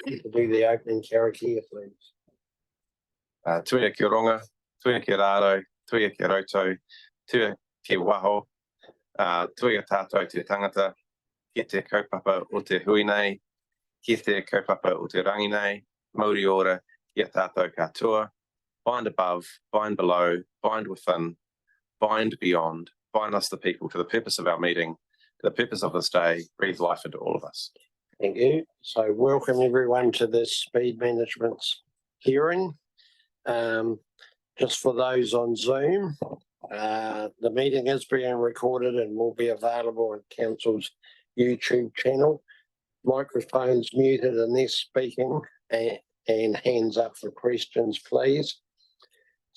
to do the opening karakia, please. Tuia ki ronga, tuia ki raro, tuia ki roto, tuia ki waho, tuia tātou te tangata, ki te kaupapa o te hui nei, ki te kaupapa o te rangi nei, Māori ora, ki a tātou katoa, bind above, bind below, bind within, bind beyond, bind us the people to the purpose of our meeting, to the purpose of this day, breathe life into all of us. Thank you. So welcome everyone to this speed management's hearing. Just for those on Zoom, the meeting is being recorded and will be available on Council's YouTube channel. Microphones muted and they're speaking, and hands up for questions, please.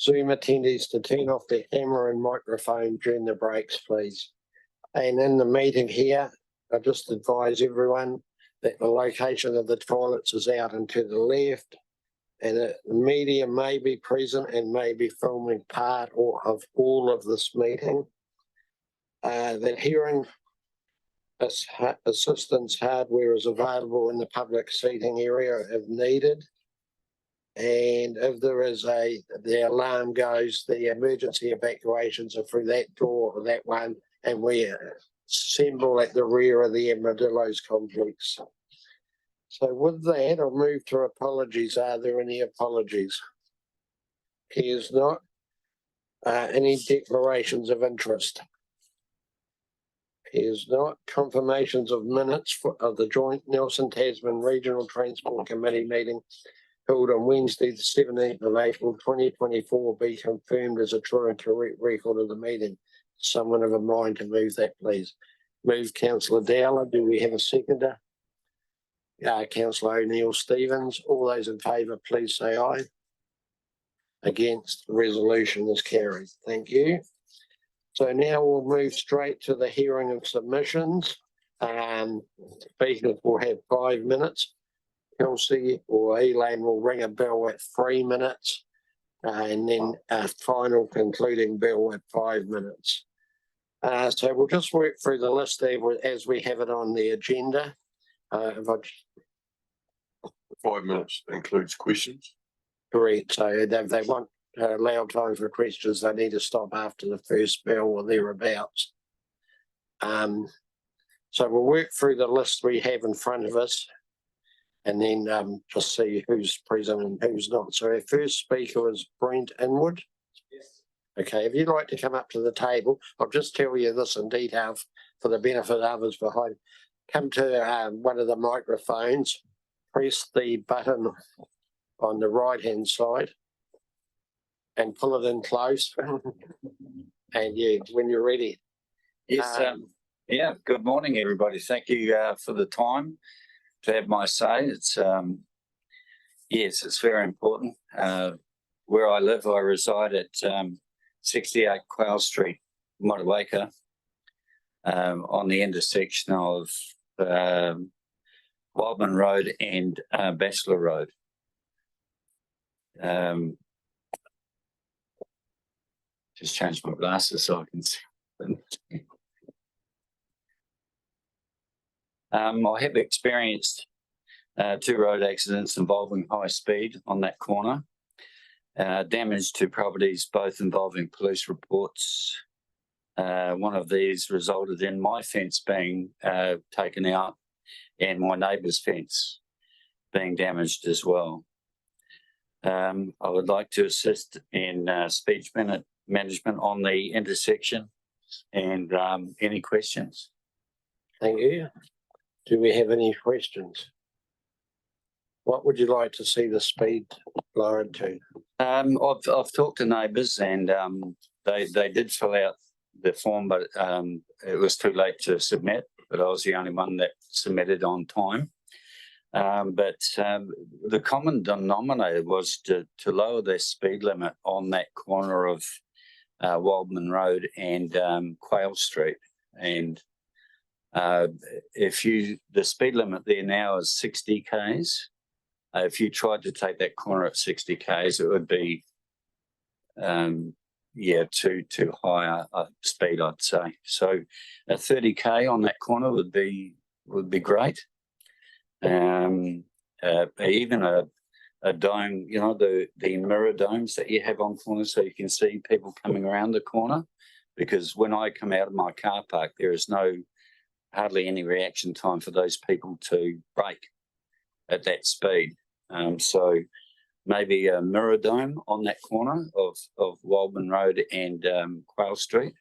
Zoom attendees to turn off their camera and microphone during the breaks, please. And in the meeting here, I just advise everyone that the location of the toilets is out and to the left, and the media may be present and may be filming part or of all of this meeting. The hearing assistance hardware is available in the public seating area if needed. And if there is the alarm goes, the emergency evacuations are through that door or that one, and we assemble at the rear of the Armadillos complex. So with that, I'll move to apologies. Are there any apologies? Appears not. Any declarations of interest? Appears not. Confirmations of minutes of the joint Nelson Tasman Regional Transport Committee meeting held on Wednesday, the 17th of April 2024, be confirmed as a true and correct record of the meeting. Someone have a mind to move that, please. Move Councillor Dowler. Do we have a seconder? Councillor O'Neill-Stevens. All those in favour, please say aye. Against, the resolution is carried. Thank you. So now we'll move straight to the hearing of submissions. Speakers will have 5 minutes. Kelsey or Elaine will ring a bell at 3 minutes, and then a final concluding bell at 5 minutes. So we'll just work through the list there as we have it on the agenda. 5 minutes includes questions. Correct. So if they want allow time for questions, they need to stop after the first bell or thereabouts. So we'll work through the list we have in front of us, and then just see who's present and who's not. So our first speaker is Brent Inwood. Yes. Okay, if you'd like to come up to the table, I'll just tell you this in detail for the benefit of others behind. Come to one of the microphones, press the button on the right-hand side and pull it in close. And yeah, when you're ready. Yes. Yeah. Good morning, everybody. Thank you for the time to have my say. It's yes, it's very important. Where I live, I reside at 68 Quayle Street, Motueka, on the intersection of Wildman Road and Bachelor Road. Just change my glasses so I can see. I have experienced 2 road accidents involving high speed on that corner. Damage to properties, both involving police reports. One of these resulted in my fence being taken out and my neighbour's fence being damaged as well. I would like to assist in speech management on the intersection, and any questions? Thank you. Do we have any questions? What would you like to see the speed lowered to? I've talked to neighbours, and they did fill out the form, but it was too late to submit. But I was the only one that submitted on time. But the common denominator was to lower the speed limit on that corner of Wildman Road and Quayle Street. And the speed limit there now is 60 k's. If you tried to take that corner at 60 k's, it would be too high a speed, I'd say. So a 30 k on that corner would be great. even a dome, you know, the mirror domes that you have on corners so you can see people coming around the corner. Because when I come out of my car park, there is hardly any reaction time for those people to brake at that speed. So maybe a mirror dome on that corner of Wildman Road and Quayle Street,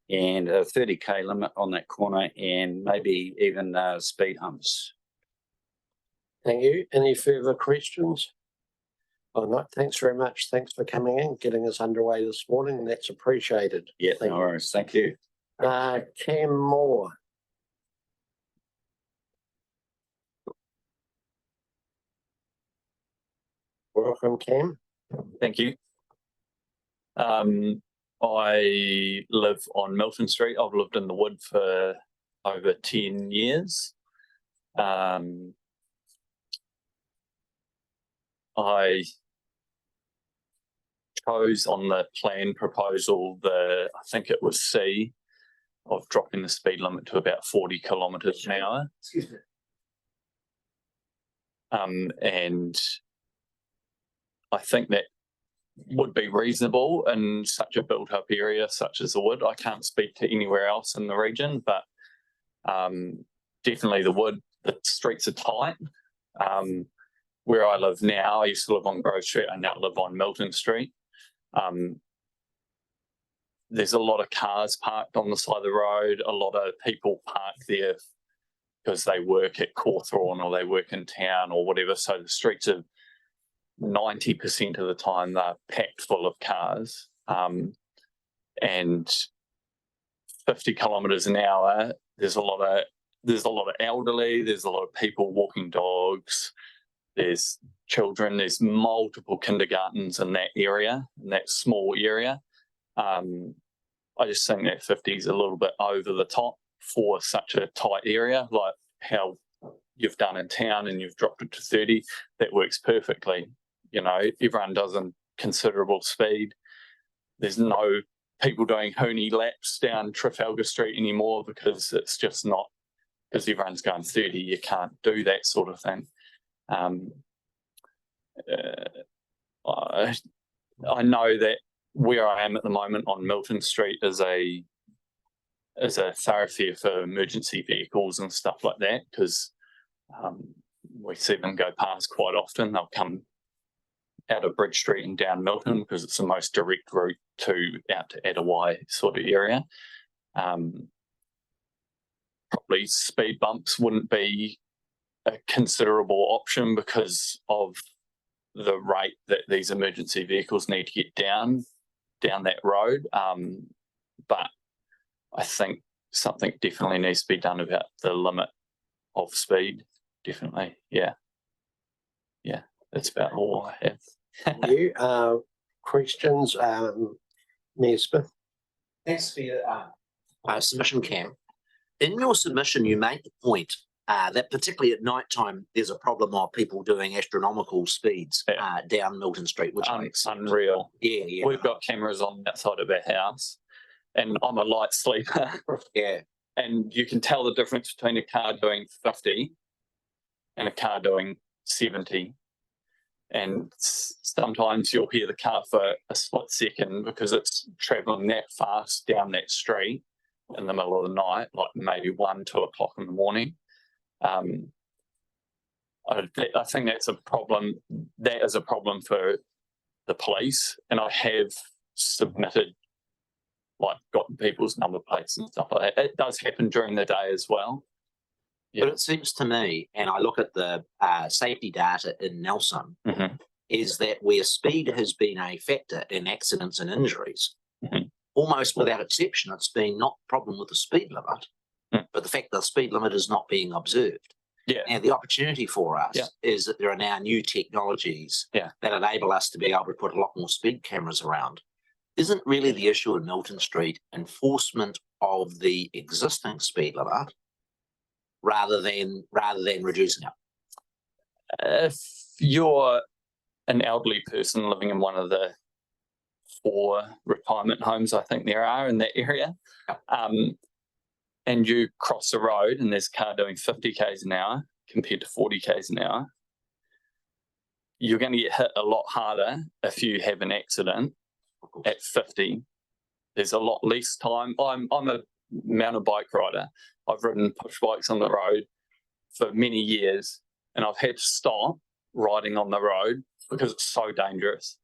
and a 30k limit on that corner, and maybe even speed humps. Thank you. Any further questions? Oh, no, thanks very much. Thanks for coming in, getting us underway this morning. That's appreciated. Yeah, Thank no you. worries. Thank you. Cam Moore. Welcome, Cam. Thank you. I live on Milton Street. I've lived in the wood for over 10 years. I chose on the plan proposal I think it was C, of dropping the speed limit to about 40 kilometres an hour. Excuse me. And I think that would be reasonable in such a built-up area such as the wood. I can't speak to anywhere else in the region, but definitely the wood, the streets are tight. Where I live now, I used to live on Grove Street, I now live on Milton Street. There's a lot of cars parked on the side of the road. A lot of people park there because they work at Cawthorne or they work in town or whatever. So the streets are 90% of the time they're packed full of cars. And 50 kilometres an hour, there's a lot of elderly, there's a lot of people walking dogs, there's children, there's multiple kindergartens in that area, in that small area. I just think that 50 is a little bit over the top for such a tight area, like how you've done in town and you've dropped it to 30. That works perfectly. You know, everyone does in considerable speed. There's no people doing hooney laps down Trafalgar Street anymore because it's just not, because everyone's going 30, you can't do that sort of thing. I know that where I am at the moment on Milton Street is a thoroughfare for emergency vehicles and stuff like that, because we see them go past quite often. They'll come out of Bridge Street and down Milton because it's the most direct route out to Adawai sort of area. Probably speed bumps wouldn't be a considerable option because of the rate that these emergency vehicles need to get down that road. But I think something definitely needs to be done about the limit of speed. Definitely. Yeah. That's about all I have. Thank you. Questions, Mayor Smith? Thanks for your submission, Cam. In your submission, you made the point that particularly at night time, there's a problem of people doing astronomical speeds down Milton Street, which makes unreal. Yeah. We've got cameras on the outside of our house, and I'm a light sleeper. Yeah. And you can tell the difference between a car doing 50 and a car doing 70. And sometimes you'll hear the car for a split second because it's travelling that fast down that street in the middle of the night, like maybe 1, 2 o'clock in the morning. I think that's a problem. That is a problem for the police, and I have submitted, like, gotten people's number plates and stuff like that. It does happen during the day as well. But it seems to me, and I look at the safety data in Nelson, is that where speed has been a factor in accidents and injuries, almost without exception, it's been not a problem with the speed limit, but the fact that the speed limit is not being observed. Yeah. And the opportunity for us is that there are now new technologies that enable us to be able to put a lot more speed cameras around. Isn't really the issue in Milton Street enforcement of the existing speed limit rather than reducing it? If you're an elderly person living in one of the 4 retirement homes, I think there are in that area, and you cross the road and there's a car doing 50 k's an hour compared to 40 k's an hour, you're going to get hit a lot harder if you have an accident at 50. There's a lot less time. I'm a mountain bike rider. I've ridden push bikes on the road for many years, and I've had to stop riding on the road because it's so dangerous.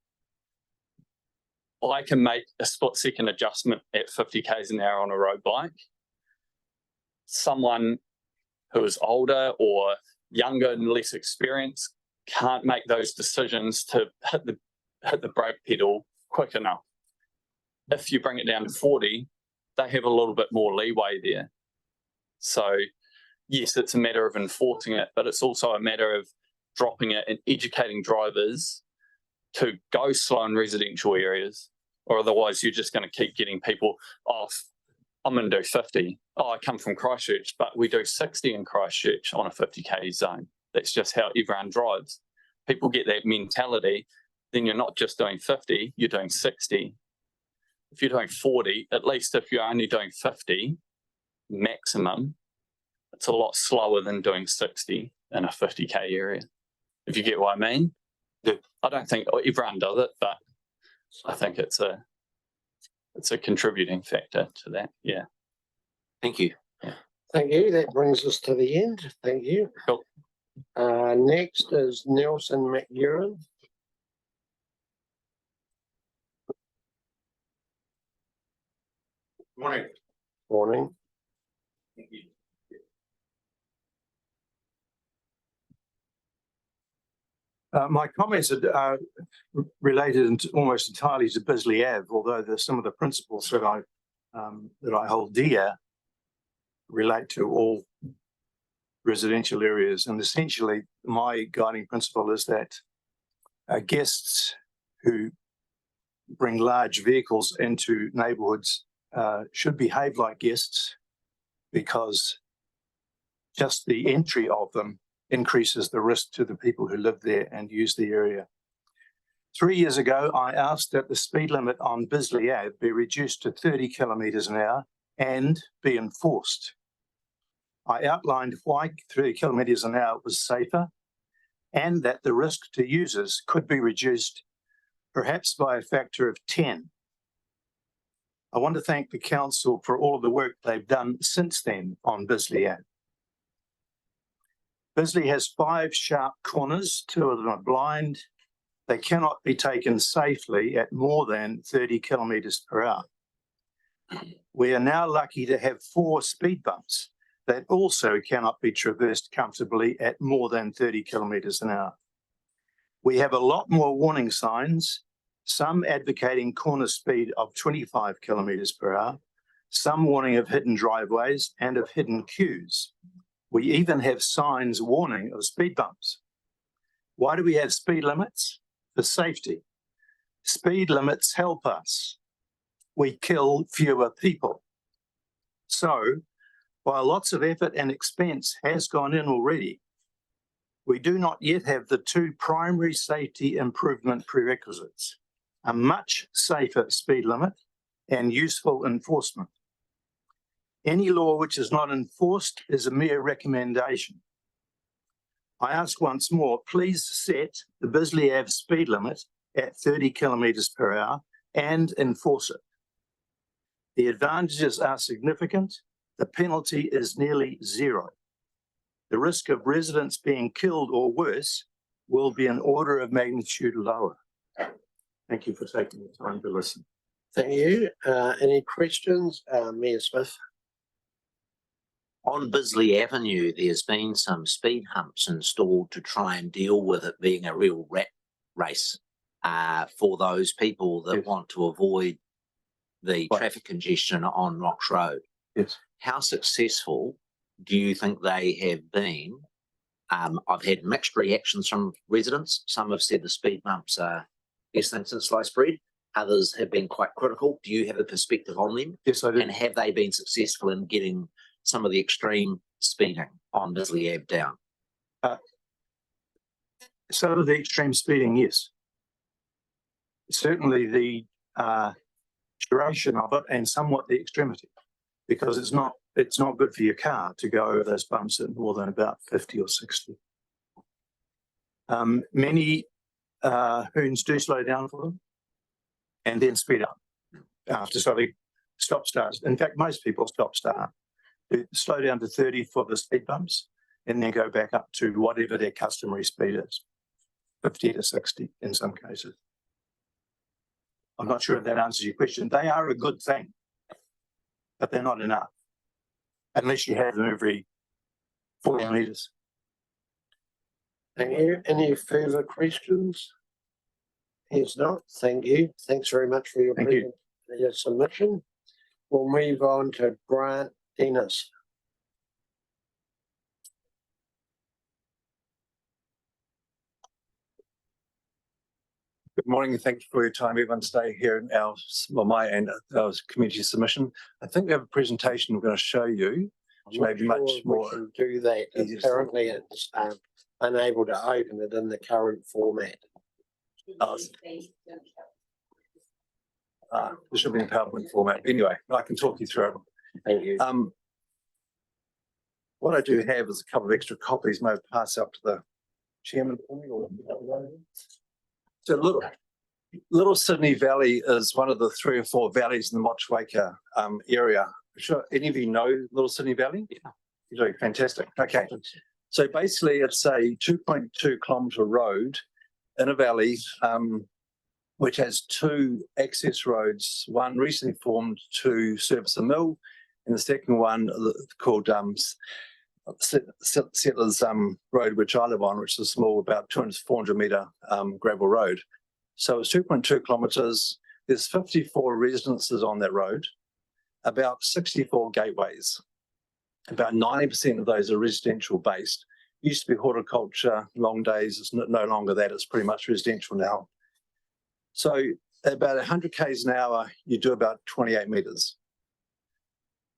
I can make a split-second adjustment at 50 k's an hour on a road bike. Someone who is older or younger and less experienced can't make those decisions to hit the brake pedal quick enough. If you bring it down to 40, they have a little bit more leeway there. So yes, it's a matter of enforcing it, but it's also a matter of dropping it and educating drivers to go slow in residential areas, or otherwise you're just going to keep getting people off. I'm going to do 50. Oh, I come from Christchurch, but we do 60 in Christchurch on a 50k zone. That's just how everyone drives. People get that mentality, then you're not just doing 50, you're doing 60. If you're doing 40, at least if you're only doing 50 maximum, it's a lot slower than doing 60 in a 50k area. If you get what I mean? Yeah. I don't think everyone does it, but I think it's a contributing factor to that. Yeah. Thank you. Thank you. That brings us to the end. Thank you. Cool. Next is Nelson McEwan. Morning. Morning. My comments are related almost entirely to Bisley Ave, although there's some of the principles that I hold dear relate to all residential areas. And essentially, my guiding principle is that guests who bring large vehicles into neighbourhoods should behave like guests, because just the entry of them increases the risk to the people who live there and use the area. 3 years ago, I asked that the speed limit on Bisley Ave be reduced to 30 kilometres an hour and be enforced. I outlined why 30 kilometres an hour was safer and that the risk to users could be reduced perhaps by a factor of 10. I want to thank the council for all of the work they've done since then on Bisley Ave. Bisley has 5 sharp corners, 2 of them are blind. They cannot be taken safely at more than 30 kilometres per hour. We are now lucky to have 4 speed bumps that also cannot be traversed comfortably at more than 30 kilometres an hour. We have a lot more warning signs, some advocating corner speed of 25 kilometres per hour, some warning of hidden driveways and of hidden queues. We even have signs warning of speed bumps. Why do we have speed limits? For safety. Speed limits help us. We kill fewer people. So, while lots of effort and expense has gone in already, we do not yet have the 2 primary safety improvement prerequisites: a much safer speed limit and useful enforcement. Any law which is not enforced is a mere recommendation. I ask once more, please set the Bisley Ave speed limit at 30 kilometres per hour and enforce it. The advantages are significant. The penalty is nearly 0. The risk of residents being killed or worse will be an order of magnitude lower. Thank you for taking the time to listen. Thank you. Any questions? Mayor Smith. On Bisley Avenue, there's been some speed humps installed to try and deal with it being a real rat race for those people that Yes. want to avoid the Right. traffic congestion on Rocks Road. Yes. How successful do you think they have been? I've had mixed reactions from residents. Some have said the speed bumps are best thing since sliced bread. Others have been quite critical. Do you have a perspective on them? Yes, I do. And have they been successful in getting some of the extreme speeding on Bisley Ave down? Some of the extreme speeding, yes. Certainly the duration of it and somewhat the extremity, because it's not good for your car to go over those bumps at more than about 50 or 60. Many Hoons do slow down for them and then speed up after slightly stop starts. In fact, most people stop start. They slow down to 30 for the speed bumps and then go back up to whatever their customary speed is, 50 to 60 in some cases. I'm not sure if that answers your question. They are a good thing, but they're not enough unless you have them every 40 metres. Thank you. Any further questions? Here's not. Thank you. Thanks very much for your, Thank you. your submission. We'll move on to Grant Dennis. Good morning and thank you for your time, everyone. Stay here in our, well, my and our community submission. I think we have a presentation we're going to show you, which may be much We more. can do that. easier. Apparently it's unable to open it in the current format. This should be in PowerPoint format. Anyway, I can talk you through it. Thank you. What I do have is a couple of extra copies. May I pass up to the chairman for me? So Little Sydney Valley is one of the 3 or 4 valleys in the Motueka area. Sure, any of you know Little Sydney Valley? Yeah. You're doing fantastic. Okay. So basically it's a 2.2 kilometre road in a valley which has 2 access roads, one recently formed to service a mill and the second one called Settlers Road, which I live on, which is a small, about 200 to 400 metre gravel road. So it's 2.2 kilometres. There's 54 residences on that road, about 64 gateways. About 90% of those are residential based. Used to be horticulture, long days. It's no longer that. It's pretty much residential now. So at about 100 k's an hour, you do about 28 metres.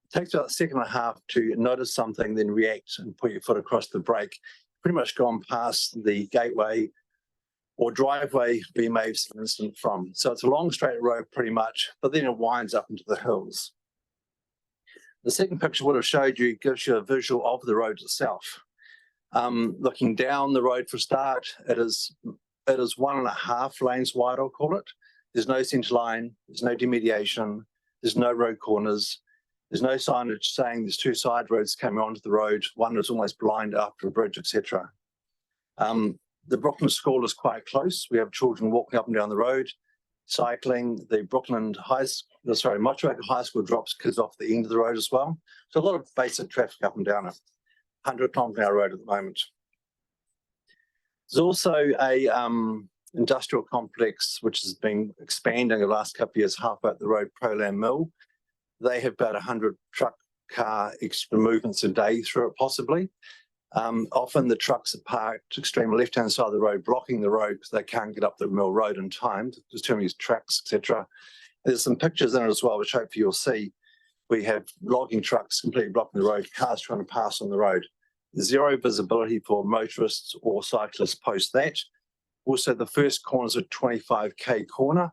It takes about a second and a half to notice something, then react and put your foot across the brake. Pretty much gone past the gateway or driveway where you may have seen an incident from. So it's a long straight road pretty much, but then it winds up into the hills. The second picture would have showed you, gives you a visual of the road itself. Looking down the road for a start, it is 1.5 lanes wide, I'll call it. There's no centre line, there's no demediation, there's no road corners, there's no signage saying there's 2 side roads coming onto the road, one is almost blind after a bridge, etc. The Brooklyn School is quite close. We have children walking up and down the road, cycling. The Motueka High School drops kids off the end of the road as well. So a lot of basic traffic up and down it. 100 km/h road at the moment. There's also a industrial complex which has been expanding the last couple of years, halfway up the road, Prolam Mill. They have about 100 truck car extra movements a day through it possibly. Often the trucks are parked extreme left-hand side of the road, blocking the road because they can't get up the mill road in time. There's too many tracks, etc. There's some pictures in it as well, which hopefully you'll see. We have logging trucks completely blocking the road, cars trying to pass on the road. Zero visibility for motorists or cyclists post that. Also, the first corner is a 25k corner.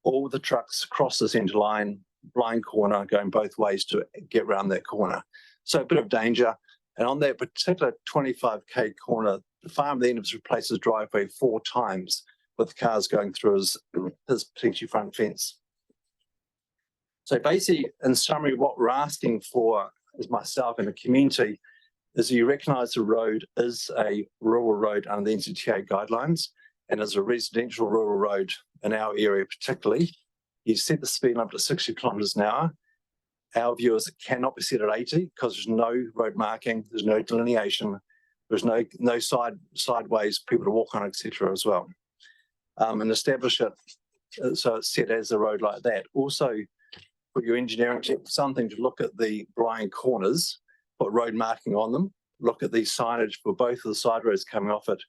All the trucks cross the centre line, blind corner, going both ways to get around that corner. So a bit of danger. And on that particular 25k corner, the farm then has replaced his driveway 4 times with cars going through his potentially front fence. So basically, in summary, what we're asking for as myself and the community is you recognise the road is a rural road under the NZTA guidelines and as a residential rural road in our area particularly. You set the speed limit to 60 kilometres an hour. Our view is it cannot be set at 80 because there's no road marking, there's no delineation, there's no sideways people to walk on, etc. as well. And establish it so it's set as a road like that. Also, for your engineering check, something to look at the blind corners, put road marking on them, look at the signage for both of the side roads coming off it,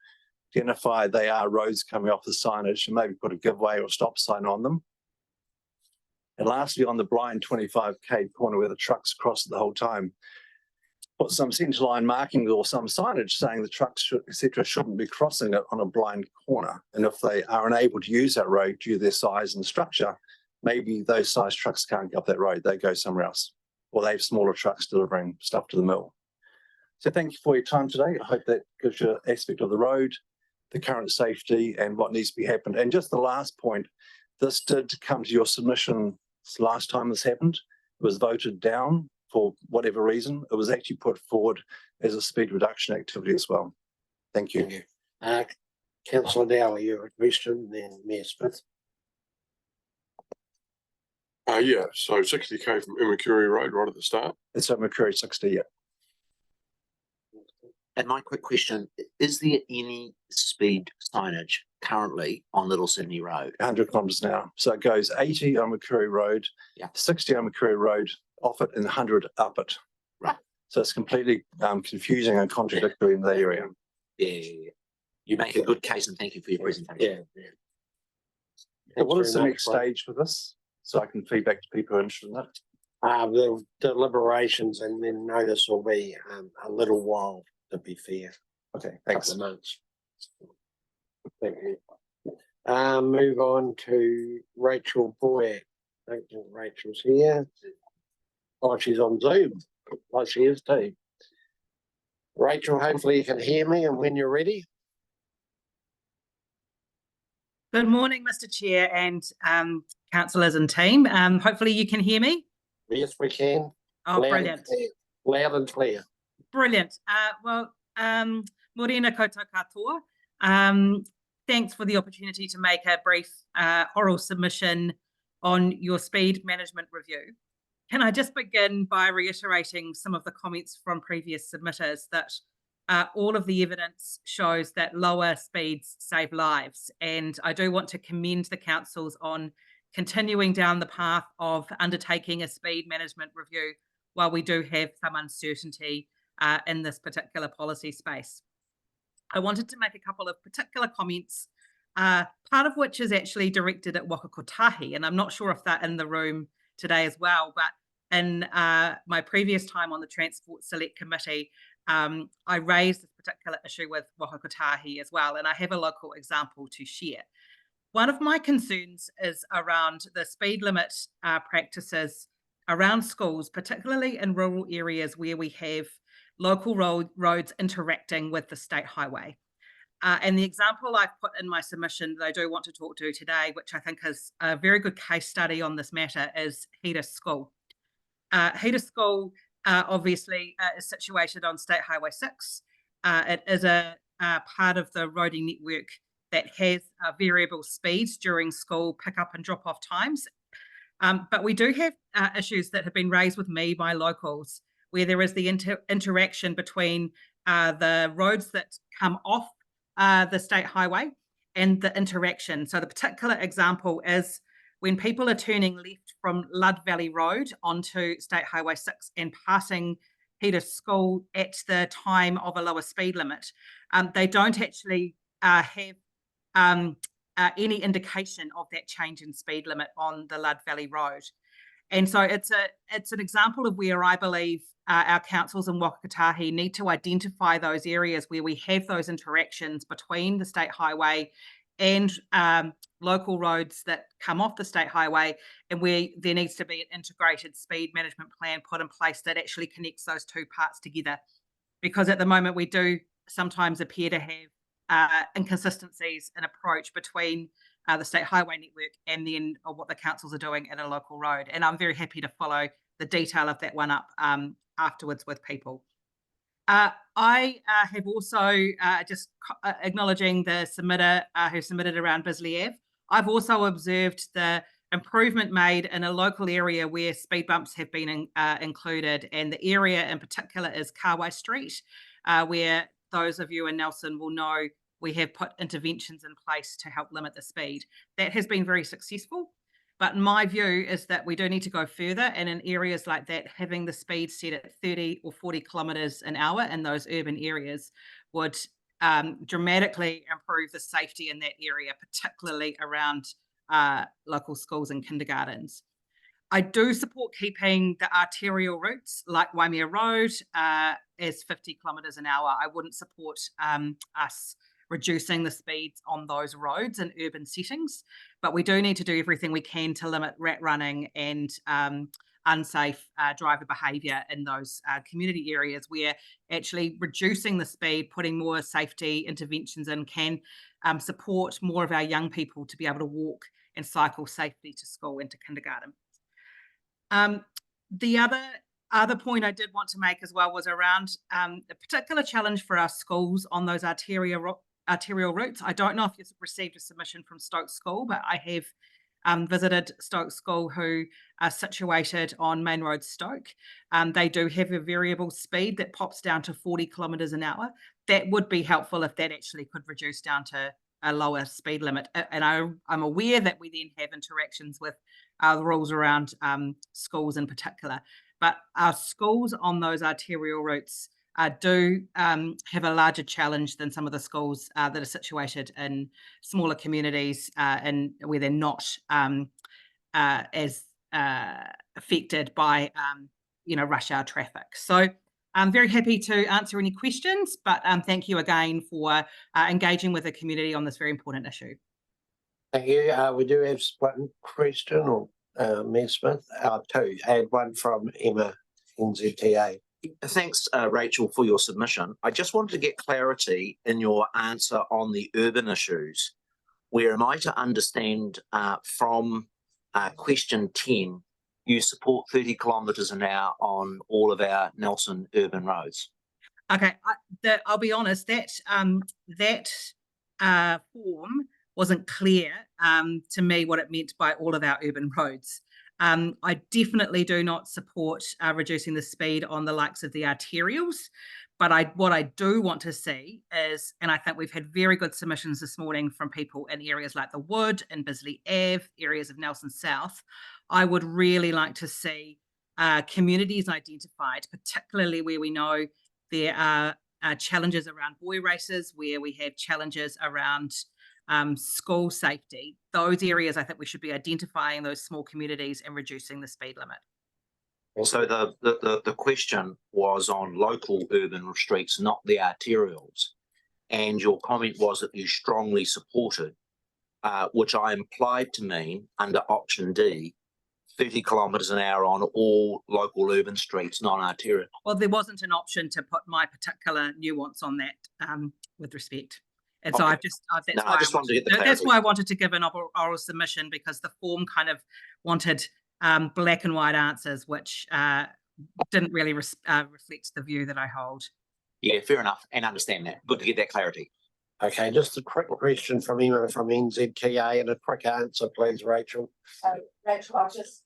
identify they are roads coming off the signage, and maybe put a giveaway or stop sign on them. And lastly, on the blind 25k corner where the trucks cross it the whole time, put some centre line marking or some signage saying the trucks, etc., shouldn't be crossing it on a blind corner. And if they are unable to use that road due to their size and structure, maybe those size trucks can't get up that road, they go somewhere else. Or they have smaller trucks delivering stuff to the mill. So thank you for your time today. I hope that gives you an aspect of the road, the current safety and what needs to be happened. And just the last point, this did come to your submission last time this happened. It was voted down for whatever reason. It was actually put forward as a speed reduction activity as well. Thank you. Thank you. Councillor Dow, you have a question, then Mayor Smith. Yeah, so 60k from Imakuri Road right at the start. It's a Macquarie 60, yeah. And my quick question, is there any speed signage currently on Little Sydney Road? 100 kilometres an hour. So it goes 80 on Macquarie Road, Yeah. 60 on Macquarie Road, off it, and 100 up it. Right. So it's completely confusing and contradictory in that area. Yeah. You make a good case, and thank you for your presentation. Yeah. So what is the Thanks next very much, stage for this? So I can feedback to people who are interested in that. The deliberations, and then notice will be a little while, to be fair. Okay, thanks. Couple of months. Thank you. Move on to Rachel Boyer. I don't think Rachel's here. Oh, she's on Zoom. Like she is too. Rachel, hopefully you can hear me, and when you're ready. Good morning, Mr. Chair and councillors and team. Hopefully you can hear me. Yes, we can. Oh, Loud and brilliant. clear. Loud and clear. Brilliant. Morena koutou katoa. Thanks for the opportunity to make a brief oral submission on your speed management review. Can I just begin by reiterating some of the comments from previous submitters that all of the evidence shows that lower speeds save lives. And I do want to commend the councils on continuing down the path of undertaking a speed management review while we do have some uncertainty in this particular policy space. I wanted to make a couple of particular comments, part of which is actually directed at Waka Kotahi, and I'm not sure if they're in the room today as well, but in my previous time on the Transport Select Committee, I raised this particular issue with Waka Kotahi as well, and I have a local example to share. One of my concerns is around the speed limit practices around schools, particularly in rural areas where we have local roads interacting with the state highway. And the example I've put in my submission that I do want to talk to today, which I think is a very good case study on this matter, is Hedis School. Hedis School obviously is situated on State Highway 6. It is a part of the roading network that has variable speeds during school pick-up and drop-off times. But we do have issues that have been raised with me by locals, where there is the interaction between the roads that come off the state highway and the interaction. So the particular example is when people are turning left from Ludd Valley Road onto State Highway 6 and passing Hedis School at the time of a lower speed limit, they don't actually have any indication of that change in speed limit on the Ludd Valley Road. And so it's an example of where I believe our councils in Waka Kotahi need to identify those areas where we have those interactions between the state highway and local roads that come off the state highway, and where there needs to be an integrated speed management plan put in place that actually connects those two parts together. Because at the moment we do sometimes appear to have inconsistencies in approach between the state highway network and then what the councils are doing at a local road. And I'm very happy to follow the detail of that one up afterwards with people. I have also just acknowledging the submitter who submitted around Bisley Ave. I've also observed the improvement made in a local area where speed bumps have been included, and the area in particular is Carway Street, where those of you in Nelson will know we have put interventions in place to help limit the speed. That has been very successful, but my view is that we do need to go further, and in areas like that, having the speed set at 30 or 40 kilometres an hour in those urban areas would dramatically improve the safety in that area, particularly around local schools and kindergartens. I do support keeping the arterial routes like Waimea Road as 50 kilometres an hour. I wouldn't support us reducing the speeds on those roads in urban settings, but we do need to do everything we can to limit rat running and unsafe driver behaviour in those community areas, where actually reducing the speed, putting more safety interventions in can support more of our young people to be able to walk and cycle safely to school and to kindergarten. The other point I did want to make as well was around a particular challenge for our schools on those arterial routes. I don't know if you've received a submission from Stoke School, but I have visited Stoke School, who are situated on Main Road Stoke. They do have a variable speed that pops down to 40 kilometres an hour. That would be helpful if that actually could reduce down to a lower speed limit. And I'm aware that we then have interactions with the rules around schools in particular. But our schools on those arterial routes do have a larger challenge than some of the schools that are situated in smaller communities and where they're not as affected by rush hour traffic. So I'm very happy to answer any questions, but thank you again for engaging with the community on this very important issue. Thank you. We do have one question, or Ms. Smith, two. Add one from Emma, NZTA. Thanks, Rachel, for your submission. I just wanted to get clarity in your answer on the urban issues. Where am I to understand from question 10, you support 30 kilometres an hour on all of our Nelson urban roads? Okay, I'll be honest, that form wasn't clear to me what it meant by all of our urban roads. I definitely do not support reducing the speed on the likes of the arterials, but what I do want to see is, and I think we've had very good submissions this morning from people in areas like the Wood and Bisley Ave, areas of Nelson South. I would really like to see communities identified, particularly where we know there are challenges around boy races, where we have challenges around school safety. Those areas, I think we should be identifying those small communities and reducing the speed limit. So the question was on local urban streets, not the arterials. And your comment was that you strongly supported, which I implied to mean under option D, 30 kilometres an hour on all local urban streets, non-arterial. Well, there wasn't an option to put my particular nuance on that with respect. And so Okay. that's why I wanted to give an oral submission, because the form kind of wanted black and white answers, which didn't really reflect the view that I hold. Yeah, fair enough, and understand that. Good to get that clarity. Okay, just a quick question from Emma from NZTA and a quick answer, please, Rachel. Rachel, I'll just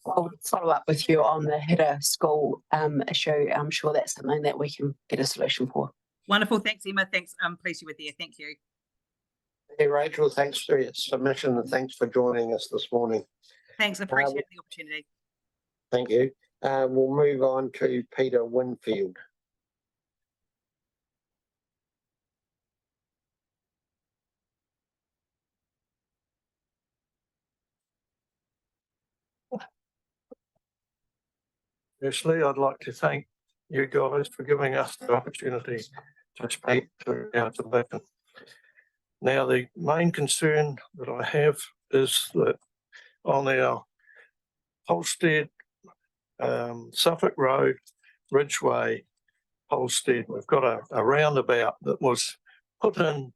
follow up with you on the Hira School issue. I'm sure that's something that we can get a solution for. Wonderful. Thanks, Emma. Thanks. I'm pleased you were there. Thank you. Hey, Rachel, thanks for your submission and thanks for joining us this morning. Thanks. Appreciate the opportunity. Thank you. We'll move on to Peter Winfield. Firstly, I'd like to thank you guys for giving us the opportunity to speak to our delegation. Now, the main concern that I have is that on our Holstead, Suffolk Road, Ridgeway, Holstead, we've got a roundabout that was put in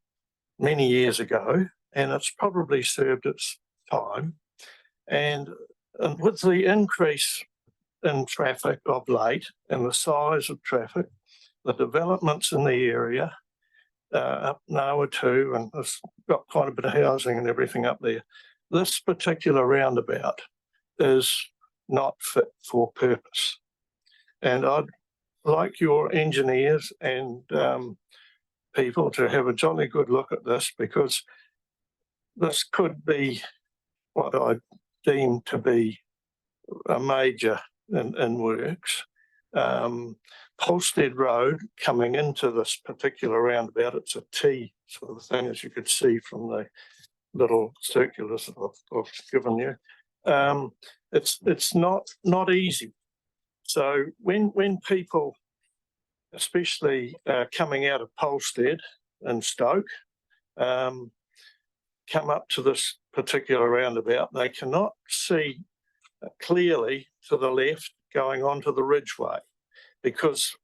many years ago, and it's probably served its time. And with the increase in traffic of late and the size of traffic, the developments in the area, up Nawatu, and it's got quite a bit of housing and everything up there. This particular roundabout is not fit for purpose. And I'd like your engineers and people to have a jolly good look at this, because this could be what I deem to be a major in works. Holstead Road coming into this particular roundabout, it's a T sort of thing, as you could see from the little circulars that I've given you. It's not easy. So when people, especially coming out of Polstead and Stoke, come up to this particular roundabout, they cannot see clearly to the left going onto the Ridgeway because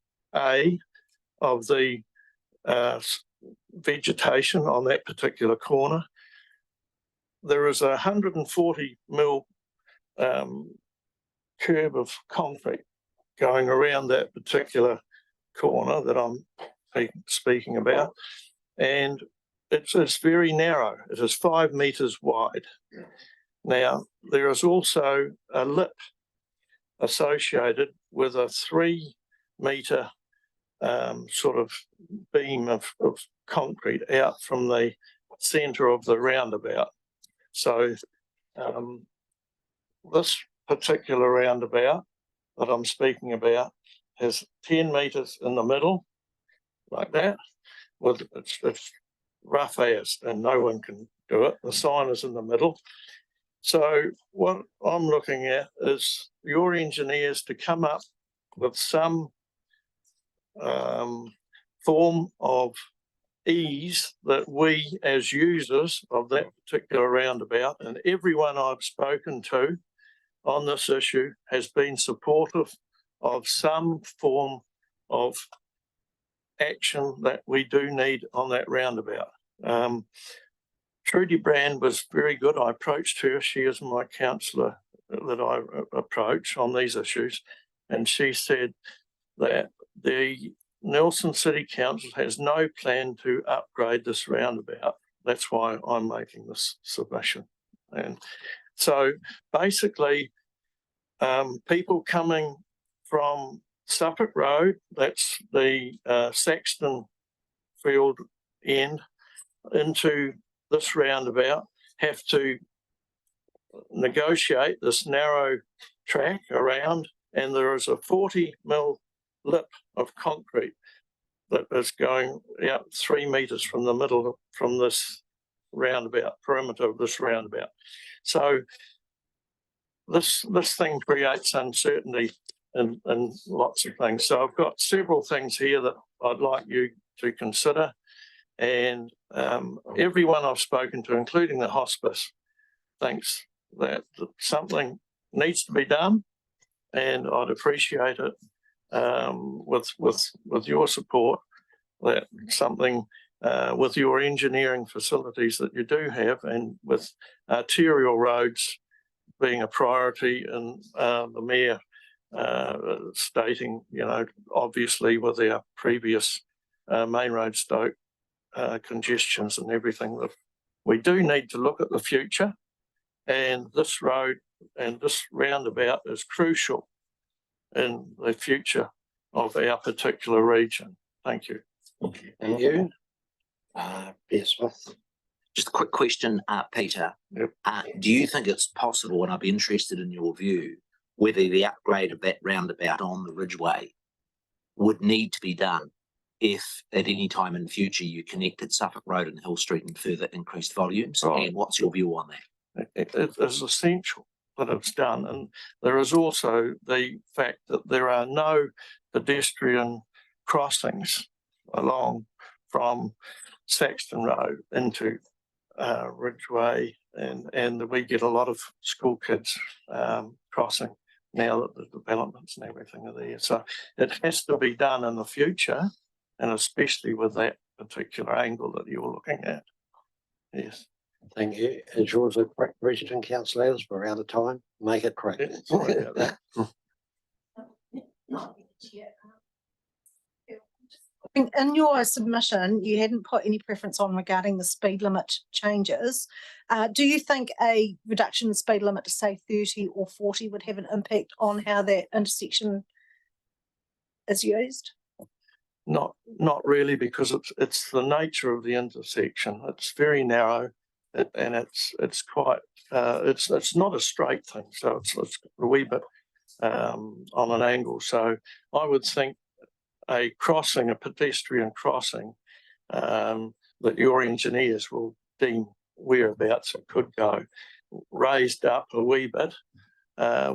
of the vegetation on that particular corner. There is 140 mil curb of concrete going around that particular corner that I'm speaking about, and it's very narrow. It is 5 meters wide. Now, there is also a lip associated with a 3 meter sort of beam of concrete out from the centre of the roundabout. So this particular roundabout that I'm speaking about has 10 meters in the middle, like that, with it's rough as, and no one can do it. The sign is in the middle. So what I'm looking at is your engineers to come up with some form of ease that we as users of that particular roundabout, and everyone I've spoken to on this issue has been supportive of some form of action that we do need on that roundabout. Trudy Brand was very good. I approached her. She is my councillor that I approach on these issues. And she said that the Nelson City Council has no plan to upgrade this roundabout. That's why I'm making this submission. And so basically, people coming from Suffolk Road, that's the Saxton Field end, into this roundabout, have to negotiate this narrow track around, and there is a 40 mil lip of concrete that is going out 3 meters from the middle, from this roundabout, perimeter of this roundabout. So this thing creates uncertainty in lots of things. So I've got several things here that I'd like you to consider. And everyone I've spoken to, including the hospice, thinks that something needs to be done, and I'd appreciate it with your support, that something with your engineering facilities that you do have, and with arterial roads being a priority, and the Mayor stating, obviously with our previous main road Stoke congestions and everything, that we do need to look at the future, and this road and this roundabout is crucial in the future of our particular region. Thank you. Thank you. Yes, Smith. Just a quick question, Peter. Yep. Do you think it's possible, and I'd be interested in your view, whether the upgrade of that roundabout on the Ridgeway would need to be done if at any time in the future you connected Suffolk Road and Hill Street and further increased volumes? Right. And what's your view on that? It is essential that it's done. And there is also the fact that there are no pedestrian crossings along from Saxton Road into Ridgeway, and we get a lot of school kids crossing now that the developments and everything are there. So it has to be done in the future, and especially with that particular angle that you're looking at. Yes. Thank you. Is yours a correct question, Councillor Ellis? We're out of time. Make it correct. Yeah, sorry about that. I think in your submission, you hadn't put any preference on regarding the speed limit changes. Do you think a reduction in speed limit to say 30 or 40 would have an impact on how that intersection is used? Not really, because it's the nature of the intersection. It's very narrow, and it's quite it's not a straight thing, so it's a wee bit on an angle. So I would think a pedestrian crossing that your engineers will deem whereabouts it could go, raised up a wee bit,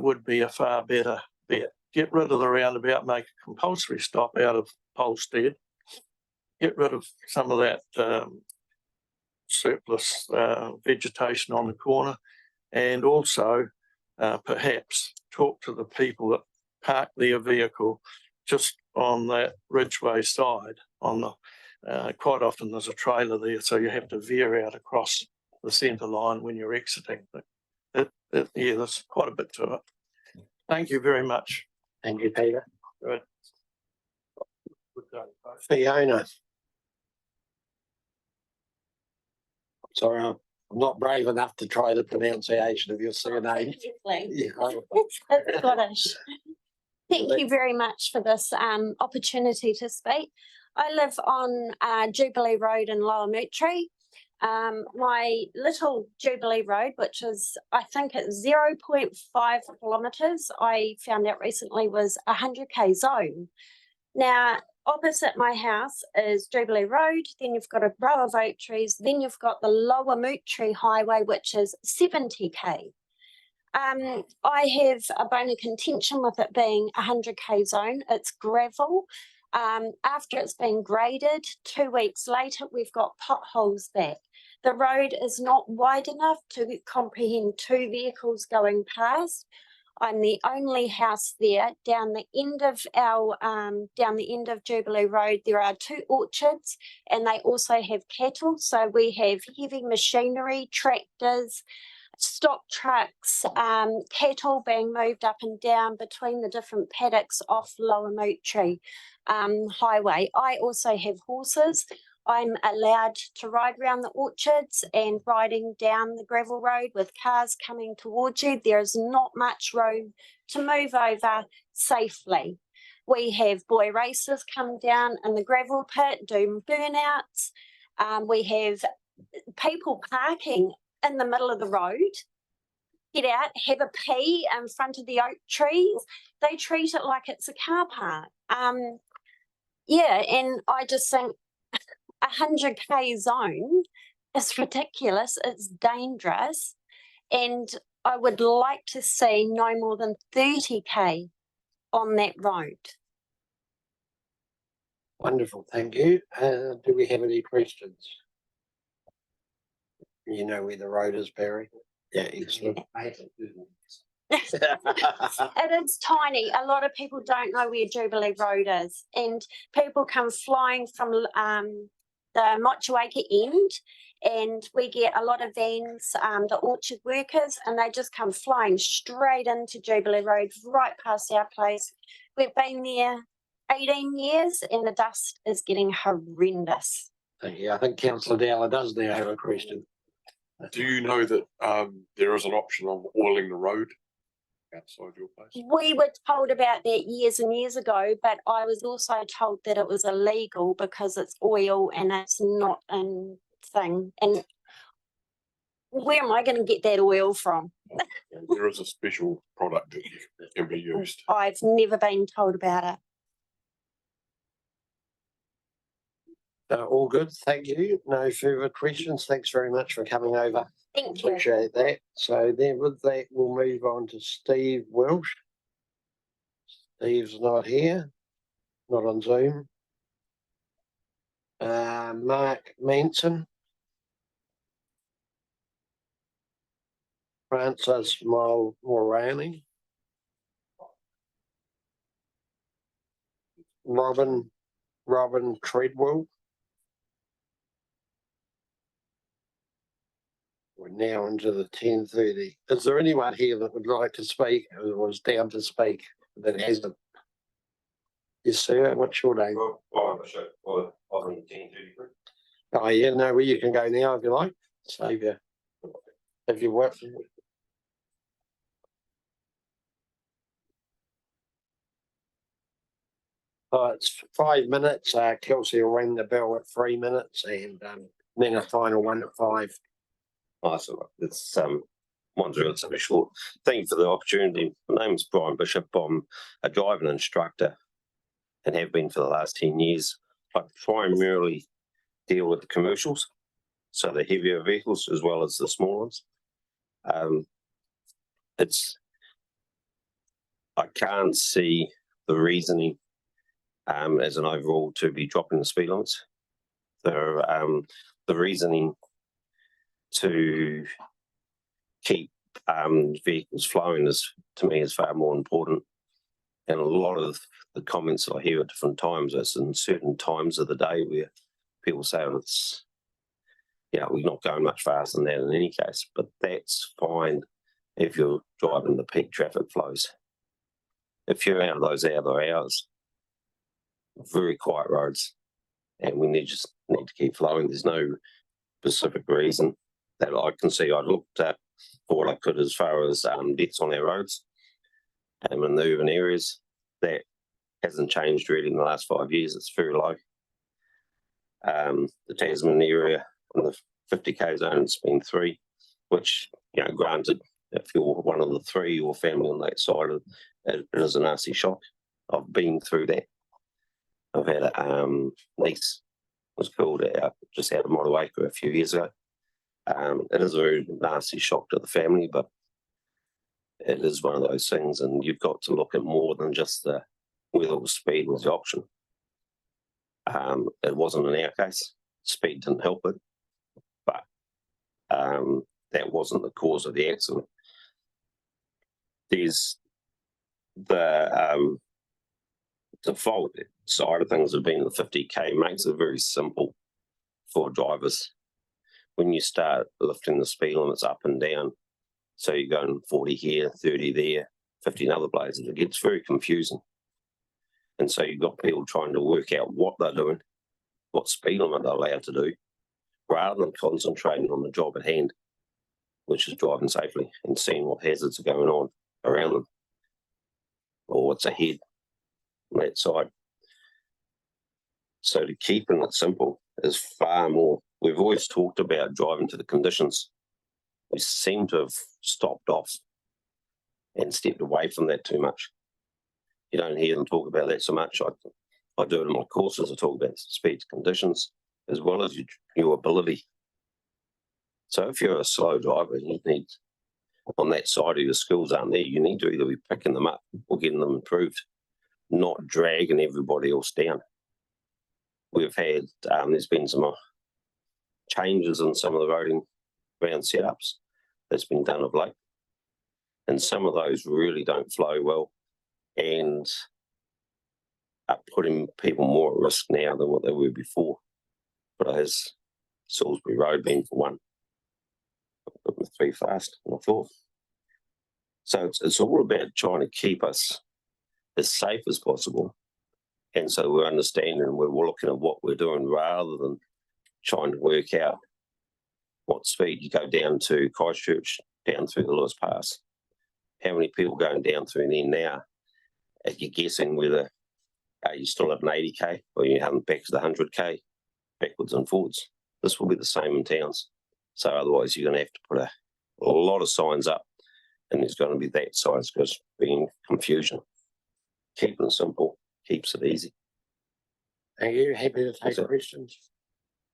would be a far better bet. Get rid of the roundabout, make a compulsory stop out of Polstead, get rid of some of that surplus vegetation on the corner, and also perhaps talk to the people that park their vehicle just on that Ridgeway side on the, quite often there's a trailer there, so you have to veer out across the centre line when you're exiting. But yeah, there's quite a bit to it. Thank you very much. Thank you, Peter. Good. Fiona. Sorry, I'm not brave enough to try the pronunciation of your surname. Yeah. It's Scottish. Thank you very much for this opportunity to speak. I live on Jubilee Road in Lower Moutere. My little Jubilee Road, which is, I think it's 0.5 kilometres, I found out recently was a 100k zone. Now, opposite my house is Jubilee Road, then you've got a row of oak trees, then you've got the Lower Moutere Highway, which is 70k. I have a bone of contention with it being a 100k zone. It's gravel. After it's been graded, 2 weeks later, we've got potholes back. The road is not wide enough to comprehend 2 vehicles going past. I'm the only house there. Down the end of Jubilee Road, there are 2 orchards, and they also have cattle. So we have heavy machinery, tractors, stock trucks, cattle being moved up and down between the different paddocks off Lower Moutere Highway. I also have horses. I'm allowed to ride around the orchards and riding down the gravel road with cars coming towards you. There is not much room to move over safely. We have boy racers come down in the gravel pit, do burnouts. We have people parking in the middle of the road, get out, have a pee in front of the oak trees. They treat it like it's a car park. Yeah, and I just think 100k zone is ridiculous. It's dangerous, and I would like to see no more than 30k on that road. Wonderful, thank you. Do we have any questions? You know where the road is, Barry? Yeah, excellent. It is tiny. A lot of people don't know where Jubilee Road is, and people come flying from the Motueka end, and we get a lot of vans, the orchard workers, and they just come flying straight into Jubilee Road, right past our place. We've been there 18 years, and the dust is getting horrendous. Thank you. I think Councillor Dowler does now have a question. Do you know that there is an option of oiling the road outside your place? We were told about that years and years ago, but I was also told that it was illegal because it's oil and it's not a thing. And where am I going to get that oil from? There is a special product that can be used. I've never been told about it. All good, thank you. No further questions. Thanks very much for coming over. Thank you. Appreciate that. So then with that, we'll move on to Steve Welsh. Steve's not here, not on Zoom. Mark Manson. Francis Morani. Robin Treadwell. We're now into the 10:30. Is there anyone here that would like to speak, or was down to speak, that hasn't? Yes, sir. What's your name? Oh, yeah, no, well, you can go now if you like. Save you. If you work. It's 5 minutes. Kelsey will ring the bell at 3 minutes, and then a final one at 5. Awesome. It's one's relatively short. Thank you for the opportunity. My name is Brian Bishop. I'm a driving instructor and have been for the last 10 years. I primarily deal with the commercials, so the heavier vehicles as well as the small ones. I can't see the reasoning as an overall to be dropping the speed limits. The reasoning to keep vehicles flowing is, to me, is far more important. And a lot of the comments I hear at different times, it's in certain times of the day where people say, well, it's, we're not going much faster than that in any case, but that's fine if you're driving the peak traffic flows. If you're out of those other hours, very quiet roads, and we just need to keep flowing. There's no specific reason that I can see. I looked at what I could as far as deaths on our roads in the urban areas. That hasn't changed really in the last 5 years. It's very low. The Tasman area in the 50k zone, it's been 3, which, granted, if you're one of the 3 or family on that side, it is a nasty shock. I've been through that. I've had a niece was killed just out of Motueka a few years ago. It is a very nasty shock to the family, but it is one of those things, and you've got to look at more than just whether speed was the option. It wasn't in our case. Speed didn't help it, but that wasn't the cause of the accident. There's the default side of things have been the 50k makes it very simple for drivers. When you start lifting the speed limits up and down, so you're going 40 here, 30 there, 50 in other places, it gets very confusing. And so you've got people trying to work out what they're doing, what speed limit they're allowed to do, rather than concentrating on the job at hand, which is driving safely and seeing what hazards are going on around them or what's ahead on that side. So to keeping it simple is far more. We've always talked about driving to the conditions. We seem to have stopped off and stepped away from that too much. You don't hear them talk about that so much. I do it in my courses. I talk about speed to conditions as well as your ability. So if you're a slow driver, you need, on that side of your skills aren't there, you need to either be picking them up or getting them improved, not dragging everybody else down. We've had, there's been some changes in some of the roading ground setups that's been done of late. And some of those really don't flow well and are putting people more at risk now than what they were before. But as Salisbury Road been for one, put me 3 fast on the 4th. So it's all about trying to keep us as safe as possible. And so we're understanding and we're looking at what we're doing rather than trying to work out what speed you go down to Christchurch, down through the Lewis Pass. How many people going down through there now? You're guessing whether you still at an 80k or you haven't back to the 100k, backwards and forwards. This will be the same in towns. So otherwise you're going to have to put a lot of signs up and there's going to be that signs because being confusion. Keeping it simple keeps it easy. Are you happy to take questions?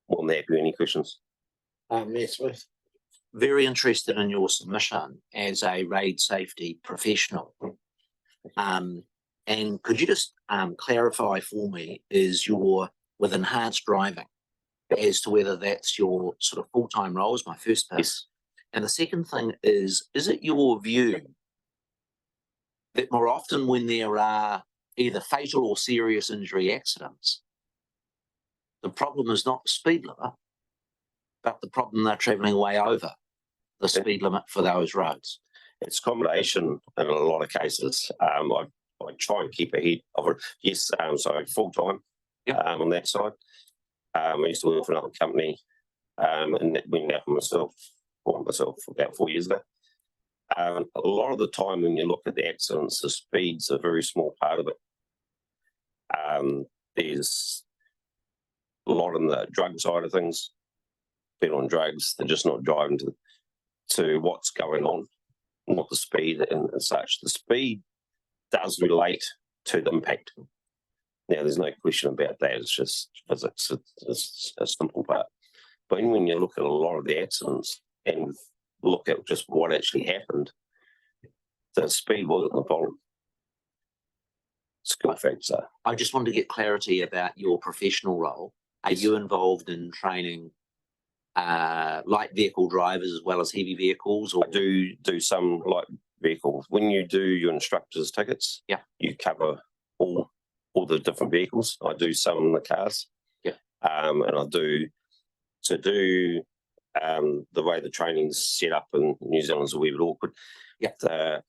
More than happy. Any questions? Mayor Smith. Very interested in your submission as a road safety professional. And could you just clarify for me, is your, with enhanced driving, as to whether that's your sort of full-time role is my first piece. Yes. And the second thing is it your view that more often when there are either fatal or serious injury accidents, the problem is not the speed limit, but the problem they're travelling way over the speed limit for those roads? It's a combination in a lot of cases. I try and keep ahead of it. Yes, so full-time on that side. I used to work for another company and that went out for myself about 4 years ago. A lot of the time when you look at the accidents, the speed's a very small part of it. There's a lot on the drug side of things. People on drugs, they're just not driving to what's going on, not the speed and such. The speed does relate to the impact. Now, there's no question about that. It's just physics. It's a simple part. But when you look at a lot of the accidents and look at just what actually happened, the speed wasn't the problem. Skill factor. I just want to get clarity about your professional role. Are you involved in training light vehicle drivers as well as heavy vehicles, or I do some light vehicles. When you do your instructor's tickets, Yeah. you cover all the different vehicles. I do some in the cars. Yeah. And I do the way the training's set up in New Zealand's a wee bit awkward. Yeah.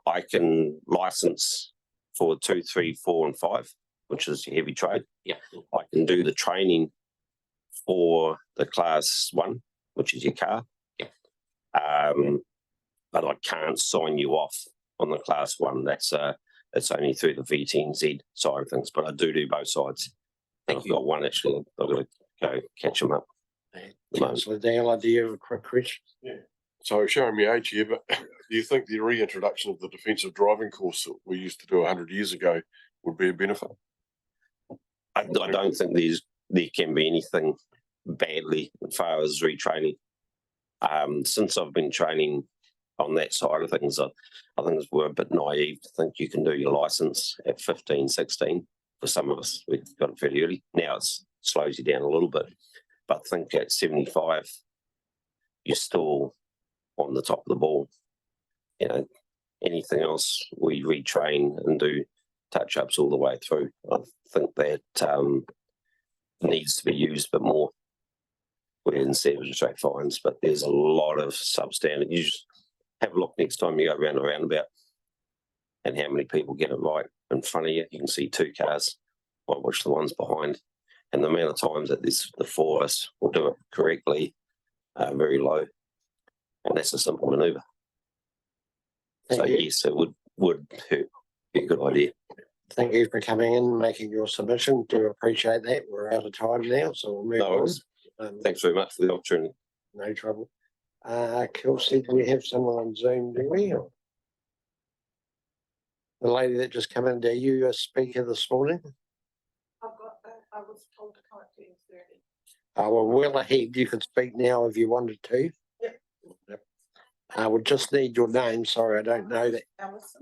I can license for 2, 3, 4, and 5, which is heavy trade. Yeah. I can do the training for the class 1, which is your car. Yeah. But I can't sign you off on the class 1. That's only through the VTNZ side of things. But I do both sides. Thank I've you. got one actually. I've got to go catch them up. Councillor Dale, do you have a quick question? So showing me age here, but do you think the reintroduction of the defensive driving course that we used to do 100 years ago would be a benefit? I don't think there can be anything badly as far as retraining. Since I've been training on that side of things, I think we're a bit naive to think you can do your license at 15, 16. For some of us, we got it fairly early. Now it slows you down a little bit. But I think at 75, you're still on the top of the ball. You know, anything else, we retrain and do touch-ups all the way through. I think that needs to be used a bit more. We didn't see it track fines, but there's a lot of substandard. You just have a look next time you go around a roundabout and how many people get it right in front of you. You can see 2 cars. I watch the ones behind. And the amount of times that the 4 of us will do it correctly, very low. And that's a simple manoeuvre. So yes, it would hurt. Be a good idea. Thank you for coming in and making your submission. Do appreciate that. We're out of time now, so we'll move No on. worries. Thanks very much for the opportunity. No trouble. Kelsey, do we have someone on Zoom, do we? Or the lady that just came in, are you a speaker this morning? I was told to come at 10:30. Well ahead. You can speak now if you wanted to. Yep. I would just need your name. Sorry, I don't know that. Alison?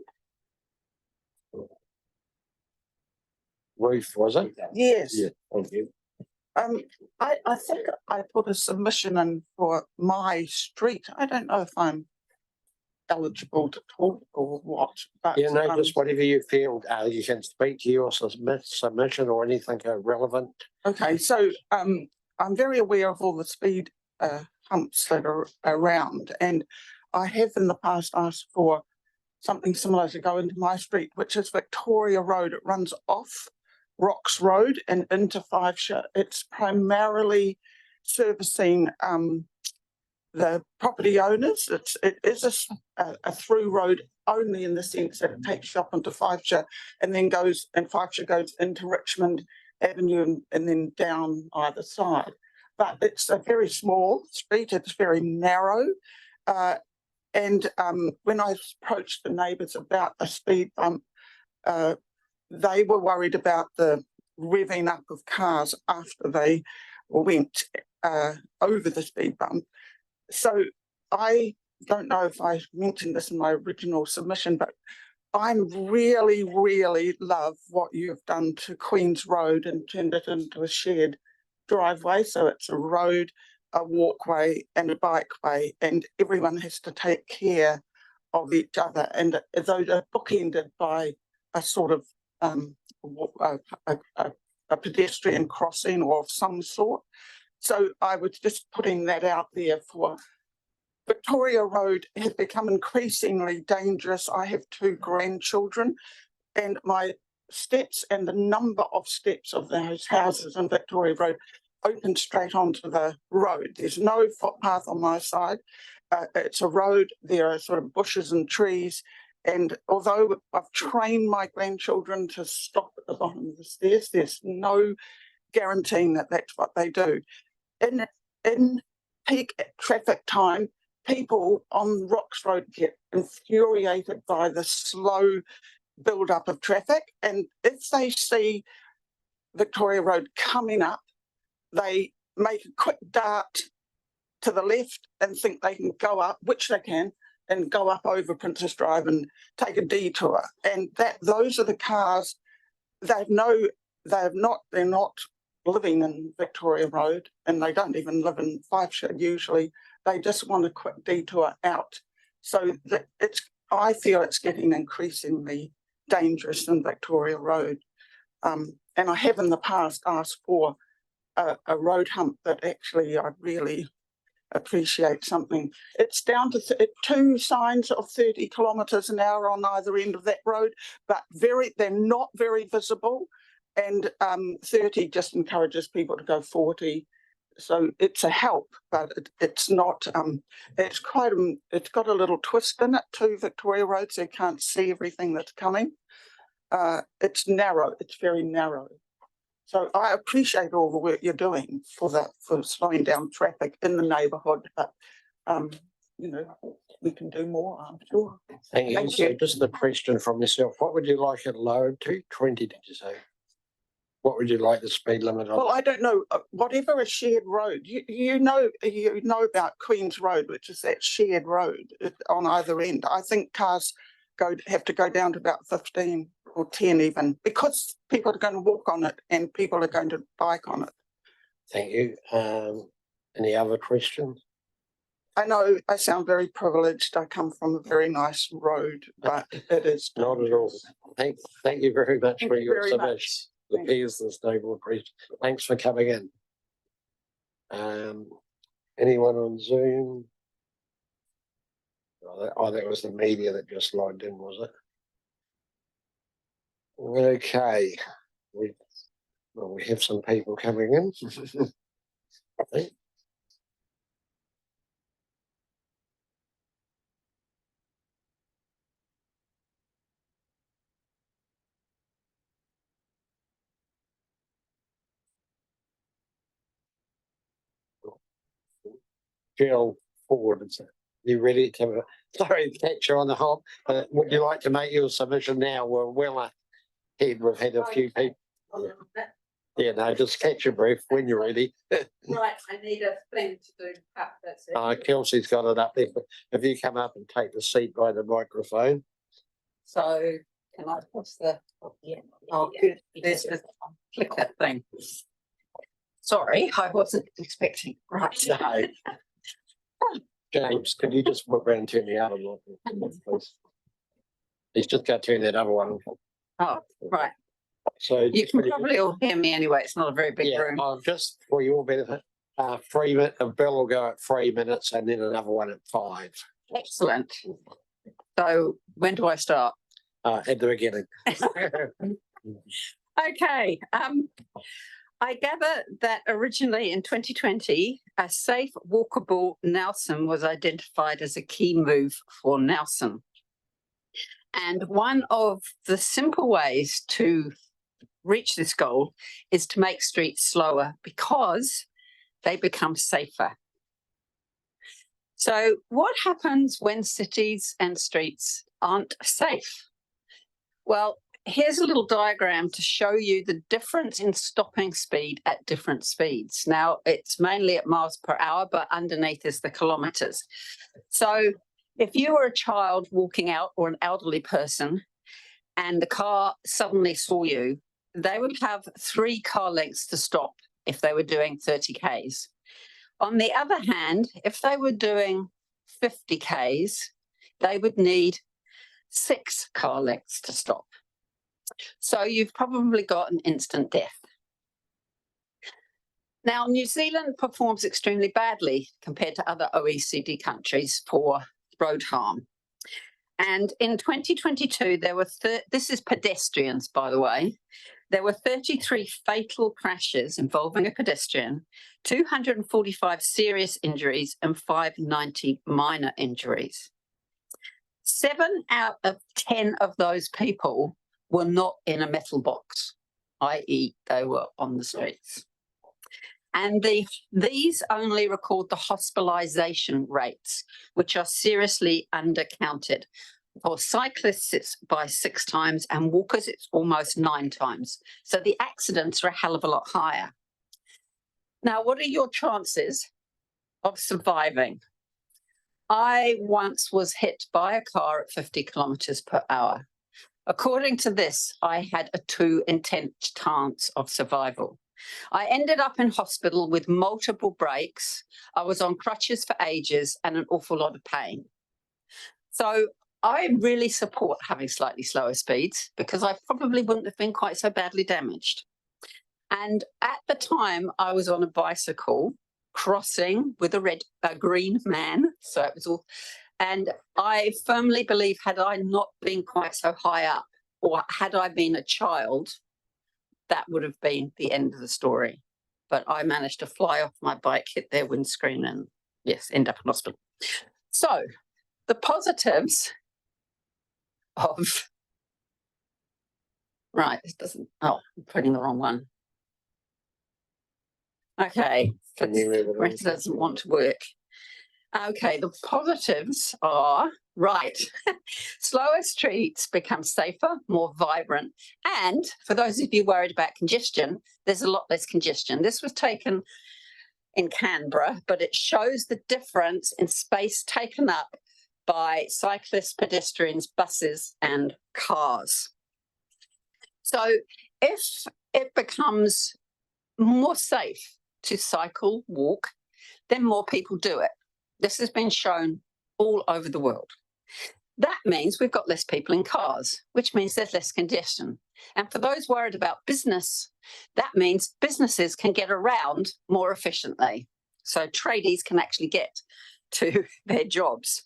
Ruth, was it? Yes. Yeah, thank you. I think I put a submission in for my street. I don't know if I'm eligible to talk or what, but Yeah, no, just whatever you feel, you can speak to your submission or anything relevant. okay, so I'm very aware of all the speed humps that are around, and I have in the past asked for something similar to go into my street, which is Victoria Road. It runs off Rocks Road and into Fifeshire. It's primarily servicing the property owners. It is a through road only in the sense that it takes you up into Fifeshire and then Fifeshire goes into Richmond Avenue and then down either side. But it's a very small street, it's very narrow. And when I approached the neighbours about a speed bump, they were worried about the revving up of cars after they went over the speed bump. So I don't know if I mentioned this in my original submission, but I really, really love what you've done to Queen's Road and turned it into a shared driveway. So it's a road, a walkway and a bikeway, and everyone has to take care of each other. And those are bookended by a sort of a pedestrian crossing or of some sort. So I was just putting that out there for Victoria Road has become increasingly dangerous. I have 2 grandchildren and my steps and the number of steps of those houses on Victoria Road open straight onto the road. There's no footpath on my side. It's a road. There are sort of bushes and trees. And although I've trained my grandchildren to stop at the bottom of the stairs, there's no guaranteeing that that's what they do. In peak traffic time, people on Rocks Road get infuriated by the slow build-up of traffic. And if they see Victoria Road coming up, they make a quick dart to the left and think they can go up, which they can, and go up over Princess Drive and take a detour. And those are the cars. They're not living in Victoria Road and they don't even live in Fifeshire usually. They just want a quick detour out. So that I feel it's getting increasingly dangerous in Victoria Road. And I have in the past asked for a road hump that actually I really appreciate something. It's down to 2 signs of 30 kilometres an hour on either end of that road, but they're not very visible. And 30 just encourages people to go 40. So it's a help, but it's not, it's got a little twist in it too, Victoria Road, so you can't see everything that's coming. It's narrow, it's very narrow. So I appreciate all the work you're doing for slowing down traffic in the neighbourhood, but you know, we can do more, I'm sure. Thank you. So just the question from yourself, what would you like it lowered to? 20, did you say? What would you like the speed limit on? Well, I don't know, whatever a shared road, you know about Queen's Road, which is that shared road on either end. I think cars have to go down to about 15 or 10 even, because people are going to walk on it and people are going to bike on it. Thank you. Any other questions? I know I sound very privileged. I come from a very nice road, but it is not at all. Thank you very much Thank for you your very submission. much. The peers, the stable priest. Thanks for coming in. Anyone on Zoom? Oh, that was the media that just logged in, was it? Okay. We have some people coming in. I think. Jill Ford, you ready to sorry, catch you on the hop? Would you like to make your submission now? We're well ahead. We've had a few people. Yeah, no, just catch your breath when you're ready. Right, I need a thing to do. That's it. Kelsey's got it up there. If you come up and take the seat by the microphone. So can I push the? Yeah. Oh, good. There's just click that thing. Sorry, I wasn't expecting. Right. No. James, can you just walk around and turn the other one, please? He's just got to turn that other one. Oh, right. So you can probably all hear me anyway. It's not a very big room. Just for your benefit, 3 minutes. A bell will go at 3 minutes, and then another one at 5. Excellent. So when do I start? At the beginning. Okay. I gather that originally in 2020, a safe walkable Nelson was identified as a key move for Nelson. And one of the simple ways to reach this goal is to make streets slower because they become safer. So what happens when cities and streets aren't safe? Well, here's a little diagram to show you the difference in stopping speed at different speeds. Now, it's mainly at miles per hour, but underneath is the kilometres. So if you were a child walking out or an elderly person and the car suddenly saw you, they would have 3 car lengths to stop if they were doing 30 Ks. On the other hand, if they were doing 50 Ks, they would need 6 car lengths to stop. So you've probably got an instant death. Now, New Zealand performs extremely badly compared to other OECD countries for road harm. And in 2022, there were, this is pedestrians, by the way, there were 33 fatal crashes involving a pedestrian, 245 serious injuries and 590 minor injuries. 7 out of 10 of those people were not in a metal box, i.e. they were on the streets. And these only record the hospitalisation rates, which are seriously undercounted. For cyclists, it's by 6 times, and walkers, it's almost 9 times. So the accidents are a hell of a lot higher. Now, what are your chances of surviving? I once was hit by a car at 50 kilometres per hour. According to this, I had a 2 in 10 chance of survival. I ended up in hospital with multiple breaks. I was on crutches for ages and an awful lot of pain. So I really support having slightly slower speeds because I probably wouldn't have been quite so badly damaged. And at the time I was on a bicycle crossing with a green man. So it was all, and I firmly believe had I not been quite so high up, or had I been a child, that would have been the end of the story. But I managed to fly off my bike, hit their windscreen, and yes, end up in hospital. So the positives of, right, this doesn't, oh, I'm putting the wrong one. Okay, it doesn't want to work. Okay, the positives are, right, slower streets become safer, more vibrant, and for those of you worried about congestion, there's a lot less congestion. This was taken in Canberra, but it shows the difference in space taken up by cyclists, pedestrians, buses, and cars. So if it becomes more safe to cycle, walk, then more people do it. This has been shown all over the world. That means we've got less people in cars, which means there's less congestion. And for those worried about business, that means businesses can get around more efficiently. So tradies can actually get to their jobs.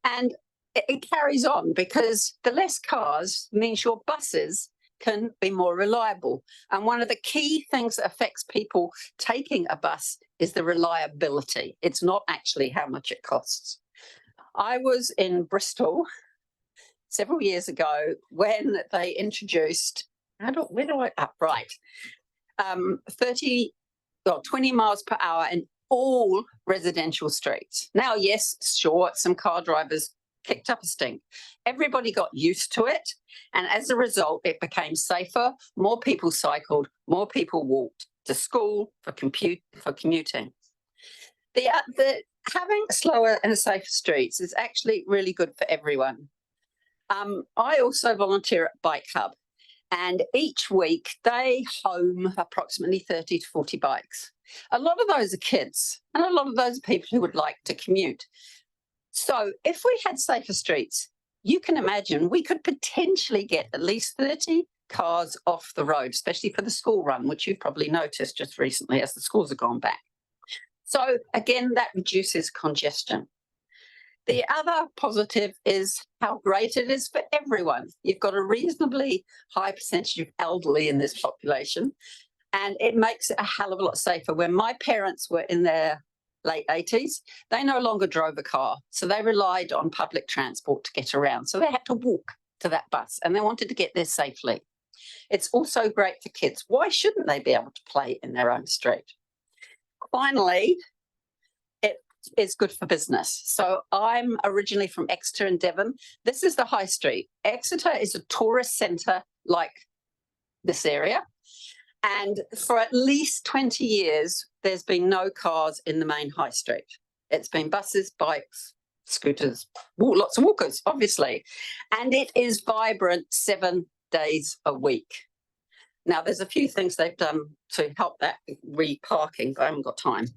And it carries on because the less cars means your buses can be more reliable. And one of the key things that affects people taking a bus is the reliability. It's not actually how much it costs. I was in Bristol several years ago when they introduced, 20 miles per hour in all residential streets. Now, yes, sure, some car drivers kicked up a stink. Everybody got used to it. And as a result, it became safer. More people cycled, more people walked to school for commuting. Having slower and safer streets is actually really good for everyone. I also volunteer at Bike Hub, and each week they home approximately 30 to 40 bikes. A lot of those are kids, and a lot of those are people who would like to commute. So if we had safer streets, you can imagine we could potentially get at least 30 cars off the road, especially for the school run, which you've probably noticed just recently as the schools have gone back. So again, that reduces congestion. The other positive is how great it is for everyone. You've got a reasonably high percentage of elderly in this population, and it makes it a hell of a lot safer. When my parents were in their late 80s, they no longer drove a car. So they relied on public transport to get around. So they had to walk to that bus and they wanted to get there safely. It's also great for kids. Why shouldn't they be able to play in their own street? Finally, it is good for business. So I'm originally from Exeter in Devon. This is the high street. Exeter is a tourist centre like this area. And for at least 20 years, there's been no cars in the main high street. It's been buses, bikes, scooters, lots of walkers, obviously. And it is vibrant 7 days a week. Now, there's a few things they've done to help that re-parking, but I haven't got time.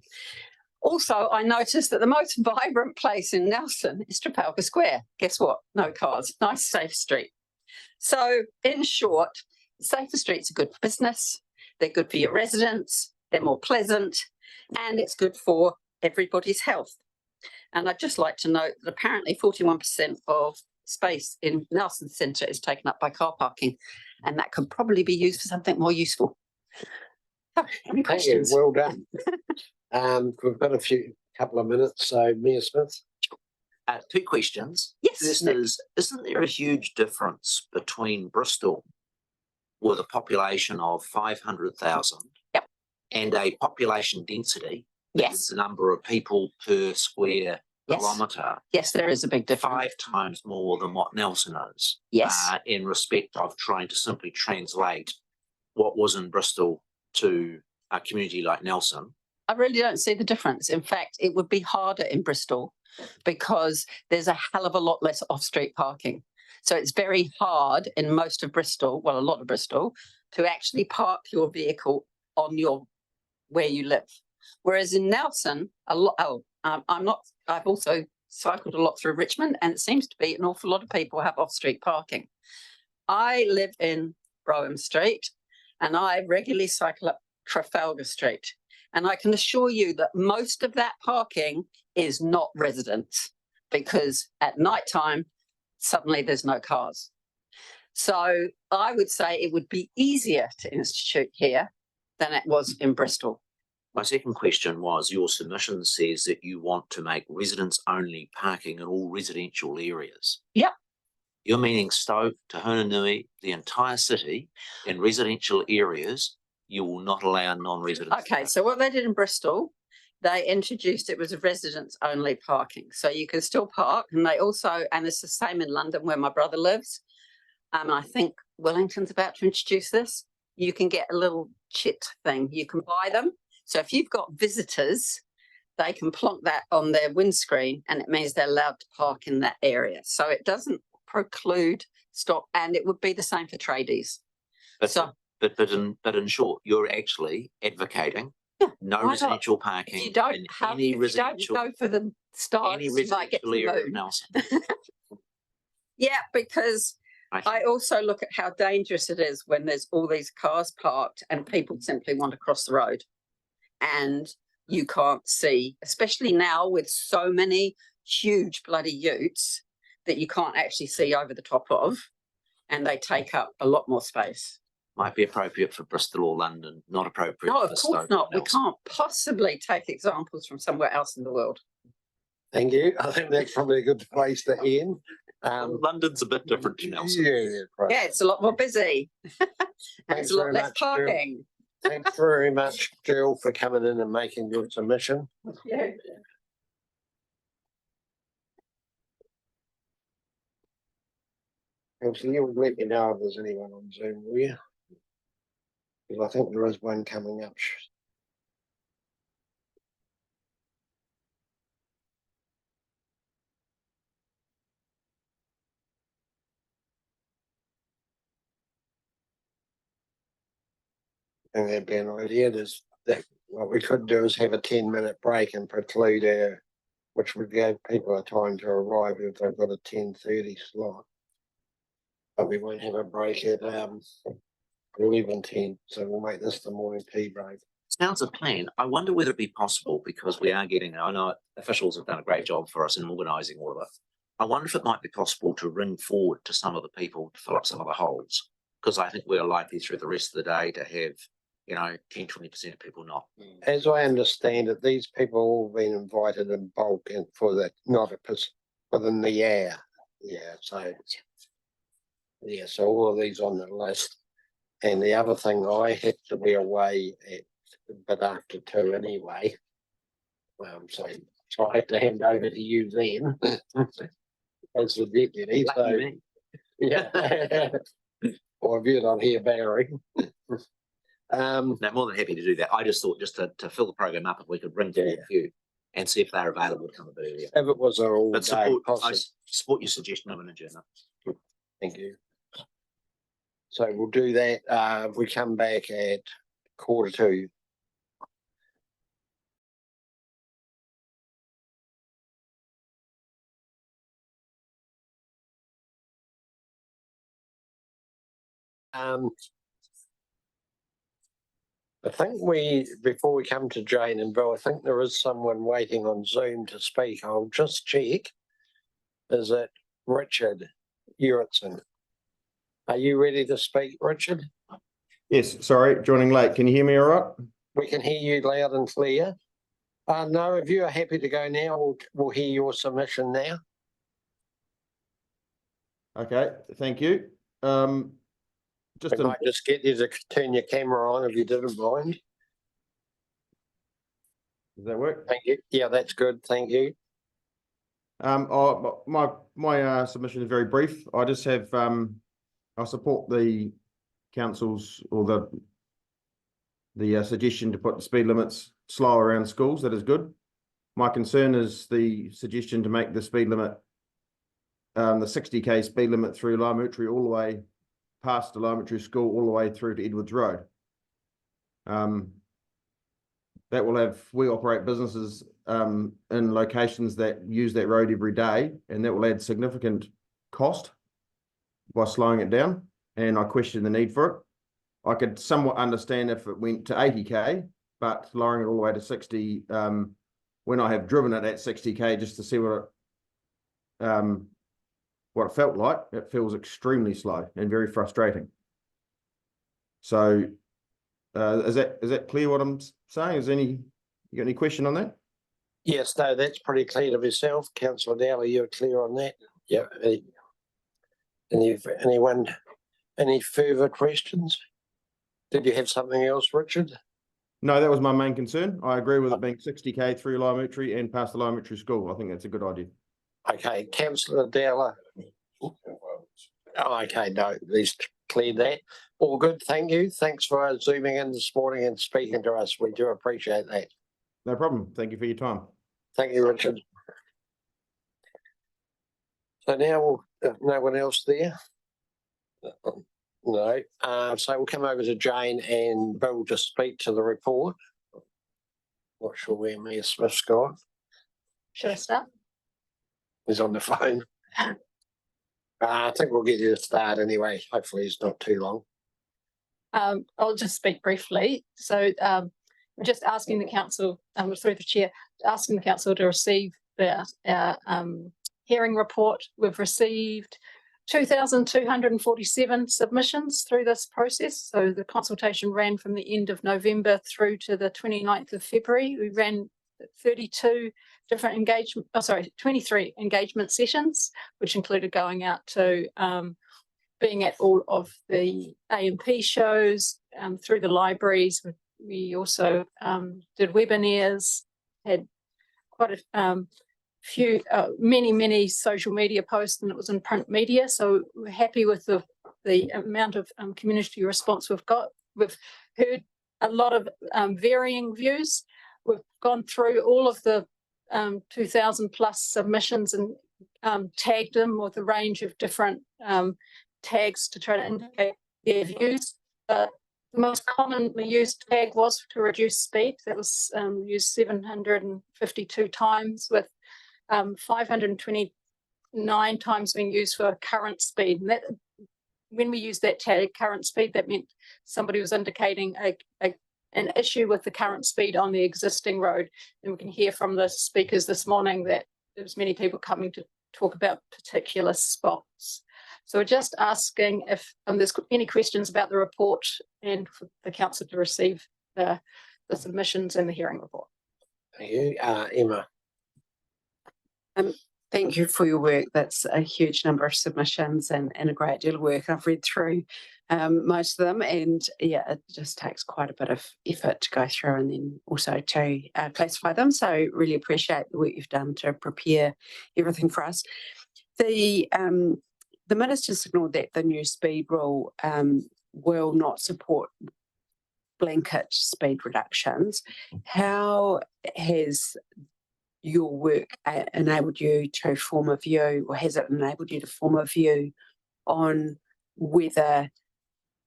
Also, I noticed that the most vibrant place in Nelson is Trafalgar Square. Guess what? No cars. Nice, safe street. So, in short, safer streets are good for business. They're good for your residents, they're more pleasant, and it's good for everybody's health. And I'd just like to note that apparently 41% of space in Nelson Centre is taken up by car parking, and that could probably be used for something more useful. Any questions? Well done. We've got couple of minutes, so Mayor Smith. 2 questions. Yes. First is, isn't there a huge difference between Bristol with a population of 500,000 and a population density? Yes. The number of people per square kilometre. Yes, there is a big difference. 5 times more than what Nelson is. Yes. In respect of trying to simply translate what was in Bristol to a community like Nelson. I really don't see the difference. In fact, it would be harder in Bristol because there's a hell of a lot less off-street parking. So it's very hard in most of Bristol, well, a lot of Bristol, to actually park your vehicle on where you live. Whereas in Nelson, I've also cycled a lot through Richmond, and it seems to be an awful lot of people have off-street parking. I live in Brougham Street, and I regularly cycle up Trafalgar Street. And I can assure you that most of that parking is not residents, because at night time, suddenly there's no cars. So I would say it would be easier to institute here than it was in Bristol. My second question was, your submission says that you want to make residents only parking in all residential areas. Yep. You're meaning Stoke, Te Hononui, the entire city, in residential areas, you will not allow non-residents. Okay, so what they did in Bristol, they introduced it was a residents only parking. So you can still park, and they also, and it's the same in London where my brother lives. I think Wellington's about to introduce this. You can get a little chit thing, you can buy them. So if you've got visitors, they can plonk that on their windscreen, and it means they're allowed to park in that area. So it doesn't preclude stop, and it would be the same for tradies. But in short, you're actually advocating no residential parking. You don't in have, any if you residential, don't go for the stars, any you might get to residential area of moon. Nelson. Yeah, because I also look at how dangerous it is when there's all these cars parked and people simply want to cross the road. And you can't see, especially now with so many huge bloody utes that you can't actually see over the top of, and they take up a lot more space. Might be appropriate for Bristol or London, not appropriate No, for of course Stoke not. or We can't possibly take examples from somewhere else in the world. Thank you. I think that's probably a good place to end. London's a bit different to Nelson. Yeah, it's a lot more busy. And Thanks it's a lot very less much, Jill. parking. Thanks very much, Jill, for coming in and making your submission. Yeah. Elsie, you would let me know if there's anyone on Zoom, will you? Because I think there is one coming up. And that'd be an idea. There's that what we could do is have a 10-minute break and preclude our, which would give people a time to arrive if they've got a 10:30 slot. But we won't have a break at 11:10, so we'll make this the morning tea break. Sounds a plan. I wonder whether it'd be possible, because we are getting, I know officials have done a great job for us in organising all of it. I wonder if it might be possible to ring forward to some of the people to fill up some of the holes, because I think we're likely through the rest of the day to have, 10-20% of people not. As I understand it, these people all been invited in bulk and for the, not a, within the year. Yeah, so all of these on the list. And the other thing, I had to be away but after 2 anyway. So I had to hand over to you then as the deputy. So yeah. Or if you're not here, Barry. No, more than happy to do that. I just thought, just to fill the program up, if we could ring forward a few and see if they're available to come a bit earlier. If it was all But day, I support your suggestion of an adjournment. Thank you. So we'll do that. We come back at 1:45. I think before we come to Jane and Bill, I think there is someone waiting on Zoom to speak. I'll just check. Is it Richard Uritzson? Are you ready to speak, Richard? Yes, sorry, joining late. Can you hear me all right? We can hear you loud and clear. No, if you are happy to go now, we'll hear your submission now. Okay, thank you. I might just get you to turn your camera on if you didn't mind. Does that work? Thank you. Yeah, that's good. Thank you. My submission is very brief. I just have I support the council's or the suggestion to put the speed limits slow around schools. That is good. My concern is the suggestion to make the speed limit the 60k speed limit through Laumutri all the way past the Laumutri school all the way through to Edwards Road. That will have, we operate businesses in locations that use that road every day, and that will add significant cost by slowing it down, and I question the need for it. I could somewhat understand if it went to 80k, but lowering it all the way to 60, when I have driven it at 60k just to see what it felt like, it feels extremely slow and very frustrating. So is that clear what I'm saying? You got any question on that? Yes, no, that's pretty clear to myself. Councillor Dowler, you're clear on that? Yeah. Anyone, any further questions? Did you have something else, Richard? No, that was my main concern. I agree with it being 60k through Laimutre and past the Laimutre school. I think that's a good idea. Okay, Councillor Dowler. Oh, okay, no, at least cleared that. All good, thank you. Thanks for zooming in this morning and speaking to us. We do appreciate that. No problem. Thank you for your time. Thank you, Richard. So now, no one else there? No. So we'll come over to Jane and Bill to speak to the report. Not sure where Mayor Smith's gone. Should I start? He's on the phone. I think we'll get you to start anyway. Hopefully it's not too long. I'll just speak briefly. So we're just asking the council, through the chair, asking the council to receive our hearing report. We've received 2,247 submissions through this process. So the consultation ran from the end of November through to the 29th of February. We ran 32 different 23 engagement sessions, which included going out to being at all of the A&P shows, through the libraries. We also did webinars, had quite a few, many social media posts, and it was in print media. So we're happy with the amount of community response we've got. We've heard a lot of varying views. We've gone through all of the 2,000 plus submissions and tagged them with a range of different tags to try to indicate their views. The most commonly used tag was to reduce speed. That was used 752 times, with 529 times being used for current speed. And that, when we use that tag, current speed, that meant somebody was indicating an issue with the current speed on the existing road. And we can hear from the speakers this morning that there's many people coming to talk about particular spots. So we're just asking if there's any questions about the report, and for the council to receive the submissions and the hearing report. Thank you. Emma. Thank you for your work. That's a huge number of submissions and a great deal of work. I've read through most of them, and yeah, it just takes quite a bit of effort to go through and then also to classify them. So really appreciate the work you've done to prepare everything for us. The minister signalled that the new speed rule will not support blanket speed reductions. How has your work enabled you to form a view, or has it enabled you to form a view on whether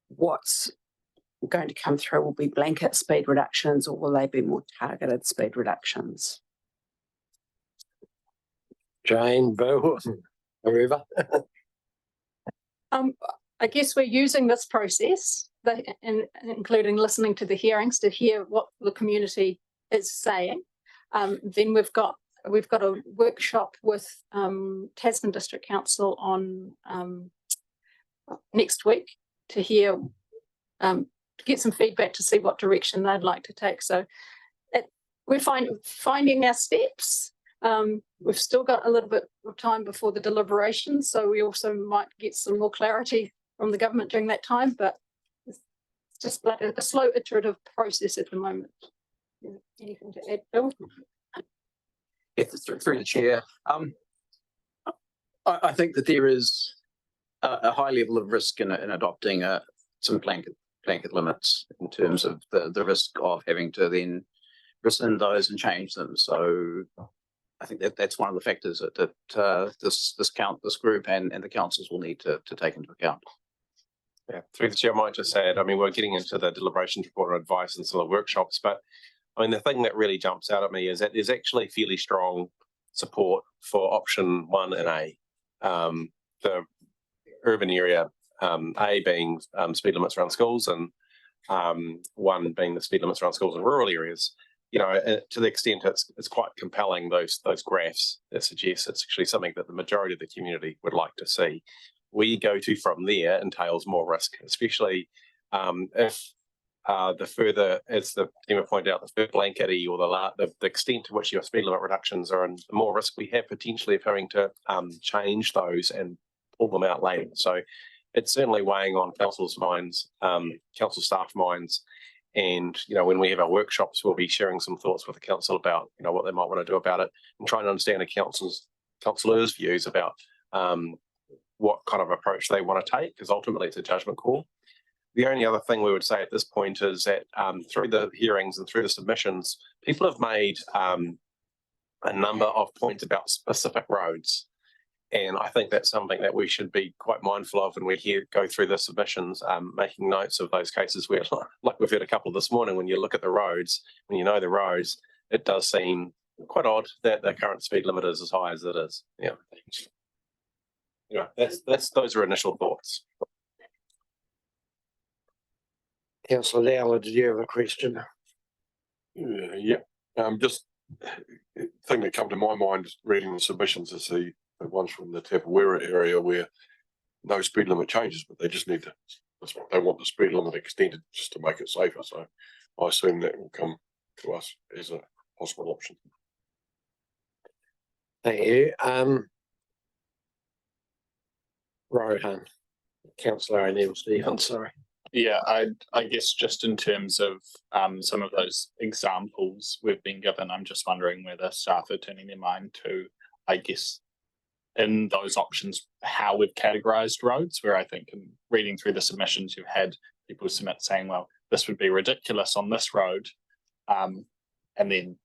what's going to come through will be blanket speed reductions, or will they be more targeted speed reductions? Jane, Bill, whoever. I guess we're using this process, including listening to the hearings, to hear what the community is saying. Then we've got a workshop with Tasman District Council on next week to hear, to get some feedback to see what direction they'd like to take. So we're finding our steps. We've still got a little bit of time before the deliberations, so we also might get some more clarity from the government during that time, but it's just like a slow iterative process at the moment. Anything to add, Bill? Through the chair. I think that there is a high level of risk in adopting some blanket limits in terms of the risk of having to then rescind those and change them. So I think that's one of the factors that this group and the councils will need to take into account. Yeah, through the chair, I might just add, I mean, we're getting into the deliberations report and advice and some of the workshops, but I mean, the thing that really jumps out at me is that there's actually fairly strong support for option 1 and A. The urban area, A being speed limits around schools, and 1 being the speed limits around schools in rural areas. You know, to the extent it's quite compelling, those graphs that suggest it's actually something that the majority of the community would like to see. Where you go to from there entails more risk, especially if the further, as the team pointed out, the further blankety or the extent to which your speed limit reductions are, and the more risk we have potentially of having to change those and pull them out later. So it's certainly weighing on council's minds, council staff minds. And, you know, when we have our workshops, we'll be sharing some thoughts with the council about, you know, what they might want to do about it, and trying to understand the councillors' views about what kind of approach they want to take, because ultimately it's a judgment call. The only other thing we would say at this point is that through the hearings and through the submissions, people have made a number of points about specific roads. And I think that's something that we should be quite mindful of when we go through the submissions, making notes of those cases where, like we've heard a couple this morning, when you look at the roads, when you know the roads, it does seem quite odd that the current speed limit is as high as it is. Yeah. Those are initial thoughts. Councillor Dowler, did you have a question? Yeah. Just thing that come to my mind reading the submissions is the ones from the Tapawera area where no speed limit changes, but they just need to, they want the speed limit extended just to make it safer. So I assume that will come to us as a possible option. Thank you. Rohan, Councillor O'Neill Stevens, sorry. Yeah, I guess just in terms of some of those examples we've been given, I'm just wondering whether staff are turning their mind to, I guess, in those options, how we've categorized roads, where I think in reading through the submissions, you've had people submit saying, well, this would be ridiculous on this road. And then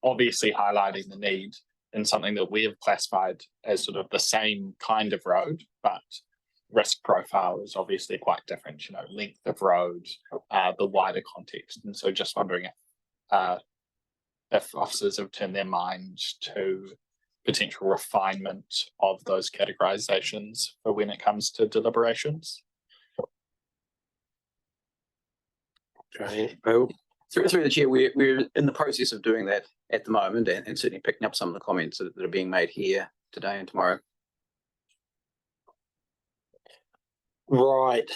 obviously highlighting the need in something that we have classified as sort of the same kind of road, but risk profile is obviously quite different, you know, length of road, the wider context. And so just wondering if officers have turned their mind to potential refinement of those categorizations for when it comes to deliberations. Okay, Bill. Through the chair, we're in the process of doing that at the moment, and certainly picking up some of the comments that are being made here today and tomorrow. Right.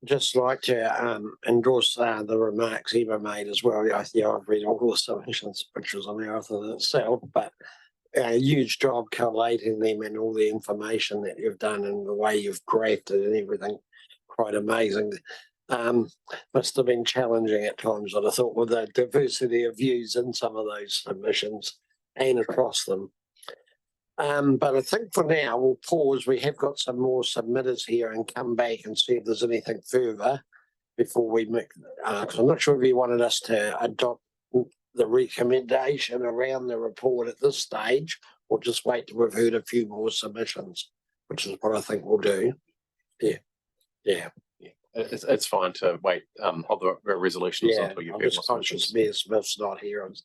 Just like to endorse the remarks Eva made as well. I've read all the submissions, pictures on the author itself, but a huge job collating them and all the information that you've done and the way you've graphed it and everything. Quite amazing. Must have been challenging at times, I thought, with the diversity of views in some of those submissions and across them. But I think for now we'll pause. We have got some more submitters here and come back and see if there's anything further before we make. Because I'm not sure if you wanted us to adopt the recommendation around the report at this stage, or just wait till we've heard a few more submissions, which is what I think we'll do. Yeah. It's fine to wait. Hold the resolutions until you've I'm heard just more conscious submissions. Mayor Smith's not here and a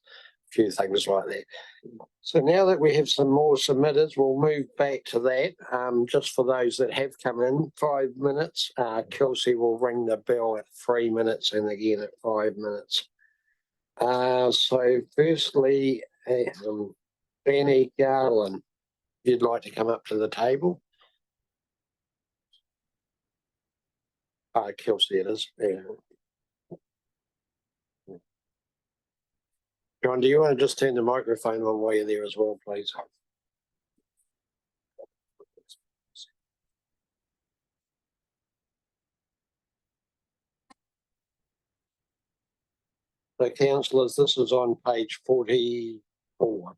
few things like that. So now that we have some more submitters, we'll move back to that. Just for those that have come in, 5 minutes. Kelsey will ring the bell at 3 minutes and again at 5 minutes. So firstly, Benny Garland, if you'd like to come up to the table. Kelsey it is. Yeah. John, do you want to just turn the microphone on while you're there as well, please? So councillors, this is on page 44.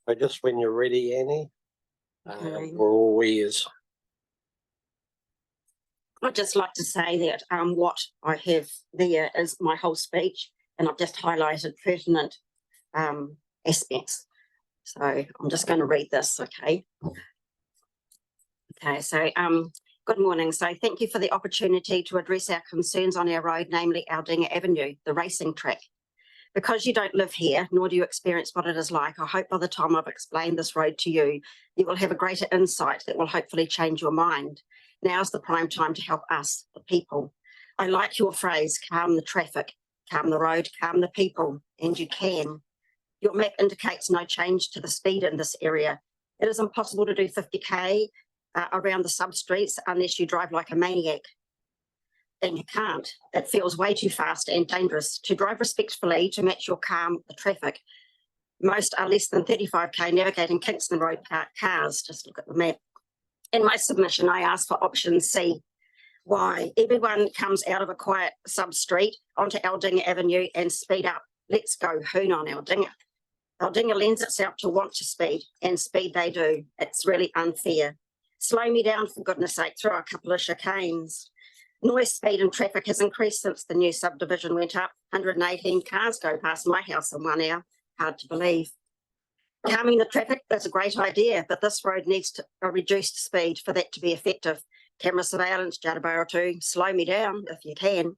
So just when you're ready, Annie, we're all ears. I'd just like to say that what I have there is my whole speech, and I've just highlighted pertinent aspects. So I'm just going to read this, okay? Okay, so good morning. So thank you for the opportunity to address our concerns on our road, namely Aldinga Avenue, the racing track. Because you don't live here, nor do you experience what it is like, I hope by the time I've explained this road to you, you will have a greater insight that will hopefully change your mind. Now's the prime time to help us, the people. I like your phrase, calm the traffic, calm the road, calm the people, and you can. Your map indicates no change to the speed in this area. It is impossible to do 50k around the sub-streets unless you drive like a maniac. And you can't. It feels way too fast and dangerous. To drive respectfully, to match your calm the traffic. Most are less than 35k navigating Kingston Road cars. Just look at the map. In my submission, I asked for option C. Why? Everyone comes out of a quiet sub-street onto Aldinga Avenue and speed up. Let's go hoon on Aldinga. Aldinga lends itself to want to speed, and speed they do. It's really unfair. Slow me down, for goodness sake, throw a couple of chicanes. Noise, speed and traffic has increased since the new subdivision went up. 118 cars go past my house in 1 hour. Hard to believe. Calming the traffic is a great idea, but this road needs a reduced speed for that to be effective. Camera surveillance, Jatabarra too. Slow me down if you can.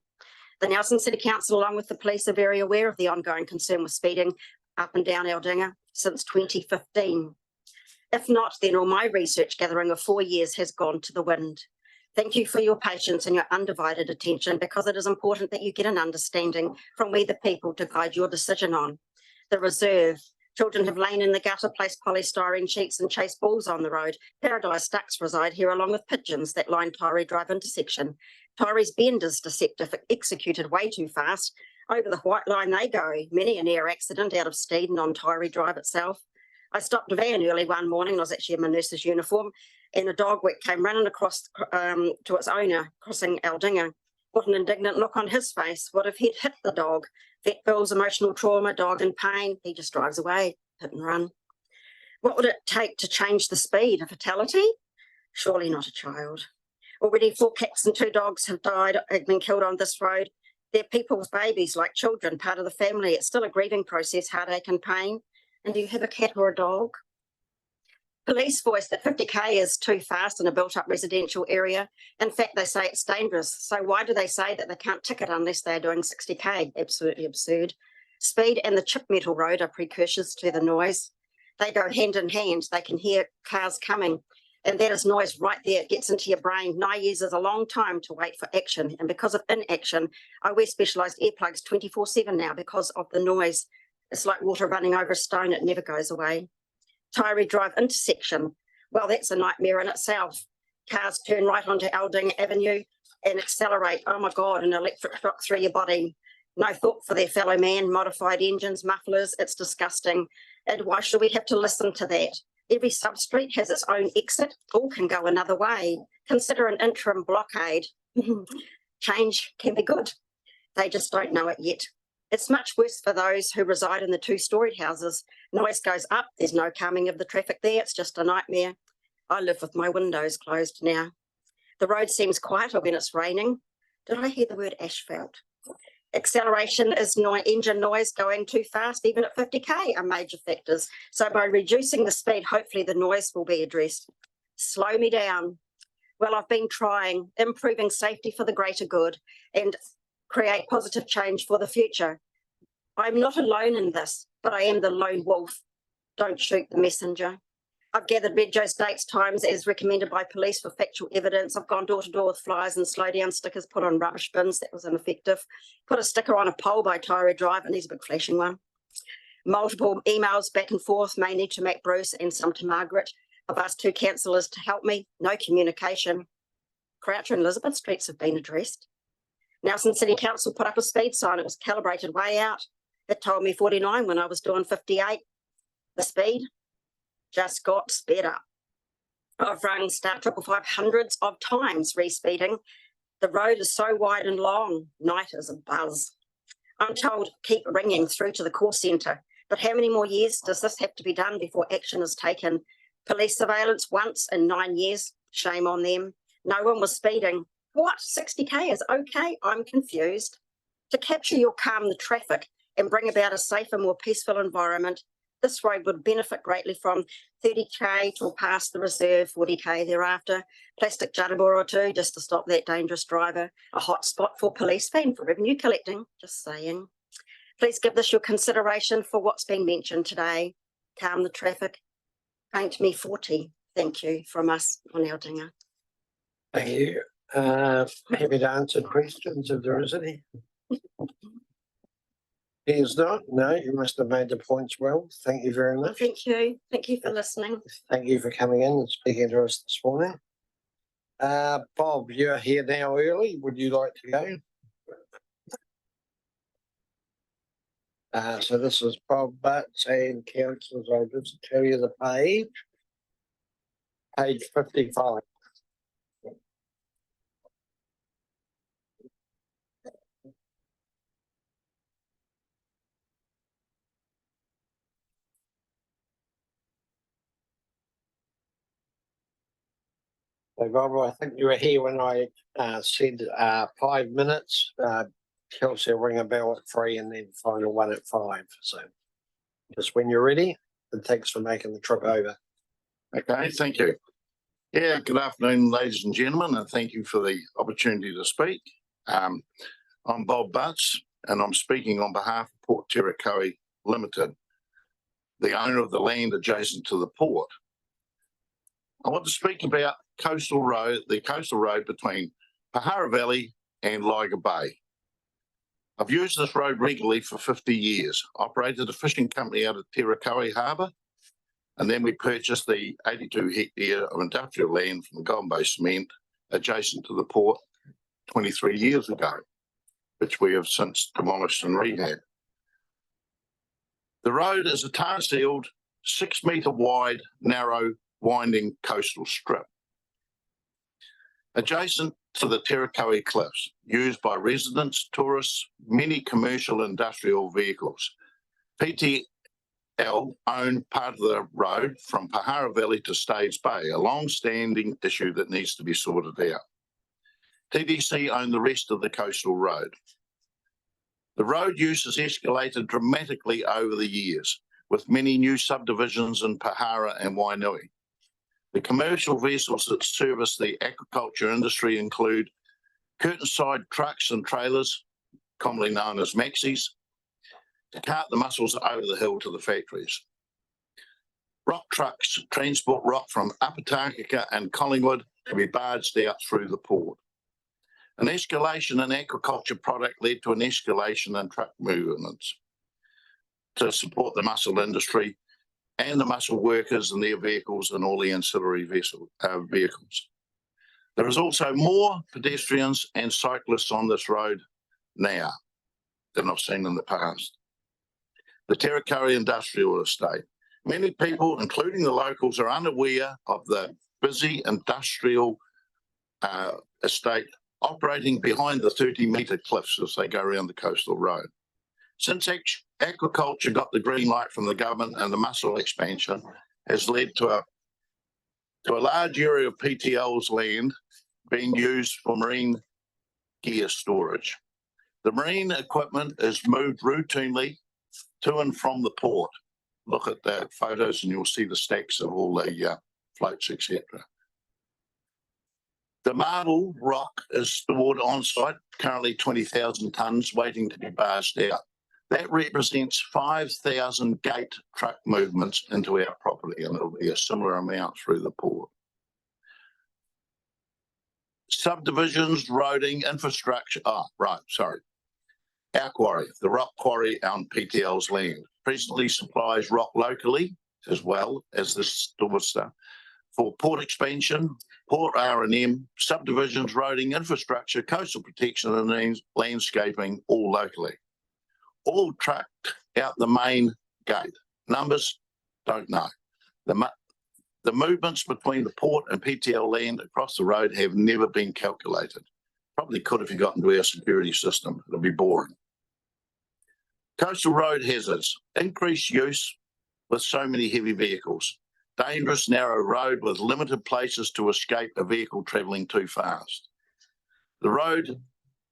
The Nelson City Council, along with the police, are very aware of the ongoing concern with speeding up and down Aldinga since 2015. If not, then all my research gathering of 4 years has gone to the wind. Thank you for your patience and your undivided attention, because it is important that you get an understanding from we the people to guide your decision on. The reserve. Children have lain in the gutter, placed polystyrene sheets and chased balls on the road. Paradise ducks reside here along with pigeons that line Tyree Drive intersection. Tyree's bend is deceptive, executed way too fast. Over the white line they go, many an air accident out of Steedon on Tyree Drive itself. I stopped a van early one morning, I was actually in my nurse's uniform, and a dog came running across to its owner, crossing Aldinga. What an indignant look on his face. What if he'd hit the dog? Vet bills, emotional trauma, dog in pain. He just drives away, hit and run. What would it take to change the speed? A fatality? Surely not a child. Already 4 cats and 2 dogs have been killed on this road. They're people's babies, like children, part of the family. It's still a grieving process, heartache and pain. And do you have a cat or a dog? Police voice that 50k is too fast in a built-up residential area. In fact, they say it's dangerous. So why do they say that they can't ticket unless they're doing 60k? Absolutely absurd. Speed and the chip metal road are precursors to the noise. They go hand in hand. They can hear cars coming. And that is noise right there. It gets into your brain. 9 years is a long time to wait for action. And because of inaction, I wear specialised earplugs 24/7 now because of the noise. It's like water running over a stone. It never goes away. Tyree Drive intersection. Well, that's a nightmare in itself. Cars turn right onto Aldinga Avenue and accelerate. Oh my God, an electric shock through your body. No thought for their fellow man, modified engines, mufflers. It's disgusting. And why should we have to listen to that? Every substreet has its own exit. All can go another way. Consider an interim blockade. Change can be good. They just don't know it yet. It's much worse for those who reside in the 2-storied houses. Noise goes up. There's no calming of the traffic there. It's just a nightmare. I live with my windows closed now. The road seems quieter when it's raining. Did I hear the word asphalt? Acceleration is engine noise going too fast, even at 50k, are major factors. So by reducing the speed, hopefully the noise will be addressed. Slow me down. Well, I've been trying, improving safety for the greater good and create positive change for the future. I'm not alone in this, but I am the lone wolf. Don't shoot the messenger. I've gathered Red Joe's dates, times as recommended by police for factual evidence. I've gone door to door with flyers and slow down stickers put on rubbish bins. That was ineffective. Put a sticker on a pole by Tyree Drive, and there's a big flashing one. Multiple emails back and forth, mainly to Mac Bruce and some to Margaret. I've asked 2 councillors to help me. No communication. Croucher and Elizabeth Streets have been addressed. Nelson City Council put up a speed sign. It was calibrated way out. It told me 49 when I was doing 58. The speed just got sped up. I've rung Star 555 hundreds of times re-speeding. The road is so wide and long. Night is a buzz. I'm told keep ringing through to the call centre. But how many more years does this have to be done before action is taken? Police surveillance once in 9 years. Shame on them. No one was speeding. What? 60k is okay? I'm confused. To capture your calm the traffic and bring about a safer, more peaceful environment, This road would benefit greatly from 30k to past the reserve, 40k thereafter. Plastic jarabura or two just to stop that dangerous driver. A hot spot for police fee for revenue collecting, just saying. Please give this your consideration for what's been mentioned today. Calm the traffic. Paint me 40. Thank you from us on Aldinga. Thank you. Happy to answer questions if there is any. Is not? No, you must have made the points well. Thank you very much. Thank you. Thank you for listening. Thank you for coming in and speaking to us this morning. Bob, you're here now early. Would you like to go? So this is Bob Butts and councillors. I'll just tell you the page. Page 55. So Bob, I think you were here when I said 5 minutes. Kelsey will ring a bell at 3 and then final one at 5. So just when you're ready, and thanks for making the trip over. Okay, thank you. Yeah, good afternoon, ladies and gentlemen, and thank you for the opportunity to speak. I'm Bob Butts, and I'm speaking on behalf of Port Terakoe Limited, the owner of the land adjacent to the port. I want to speak about the coastal road between Pahara Valley and Liger Bay. I've used this road regularly for 50 years, operated a fishing company out of Terakoe Harbour, and then we purchased the 82 hectare of industrial land from the Golden Bay Cement adjacent to the port 23 years ago, which we have since demolished and rehabbed. The road is a tar-sealed, 6 metre wide, narrow, winding coastal strip. Adjacent to the Terakoe Cliffs, used by residents, tourists, many commercial industrial vehicles. PTL own part of the road from Pahara Valley to Staves Bay, a long-standing issue that needs to be sorted out. TDC own the rest of the coastal road. The road use has escalated dramatically over the years, with many new subdivisions in Pahara and Wainui. The commercial vessels that service the agriculture industry include curtain-side trucks and trailers, commonly known as maxis, to cart the mussels over the hill to the factories. Rock trucks transport rock from Upper Takaka and Collingwood to be barged out through the port. An escalation in agriculture product led to an escalation in truck movements to support the mussel industry and the mussel workers and their vehicles and all the ancillary vehicles. There is also more pedestrians and cyclists on this road now than I've seen in the past. The Terakoe Industrial Estate. Many people, including the locals, are unaware of the busy industrial estate operating behind the 30-metre cliffs as they go around the coastal road. Since agriculture got the green light from the government and the mussel expansion has led to a large area of PTL's land being used for marine gear storage. The marine equipment is moved routinely to and from the port. Look at the photos and you'll see the stacks of all the floats, etc. The marble rock is stored on site, currently 20,000 tonnes waiting to be barged out. That represents 5,000 gate truck movements into our property, and it'll be a similar amount through the port. Subdivisions, roading, infrastructure. Our quarry, the rock quarry on PTL's land, presently supplies rock locally as well as the Storster for port expansion, port R&M, subdivisions, roading, infrastructure, coastal protection and landscaping, all locally. All trucked out the main gate. Numbers, don't know. The movements between the port and PTL land across the road have never been calculated. Probably could if you got into our security system. It'll be boring. Coastal road hazards. Increased use with so many heavy vehicles. Dangerous narrow road with limited places to escape a vehicle travelling too fast. The road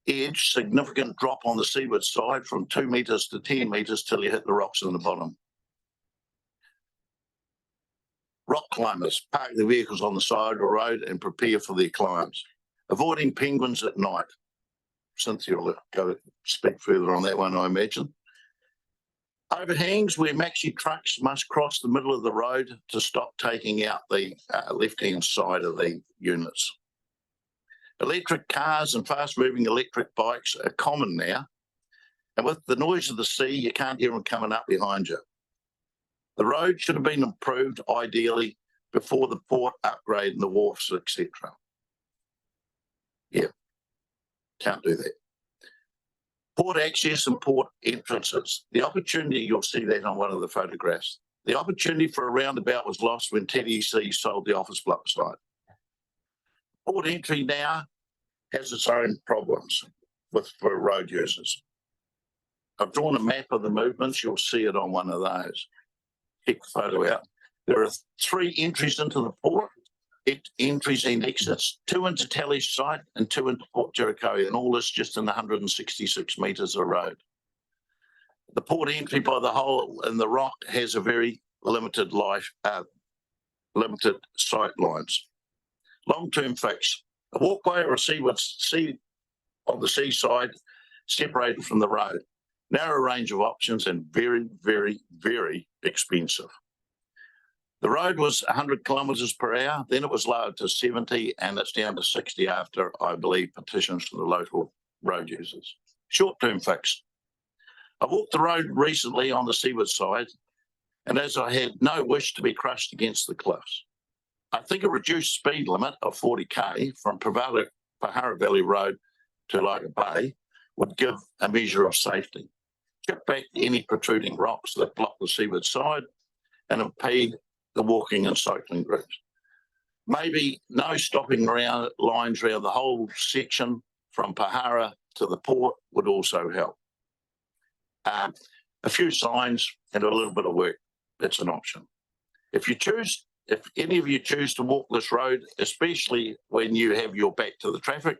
edge, significant drop on the seaward side from 2 metres to 10 metres till you hit the rocks in the bottom. Rock climbers, park their vehicles on the side of the road and prepare for their climbs. Avoiding penguins at night. Cynthia will go speak further on that one, I imagine. Overhangs where maxi trucks must cross the middle of the road to stop taking out the left-hand side of the units. Electric cars and fast-moving electric bikes are common now. And with the noise of the sea, you can't hear them coming up behind you. The road should have been improved ideally before the port upgrade and the wharfs, etc. Yeah, can't do that. Port access and port entrances. The opportunity, you'll see that on one of the photographs. The opportunity for a roundabout was lost when TDC sold the office block site. Port entry now has its own problems for road users. I've drawn a map of the movements. You'll see it on one of those. Check the photo out. There are 3 entries into the port. Entries and exits, 2 into Tally's site and 2 into Port Jericho, and all this just in 166 metres of road. The port entry by the hole in the rock has a very limited limited sight lines. Long-term fix. A walkway or a seaward sea on the seaside separated from the road. Narrow range of options and very, very, very expensive. The road was 100 kilometres per hour, then it was lowered to 70 and it's down to 60 after, I believe, petitions from the local road users. Short-term fix. I walked the road recently on the seaward side and as I had no wish to be crushed against the cliffs, I think a reduced speed limit of 40k from Pahara Valley Road to Laga Bay would give a measure of safety. Chip back any protruding rocks that block the seaward side and impede the walking and cycling groups. Maybe no stopping around lines around the whole section from Pahara to the port would also help. A few signs and a little bit of work, that's an option. If any of you choose to walk this road, especially when you have your back to the traffic,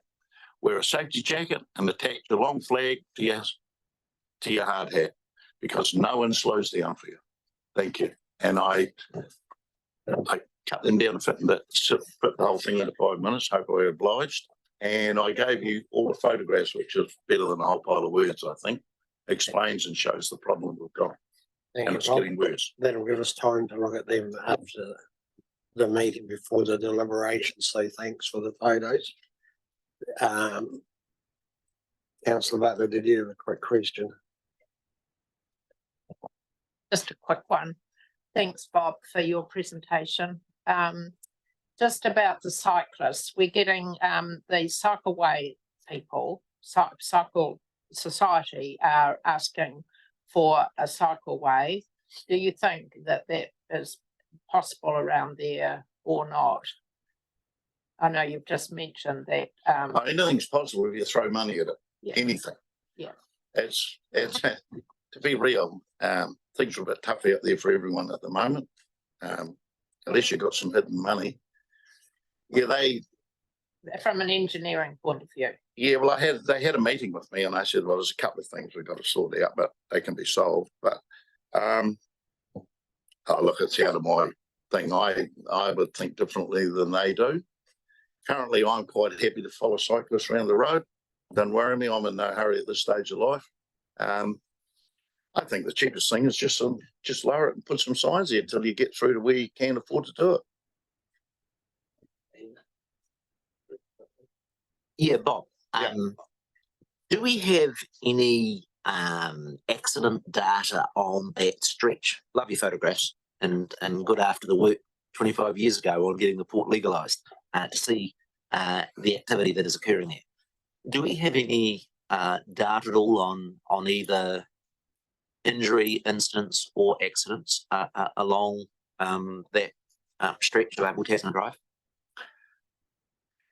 wear a safety jacket and attach a long flag to your hard hat because no one slows down for you. Thank you. And I cut them down to fit the whole thing into 5 minutes. Hope I obliged. And I gave you all the photographs, which is better than a whole pile of words, I think. Explains and shows the problem we've got. And it's getting worse. That'll give us time to look at them after the meeting before the deliberations. So thanks for the photos. Councillor Butler, did you have a quick question? Just a quick one. Thanks, Bob, for your presentation. Just about the cyclists, we're getting the cycleway people, cycle society are asking for a cycleway. Do you think that that is possible around there or not? I know you've just mentioned that. Anything's possible if you throw money at it. Yeah. Anything. Yeah. It's to be real. Things are a bit tough out there for everyone at the moment. Unless you've got some hidden money. Yeah, from an engineering point of view. Yeah, well, they had a meeting with me and I said, well, there's a couple of things we've got to sort out, but they can be solved. But look, it's out of my thing. I would think differently than they do. Currently, I'm quite happy to follow cyclists around the road. Don't worry me, I'm in no hurry at this stage of life. I think the cheapest thing is just lower it and put some signs there until you get through to where you can afford to do it. Yeah, Bob. Do we have any accident data on that stretch? Love your photographs and good after the work 25 years ago on getting the port legalised to see the activity that is occurring there. Do we have any data at all on either injury incidents or accidents along that stretch of Abel Tasman Drive?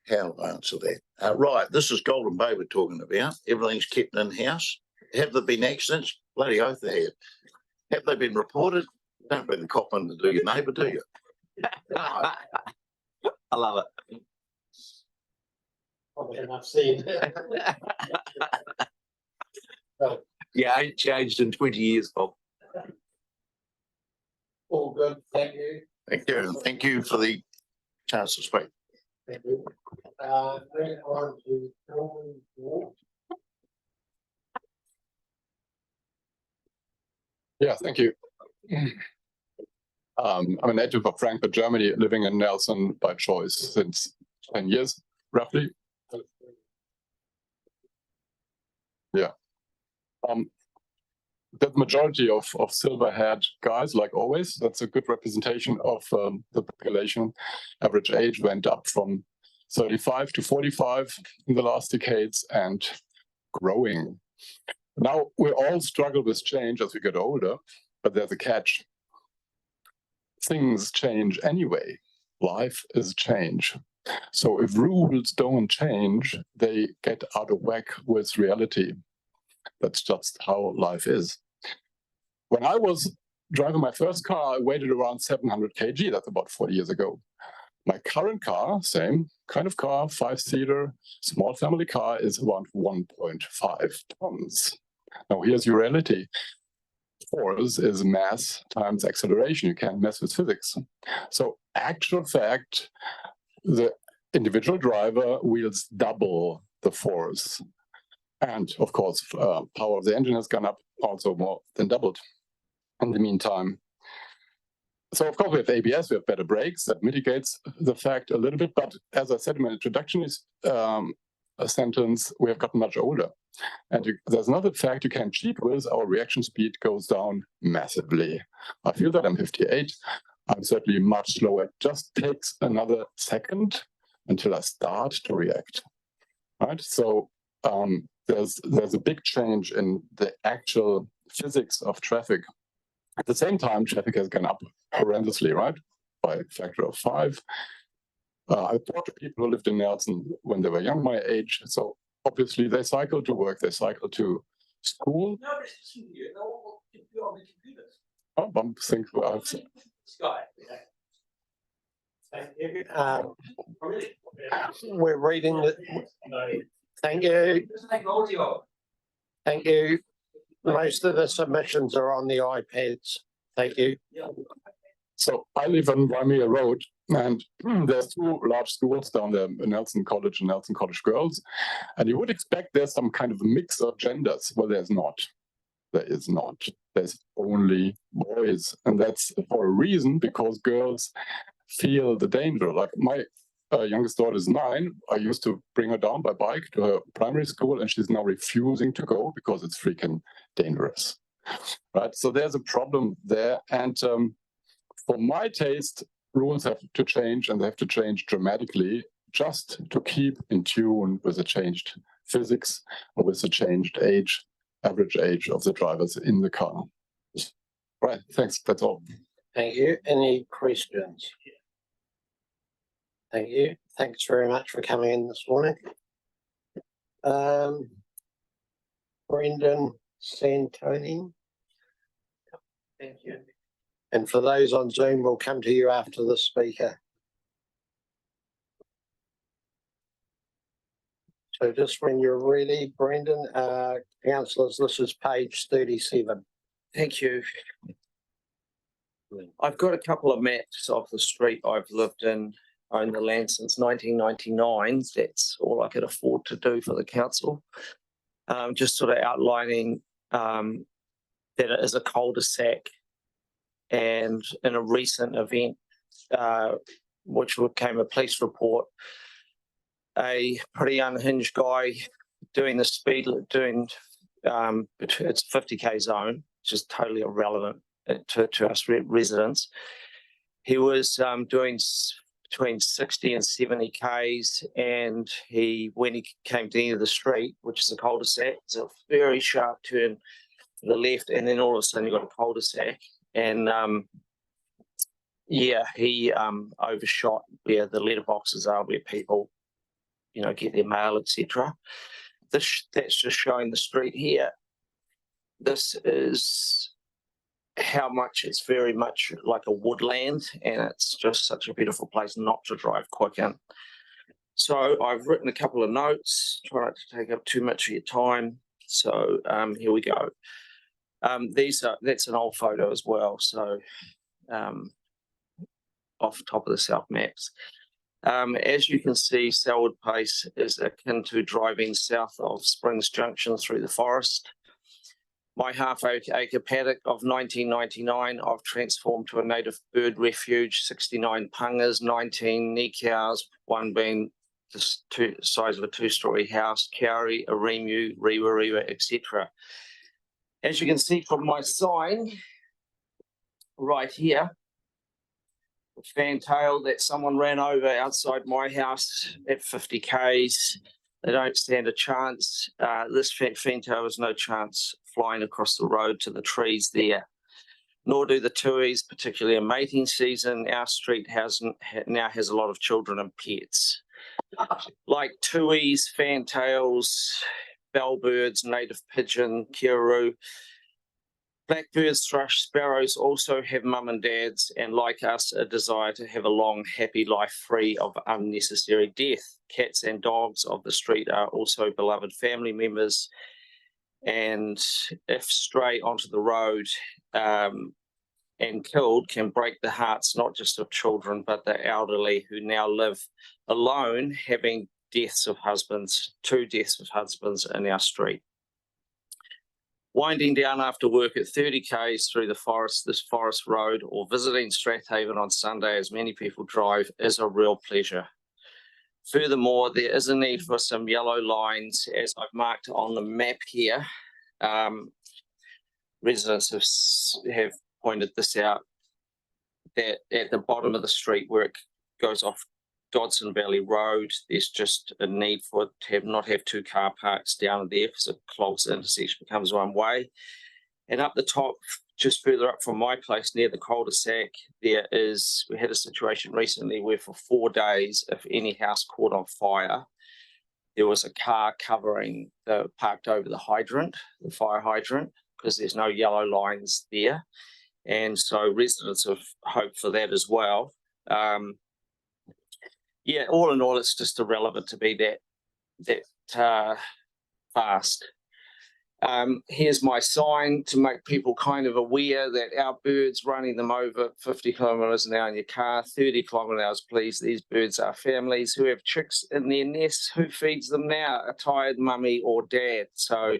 How to answer that? Right, this is Golden Bay we're talking about. Everything's kept in-house. Have there been accidents? Bloody oath they have. Have they been reported? Don't bring the cop in to do your neighbour, do you? I love it. Probably enough said. Yeah, I ain't changed in 20 years, Bob. All good, thank you. Thank you, and thank Thank you for the chance to speak. Thank you. Moving on to Dawn Ward. Yeah, thank you. I'm a native of Frankfurt, Germany, living in Nelson by choice since 10 years, roughly. Yeah. The majority of silver-haired guys, like always. That's a good representation of the population. Average age went up from 35 to 45 in the last decades and growing. Now, we all struggle with change as we get older, but there's a catch. Things change anyway. Life is change. So if rules don't change, they get out of whack with reality. That's just how life is. When I was driving my first car, I weighed around 700 kg. That's about 40 years ago. My current car, same kind of car, 5-seater, small family car, is around 1.5 tons. Now, here's your reality. Force is mass times acceleration. You can't mess with physics. So, actual fact, the individual driver wields double the force. And of course, power of the engine has gone up also more than doubled in the meantime. So of course we have ABS, we have better brakes, that mitigates the fact a little bit. But as I said in my introduction sentence, we have gotten much older. And there's another fact you can't cheat with, our reaction speed goes down massively. I feel that I'm 58. I'm certainly much slower. It just takes another second until I start to react. Right? So there's a big change in the actual physics of traffic. At the same time, traffic has gone up horrendously, right? By a factor of 5. I talked to people who lived in Nelson when they were young, my age. So obviously they cycle to work, they cycle to school. Oh, I'm thinking about we're reading it. Thank you. Thank you. Most of the submissions are on the iPads. Thank you. So I live on Waimea Road, and there's 2 large schools down there, Nelson College and Nelson College Girls. And you would expect there's some kind of mix of genders. Well, there's not. There is not. There's only boys. And that's for a reason, because girls feel the danger. Like my youngest daughter is 9. I used to bring her down by bike to her primary school, and she's now refusing to go because it's freaking dangerous. Right? So there's a problem there. And for my taste, rules have to change, and they have to change dramatically just to keep in tune with the changed physics or with the changed age, average age of the drivers in the car. Right. Thanks. That's all. Thank you. Any questions? Thank you. Thanks very much for coming in this morning. Brendan Santoni. Thank you. And for those on Zoom, we'll come to you after the speaker. So just when you're ready, Brendan, councillors, this is page 37. Thank you. I've got a couple of maps of the street I've lived in, owned the land since 1999. That's all I could afford to do for the council. Just sort of outlining that it is a cul-de-sac, and in a recent event, which became a police report, a pretty unhinged guy doing the speed, it's a 50k zone, which is totally irrelevant to us residents. He was doing between 60 and 70 k's, and when he came to the end of the street, which is a cul-de-sac, it's a very sharp turn to the left, and then all of a sudden you've got a cul-de-sac, and he overshot where the letterboxes are, where people get their mail, etc. That's just showing the street here. This is how much it's very much like a woodland, and it's just such a beautiful place not to drive quick in. So I've written a couple of notes, try not to take up too much of your time. So here we go. That's an old photo as well. So off top of the South Maps. As you can see, Selwood Place is akin to driving south of Springs Junction through the forest. My half-acre paddock of 1999, I've transformed to a native bird refuge, 69 pungas, 19 nikau's, one being the size of a two-storey house, kauri, a remu, rewa, etc. As you can see from my sign right here, the fantail that someone ran over outside my house at 50 k's. They don't stand a chance. This fantail has no chance flying across the road to the trees there. Nor do the tuis, particularly in mating season. Our street now has a lot of children and pets. Like tuis, fantails, bellbirds, native pigeon, kiruru, blackbirds, thrush, sparrows also have mum and dads, and like us, a desire to have a long, happy life free of unnecessary death. Cats and dogs of the street are also beloved family members, and if stray onto the road and killed, can break the hearts not just of children, but the elderly who now live alone, having two deaths of husbands in our street. Winding down after work at 30 k's through the forest, this forest road, or visiting Strathaven on Sunday, as many people drive, is a real pleasure. Furthermore, there is a need for some yellow lines, as I've marked on the map here. Residents have pointed this out, that at the bottom of the street where it goes off Dodson Valley Road, there's just a need for it to not have two car parks down there because it clogs the intersection, becomes one way. And up the top, just further up from my place near the cul-de-sac, we had a situation recently where for 4 days, if any house caught on fire, there was a car parked over the fire hydrant, because there's no yellow lines there. And so residents have hoped for that as well. Yeah, all in all, it's just irrelevant to be that fast. Here's my sign to make people kind of aware that our birds running them over 50 kilometres an hour in your car, 30 kilometres an hour, please. These birds are families who have chicks in their nests. Who feeds them now? A tired mummy or dad. So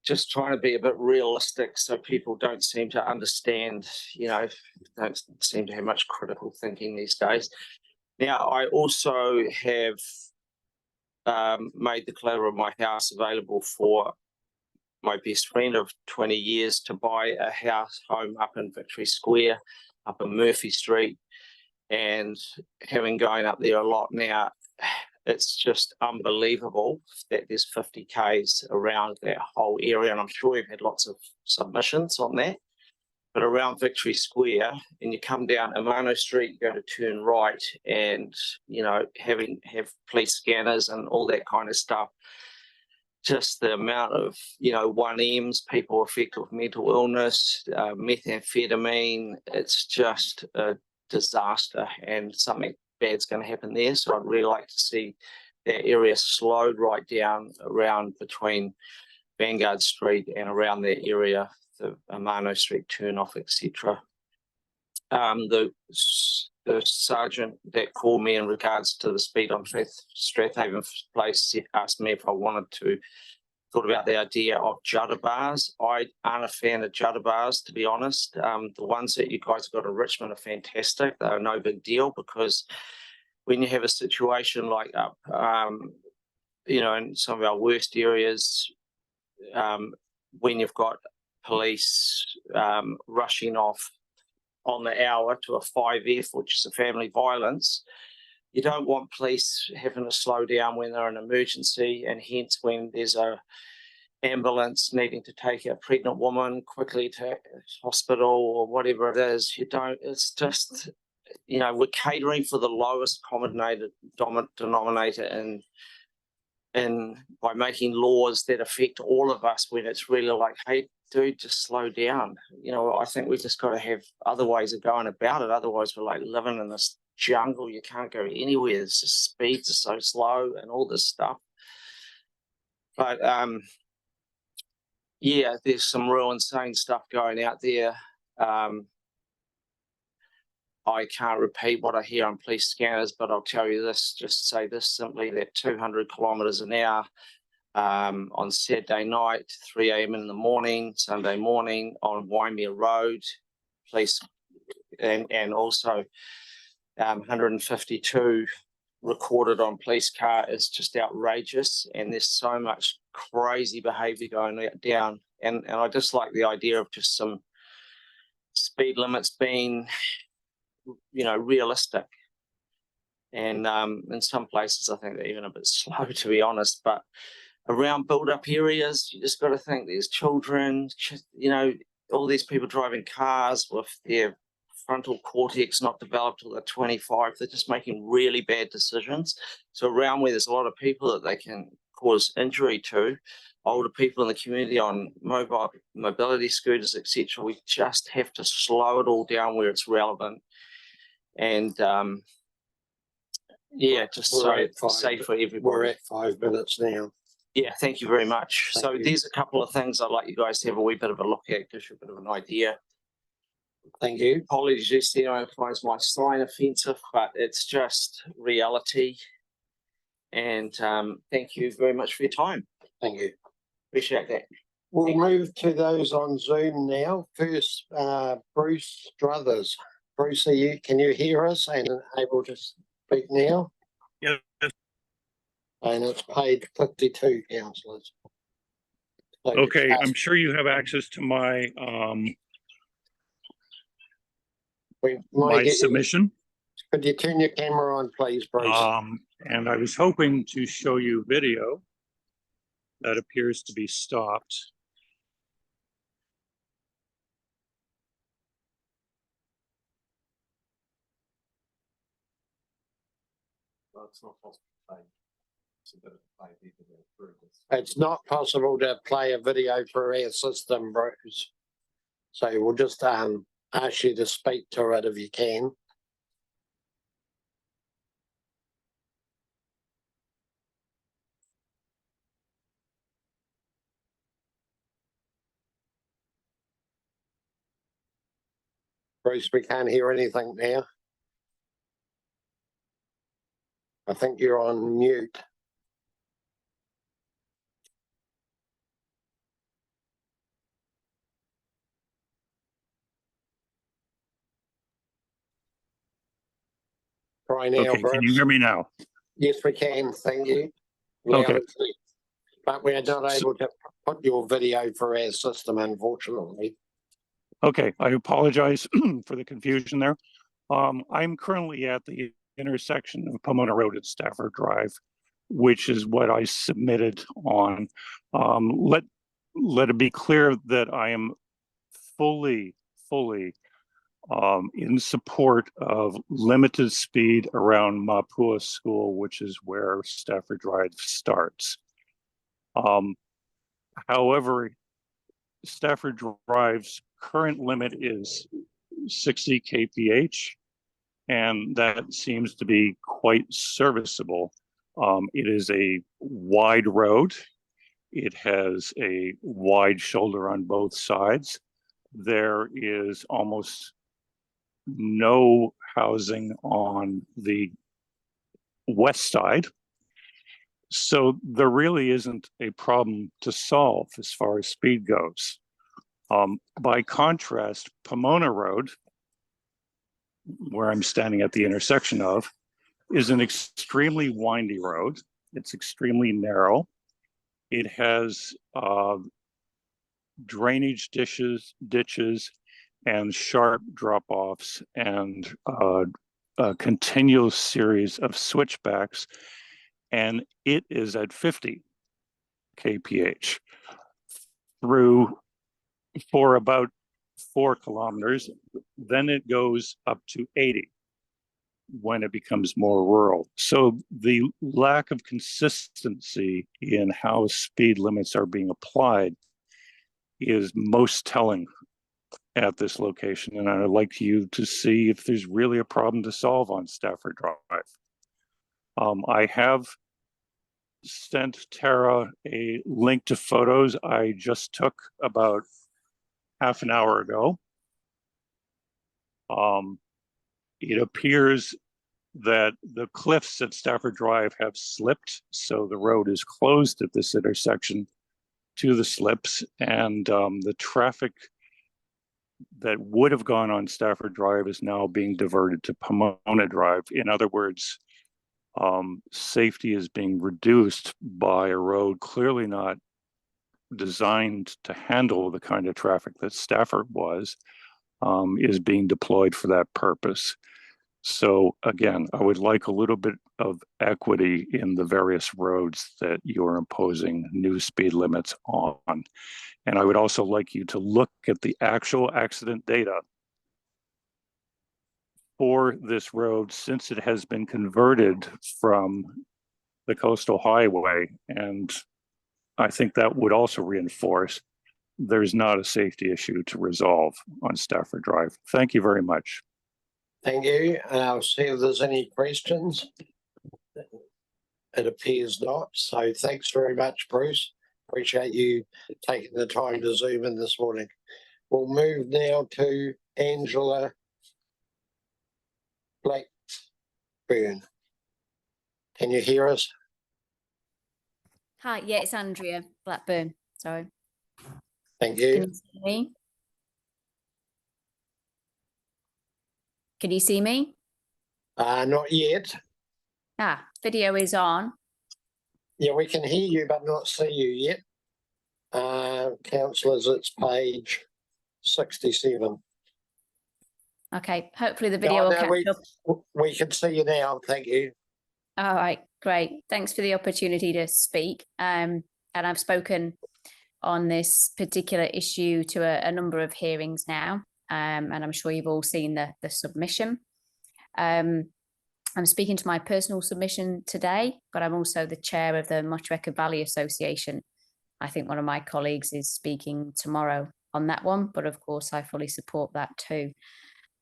just trying to be a bit realistic so people don't seem to understand, don't seem to have much critical thinking these days. Now, I also have made the collateral of my house available for my best friend of 20 years to buy a home up in Victory Square, up in Murphy Street. And having going up there a lot now, it's just unbelievable that there's 50 k's around that whole area. And I'm sure we've had lots of submissions on that. But around Victory Square, and you come down Amano Street, you go to turn right, and have police scanners and all that kind of stuff. Just the amount of 1Ms, people affected with mental illness, methamphetamine, it's just a disaster, and something bad's going to happen there. So I'd really like to see that area slowed right down around between Vanguard Street and around that area, the Amano Street turnoff, etc. The sergeant that called me in regards to the speed on Strathaven Place asked me if I thought about the idea of judder bars. I aren't a fan of judder bars, to be honest. The ones that you guys got in Richmond are fantastic. They're no big deal, because when you have a situation like up, in some of our worst areas, when you've got police rushing off on the hour to a 5F, which is a family violence, you don't want police having to slow down when they're in an emergency, and hence when there's a ambulance needing to take a pregnant woman quickly to hospital or whatever it is. It's just, we're catering for the lowest common denominator and by making laws that affect all of us, when it's really like, hey, dude, just slow down. I think we've just got to have other ways of going about it. Otherwise, we're like living in this jungle. You can't go anywhere. It's just speeds are so slow and all this stuff. But there's some real insane stuff going out there. I can't repeat what I hear on police scanners, but I'll tell you this, just say this simply, that 200 kilometres an hour on Saturday night, 3 a.m. in the morning, Sunday morning on Waimea Road, police, and also 152 recorded on police car is just outrageous, and there's so much crazy behaviour going down, and I just like the idea of just some speed limits being, you know, realistic. And in some places I think they're even a bit slow, to be honest, but around build-up areas you just got to think there's children, you know, all these people driving cars with their frontal cortex not developed till they're 25. They're just making really bad decisions. So around where there's a lot of people that they can cause injury to, older people in the community on mobility scooters, etc., we just have to slow it all down where it's relevant. And yeah, just so safe for everybody. We're at 5 minutes now. Yeah, thank you very much. Thank So you. there's a couple of things I'd like you guys to have a wee bit of a look at, gives you a bit of an idea. Thank you. Apologies, there, I find my sign offensive, but it's just reality. And thank you very much for your time. Thank you. Appreciate that. We'll move to those on Zoom now. First, Bruce Struthers. Bruce, can you hear us and able to speak now? Yes. And it's paid 52 councillors. So Okay, I'm sure you have access to my we my submission. Could you turn your camera on, please, Bruce? And I was hoping to show you video that appears to be stopped. It's not possible to play. It's not possible to play a video through our system, Bruce. So we'll just ask you to speak to it if you can. Bruce, we can't hear anything now. I think you're on mute. Try now, Okay, Bruce. can you hear me now? Yes, we can. Thank you. Okay. But we're not able to put your video for our system, unfortunately. Okay, I apologize for the confusion there. I'm currently at the intersection of Pomona Road and Stafford Drive, which is what I submitted on. Let it be clear that I am fully in support of limited speed around Mapua School, which is where Stafford Drive starts. However, Stafford Drive's current limit is 60 kph, and that seems to be quite serviceable. It is a wide road. It has a wide shoulder on both sides. There is almost no housing on the west side. So there really isn't a problem to solve as far as speed goes. By contrast, Pomona Road, where I'm standing at the intersection of, is an extremely windy road. It's extremely narrow. It has drainage ditches and sharp drop-offs and a continuous series of switchbacks, and it is at 50 kph for about 4 kilometers. Then it goes up to 80 when it becomes more rural. So the lack of consistency in how speed limits are being applied is most telling at this location. And I'd like you to see if there's really a problem to solve on Stafford Drive. I have sent Tara a link to photos I just took about half an hour ago. it appears that the cliffs at Stafford Drive have slipped, so the road is closed at this intersection to the slips, and the traffic that would have gone on Stafford Drive is now being diverted to Pomona Drive. In other words, safety is being reduced by a road clearly not designed to handle the kind of traffic that Stafford was, is being deployed for that purpose. So again, I would like a little bit of equity in the various roads that you're imposing new speed limits on. And I would also like you to look at the actual accident data for this road since it has been converted from the coastal highway. And I think that would also reinforce there's not a safety issue to resolve on Stafford Drive. Thank you very much. Thank you. I'll see if there's any questions. It appears not. So thanks very much, Bruce. Appreciate you taking the time to zoom in this morning. We'll move now to Angela Blackburn. Can you hear us? Hi, yeah, it's Andrea Blackburn. Sorry. Thank you. Can you see me? Can you see me? Not yet. Video is on. Yeah, we can hear you, but not see you yet. Councillors, it's page 67. Okay, hopefully the video will catch up. We can see you now. Thank you. All right, great. Thanks for the opportunity to speak. And I've spoken on this particular issue to a number of hearings now. And I'm sure you've all seen the submission. I'm speaking to my personal submission today, but I'm also the chair of the Motueka Valley Association. I think one of my colleagues is speaking tomorrow on that one, but of course I fully support that too.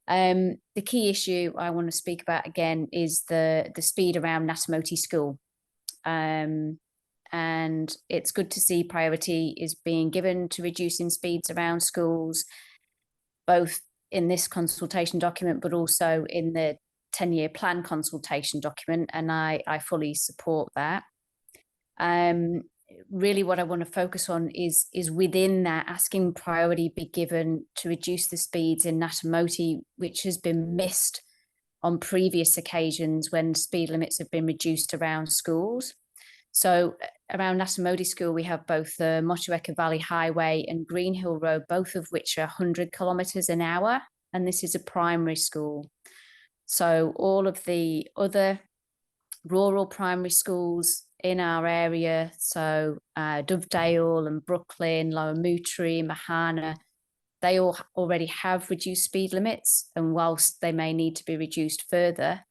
The key issue I want to speak about again is the speed around Natamoti School. And it's good to see priority is being given to reducing speeds around schools, both in this consultation document, but also in the 10-year plan consultation document. And I fully support that. Really what I want to focus on is within that, asking priority be given to reduce the speeds in Natamoti, which has been missed on previous occasions when speed limits have been reduced around schools. So around Natamoti School, we have both the Motueka Valley Highway and Green Hill Road, both of which are 100 kilometres an hour. And this is a primary school. So all of the other rural primary schools in our area, so Dovedale and Brooklyn, Lower Mootry, Mahana, they all already have reduced speed limits. And whilst they may need to be reduced further,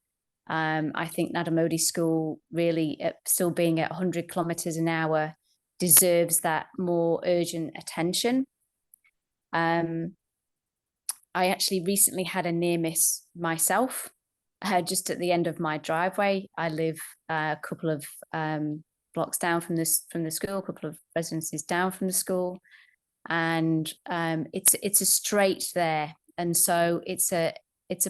I think Natamoti School really still being at 100 kilometres an hour deserves that more urgent attention. I actually recently had a near miss myself, just at the end of my driveway. I live a couple of blocks down from the school, a couple of residences down from the school, and it's a straight there, and so it's a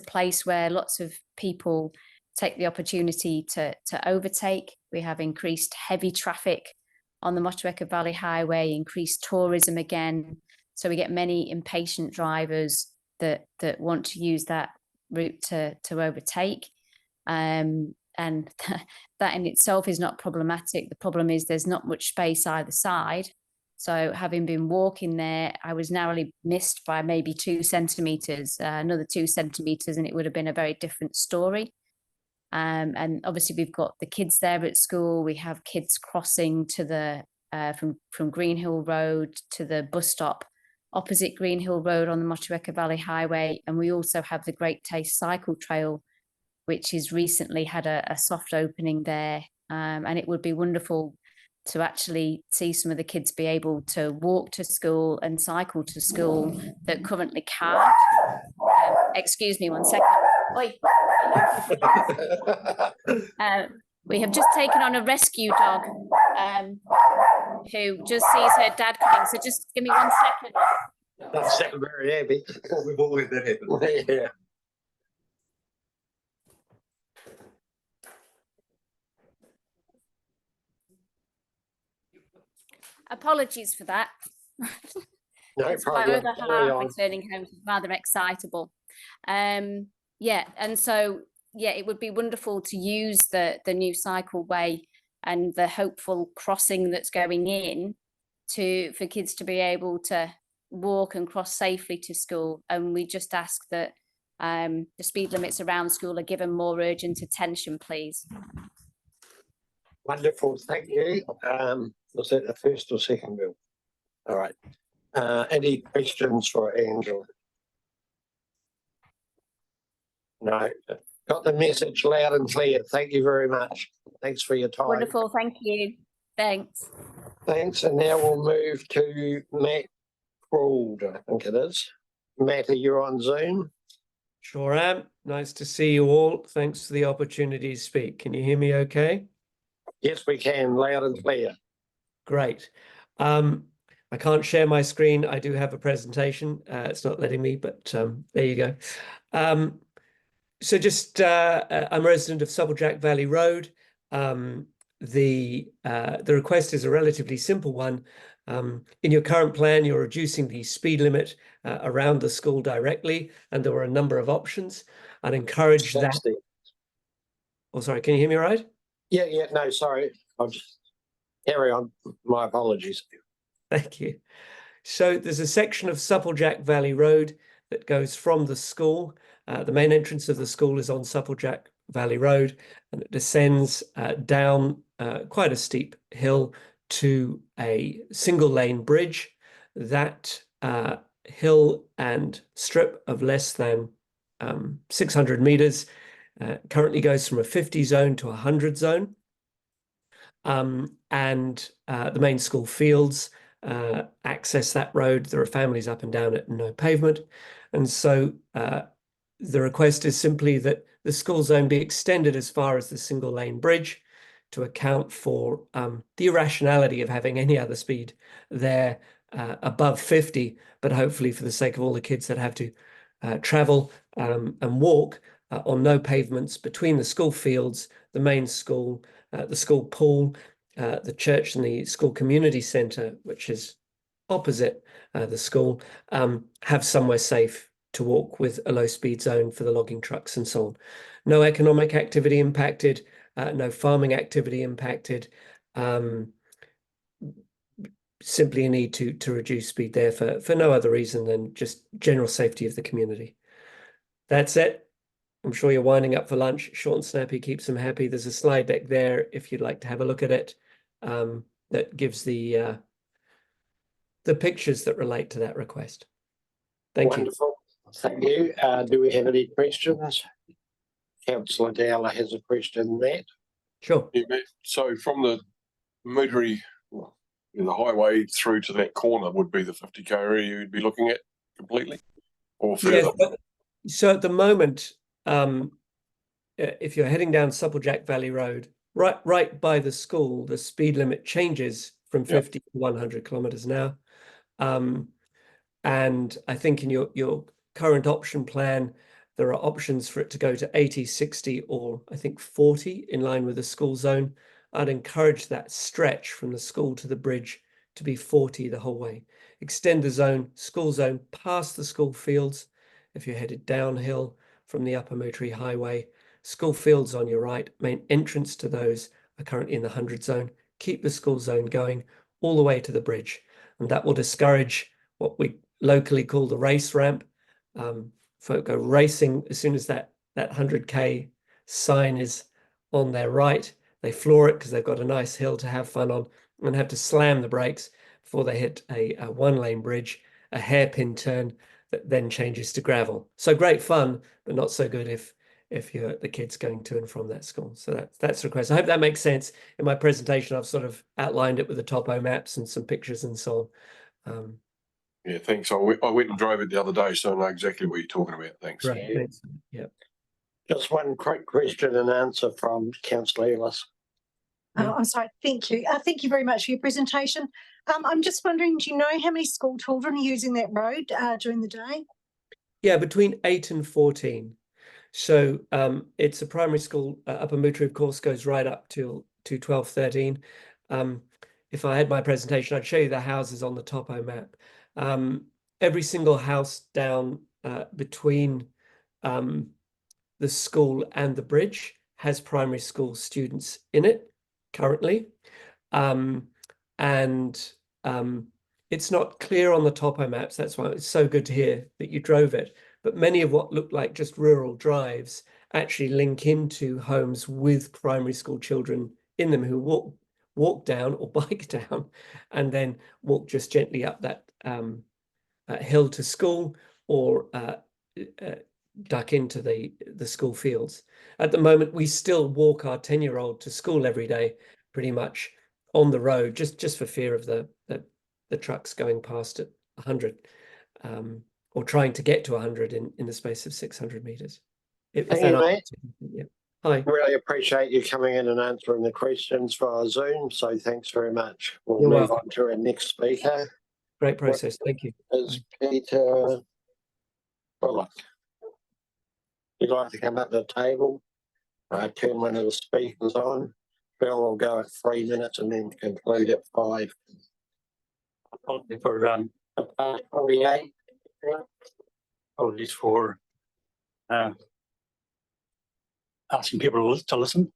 place where lots of people take the opportunity to overtake. We have increased heavy traffic on the Motueka Valley Highway, increased tourism again. So we get many impatient drivers that want to use that route to overtake. And that in itself is not problematic. The problem is there's not much space either side. So having been walking there, I was narrowly missed by maybe 2 centimetres, another 2 centimetres, and it would have been a very different story. And obviously we've got the kids there at school. We have kids crossing to the from Green Hill Road to the bus stop opposite Green Hill Road on the Motueka Valley Highway. And we also have the Great Taste Cycle Trail, which has recently had a soft opening there. And it would be wonderful to actually see some of the kids be able to walk to school and cycle to school that currently can't. Excuse me 1 second. Oi. We have just taken on a rescue dog who just sees her dad coming. So just give me 1 second. That's very happy. We've always been happy. Yeah. Apologies for that. No It's my problem. other Carry half on. returning home is rather excitable. Yeah, and so yeah, it would be wonderful to use the new cycleway and the hopeful crossing that's going in for kids to be able to walk and cross safely to school. And we just ask that the speed limits around school are given more urgent attention, please. Wonderful, thank you. Was that the first or second bill? All right. Any questions for Angela? No, got the message loud and clear. Thank you very much. Thanks for your time. Wonderful, thank you. Thanks. Thanks, and now we'll move to Matt Gould, I think it is. Matt, are you on Zoom? Sure am. Nice to see you all. Thanks for the opportunity to speak. Can you hear me okay? Yes, we can, loud and clear. Great. I can't share my screen. I do have a presentation. It's not letting me, but there you go. So just, I'm a resident of Supplejack Valley Road. The request is a relatively simple one. In your current plan, you're reducing the speed limit around the school directly, and there were a number of options. I'd encourage that. Oh, sorry, can you hear me all right? Yeah, no, sorry. I'll just carry on. My apologies. Thank you. So there's a section of Supplejack Valley Road that goes from the school. The main entrance of the school is on Supplejack Valley Road, and it descends down quite a steep hill to a single lane bridge. That hill and strip of less than 600 meters currently goes from a 50 zone to a 100 zone. And the main school fields access that road. There are families up and down it and no pavement. And so the request is simply that the school zone be extended as far as the single lane bridge to account for the irrationality of having any other speed there above 50, but hopefully for the sake of all the kids that have to travel and walk on no pavements between the school fields, the main school, the school pool, the church and the school community centre, which is opposite the school, have somewhere safe to walk with a low speed zone for the logging trucks and so on. No economic activity impacted, no farming activity impacted, simply a need to reduce speed there for no other reason than just general safety of the community. That's it. I'm sure you're winding up for lunch. Short and snappy keeps them happy. There's a slide deck there if you'd like to have a look at it, that gives the pictures that relate to that request. Thank you. Wonderful. Thank you. Do we have any questions? Councillor Dowler has a question, Matt. Sure. Yeah, Matt. So from the Moutere, in the highway through to that corner would be the 50k area you'd be looking at completely, or further? Yeah, so at the moment, if you're heading down Supplejack Valley Road, right by the school, the speed limit changes from 50 to 100 kilometers an hour. And I think in your current option plan, there are options for it to go to 80, 60, or I think 40 in line with the school zone. I'd encourage that stretch from the school to the bridge to be 40 the whole way. Extend the zone, school zone, past the school fields. If you're headed downhill from the Upper Moutere Highway, school fields on your right, main entrance to those are currently in the 100 zone. Keep the school zone going all the way to the bridge. And that will discourage what we locally call the race ramp. Folk go racing as soon as that 100k sign is on their right. They floor it because they've got a nice hill to have fun on and have to slam the brakes before they hit a one-lane bridge, a hairpin turn that then changes to gravel. So great fun, but not so good if you're the kids going to and from that school. So that's the request. I hope that makes sense. In my presentation, I've sort of outlined it with the topo maps and some pictures and so on. Yeah, thanks. I went and drove it the other day, so I know exactly what you're talking about. Thanks. Right. Thanks. Yeah. Just one quick question and answer from Councillor Ellis. I'm sorry. Thank you. Thank you very much for your presentation. I'm just wondering, do you know how many school children are using that road during the day? Yeah, between 8 and 14. So it's a primary school. Upper Moutere, of course, goes right up to 12, 13. if I had my presentation, I'd show you the houses on the topo map. Every single house down between the school and the bridge has primary school students in it currently. It's not clear on the topo maps. That's why it's so good to hear that you drove it. But many of what looked like just rural drives actually link into homes with primary school children in them who walk down or bike down and then walk just gently up that hill to school or duck into the school fields. At the moment, we still walk our 10-year-old to school every day, pretty much on the road, just for fear of the trucks going past at 100 or trying to get to 100 in the space of 600 meters. Thank you, mate. Yeah. Hi. Really appreciate you coming in and answering the questions via Zoom. So thanks very much. We'll You're move welcome. on to our next speaker. Great process. Thank you. Is Peter Bullock. You'd like to come up to the table? Turn one of the speakers on. Bill will go at 3 minutes and then conclude at 5. For 48. apologies for asking people to listen.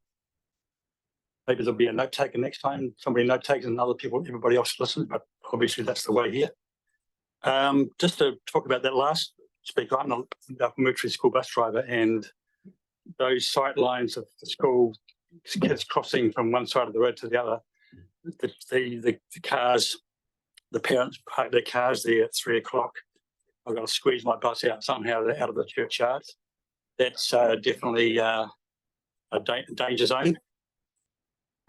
Maybe there'll be a note taker next time. Somebody note takes and other people, everybody else listens, but obviously that's the way here. Just to talk about that last speaker, I'm a military school bus driver, and those sight lines of the school kids crossing from one side of the road to the other, the cars, the parents park their cars there at 3 o'clock. I've got to squeeze my bus out somehow out of the churchyard. That's definitely a danger zone,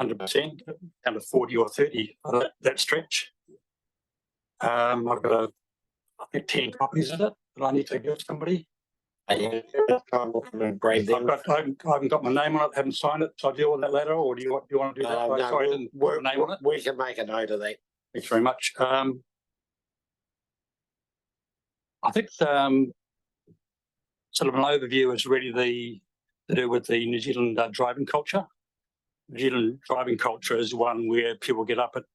100%, down to 40 or 30 that stretch. I've got I think 10 copies of it that I need to give somebody. I haven't got my name on it, haven't signed it, so I deal with that later, or do you want to do that? No, Sorry, I didn't put my name on it. We can make a note of that. Thanks very much. I think sort of an overview is really to do with the New Zealand driving culture. New Zealand driving culture is one where people get up at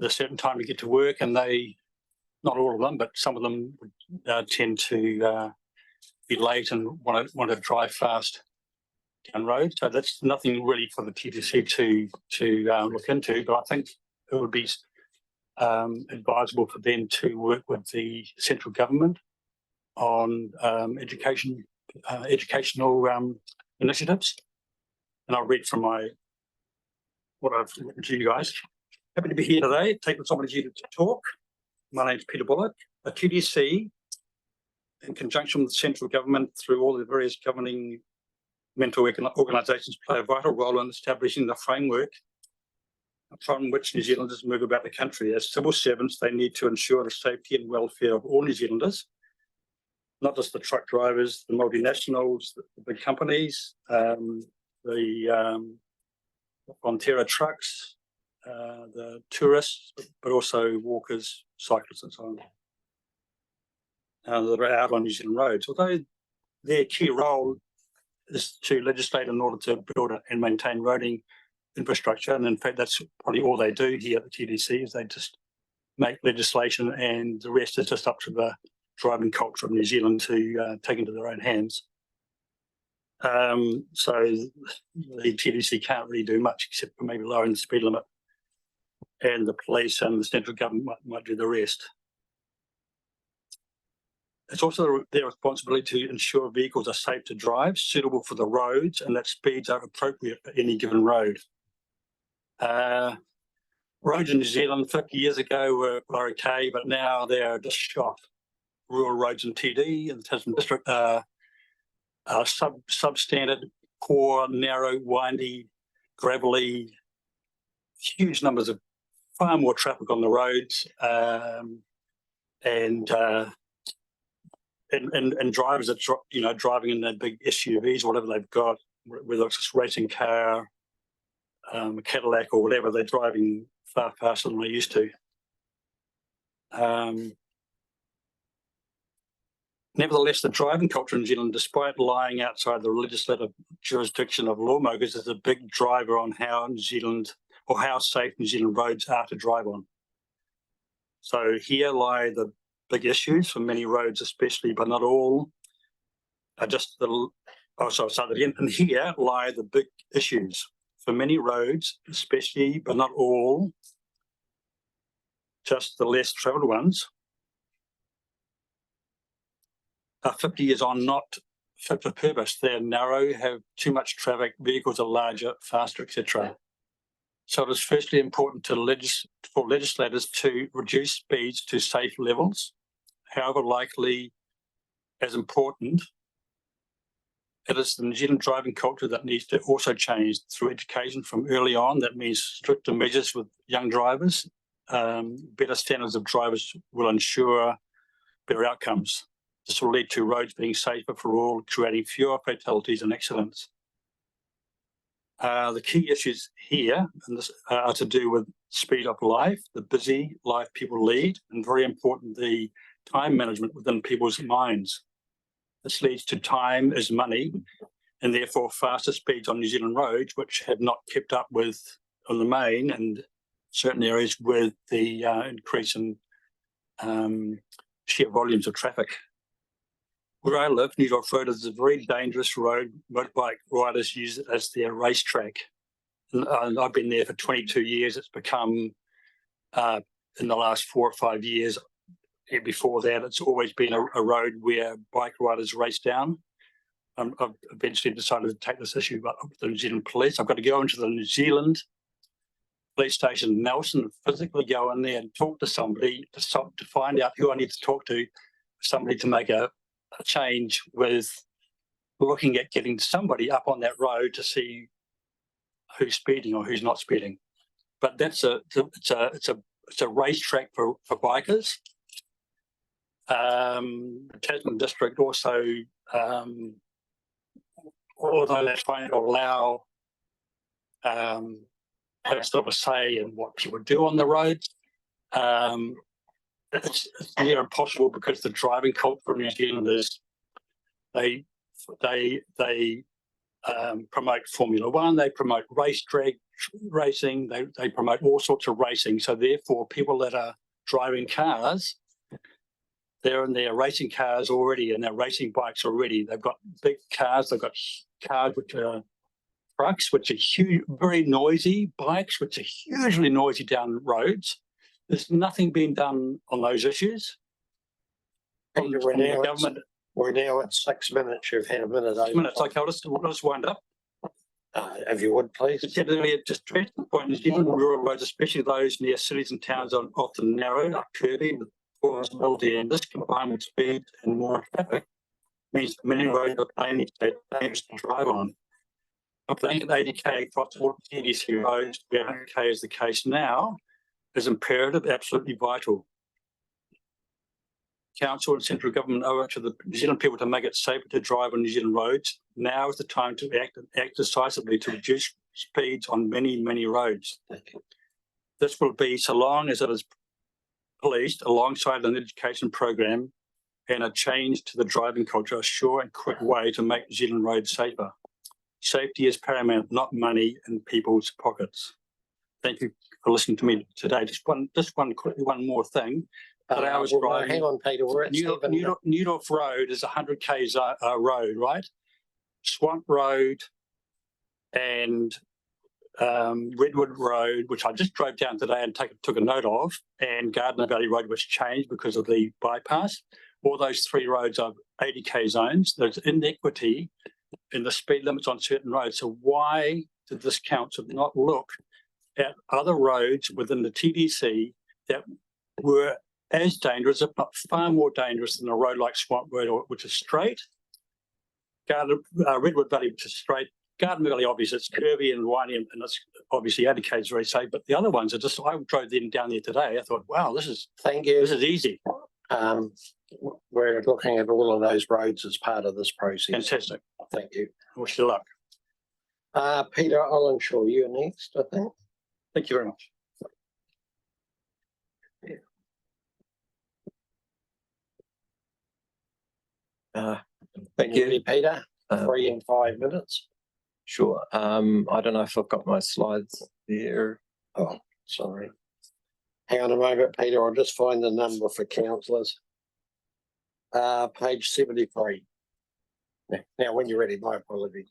a certain time to get to work, and they, not all of them, but some of them tend to be late and want to drive fast down road. So that's nothing really for the TTC to look into, but I think it would be advisable for them to work with the central government on educational initiatives. And I'll read from what I've written to you guys. Happy to be here today, take this opportunity to talk. My name is Peter Bullock. The TDC, in conjunction with the central government through all the various governing mental organisations, play a vital role in establishing the framework from which New Zealanders move about the country. As civil servants, they need to ensure the safety and welfare of all New Zealanders, not just the truck drivers, the multinationals, the big companies, the Fonterra trucks, the tourists, but also walkers, cyclists and so on that are out on New Zealand roads. Although their key role is to legislate in order to build and maintain roading infrastructure, and in fact that's probably all they do here at the TDC, is they just make legislation, and the rest is just up to the driving culture of New Zealand to take into their own hands. So the TDC can't really do much except for maybe lowering the speed limit, and the police and the central government might do the rest. It's also their responsibility to ensure vehicles are safe to drive, suitable for the roads, and that speeds are appropriate for any given road. Roads in New Zealand 50 years ago were okay, but now they're just shot. Rural roads in TD and the Tasman district are substandard, poor, narrow, windy, gravelly, huge numbers of far more traffic on the roads, and drivers are driving in their big SUVs, whatever they've got, whether it's a racing car, a Cadillac or whatever, they're driving far faster than they used to. Nevertheless, the driving culture in New Zealand, despite lying outside the legislative jurisdiction of lawmakers, is a big driver on how New Zealand or how safe New Zealand roads are to drive on. So here lie the big issues for many roads, especially, but not all. And here lie the big issues for many roads, especially, but not all, just the less travelled ones. 50 years on, not fit for purpose. They're narrow, have too much traffic, vehicles are larger, faster, etc. So it is firstly important for legislators to reduce speeds to safe levels. However, likely as important, it is the New Zealand driving culture that needs to also change through education from early on. That means stricter measures with young drivers. Better standards of drivers will ensure better outcomes. This will lead to roads being safer for all, creating fewer fatalities and accidents. The key issues here are to do with speed of life, the busy life people lead, and very important, the time management within people's minds. This leads to time is money, and therefore faster speeds on New Zealand roads, which have not kept up with on the main and certain areas with the increase in sheer volumes of traffic. Where I live, New York Road is a very dangerous road. Motorbike riders use it as their racetrack. And I've been there for 22 years. It's become, in the last 4 or 5 years, before that, it's always been a road where bike riders race down. I've eventually decided to take this issue up with the New Zealand Police. I've got to go into the New Zealand police station in Nelson, physically go in there and talk to somebody to find out who I need to talk to, somebody to make a change with looking at getting somebody up on that road to see who's speeding or who's not speeding. But it's a racetrack for bikers. Tasman District also, although they're trying to allow have sort of a say in what people do on the roads, it's near impossible because the driving culture in New Zealand is they promote Formula One, they promote racetrack racing, they promote all sorts of racing. So therefore, people that are driving cars, they're in their racing cars already and their racing bikes already. They've got big cars, they've got cars which are trucks, which are huge, very noisy, bikes which are hugely noisy down roads. There's nothing being done on those issues. We're now at 6 minutes. You've had a minute. 6 minutes. Okay, I'll just wind up. If you would, please. Just stress the point, New Zealand rural roads, especially those near cities and towns, are often narrow, are curvy, with poor visibility, and this combined with speed and more traffic means many roads are plainly dangerous to drive on. A blanket 80k across all TDC roads, where 100k is the case now, is imperative, absolutely vital. Council and central government owe it to the New Zealand people to make it safer to drive on New Zealand roads. Now is the time to act decisively to reduce speeds on many, many roads. This will be so long as it is policed alongside an education program and a change to the driving culture, a sure and quick way to make New Zealand roads safer. Safety is paramount, not money in people's pockets. Thank you for listening to me today. Just one more thing. That I was driving. Hang on, Peter. We're at Newdorf Road is 100 k's road, right? Swamp Road and Redwood Road, which I just drove down today and took a note of, and Gardner Valley Road, which changed because of the bypass. All those 3 roads are 80k zones. There's inequity in the speed limits on certain roads. So why did this council not look at other roads within the TDC that were as dangerous, if not far more dangerous than a road like Swamp Road, which is straight, Redwood Valley, which is straight, Garden Valley, obviously, it's curvy and windy, and it's obviously 80k is very safe, but the other ones are just, I drove them down there today. I thought, wow, this is easy. We're looking at all of those roads as part of this process. Fantastic. Thank you. Wish you luck. Peter Olenshaw, you're next, I think. Thank you very much. Thank you, Peter. 3 and 5 minutes. Sure. I don't know if I've got my slides there. Oh, sorry. Hang on a moment, Peter, I'll just find the number for councillors. Page 73. Now, when you're ready, my apologies.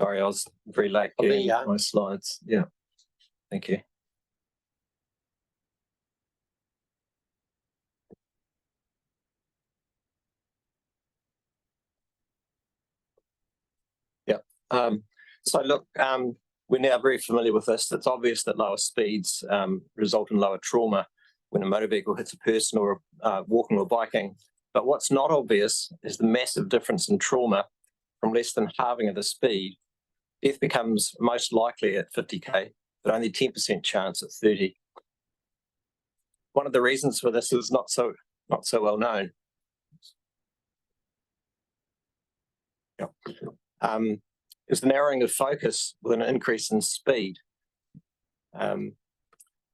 Sorry, I was very late Oh, there getting you are. my slides. Yeah, thank you. Yeah. So look, we're now very familiar with this. It's obvious that lower speeds result in lower trauma when a motor vehicle hits a person or walking or biking. But what's not obvious is the massive difference in trauma from less than halving of the speed. Death becomes most likely at 50k, but only 10% chance at 30. One of the reasons for this is not so well known. Is the narrowing of focus with an increase in speed.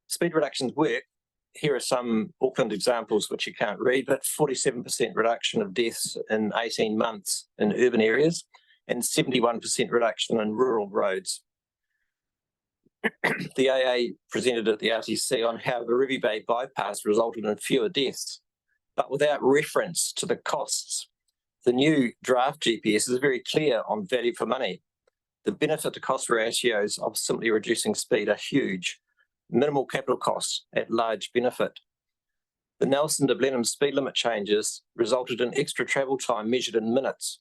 Speed reductions work. Here are some Auckland examples which you can't read, but 47% reduction of deaths in 18 months in urban areas and 71% reduction in rural roads. The AA presented at the RTC on how the Ruby Bay bypass resulted in fewer deaths, but without reference to the costs. The new draft GPS is very clear on value for money. The benefit to cost ratios of simply reducing speed are huge. Minimal capital costs at large benefit. The Nelson to Blenheim speed limit changes resulted in extra travel time measured in minutes,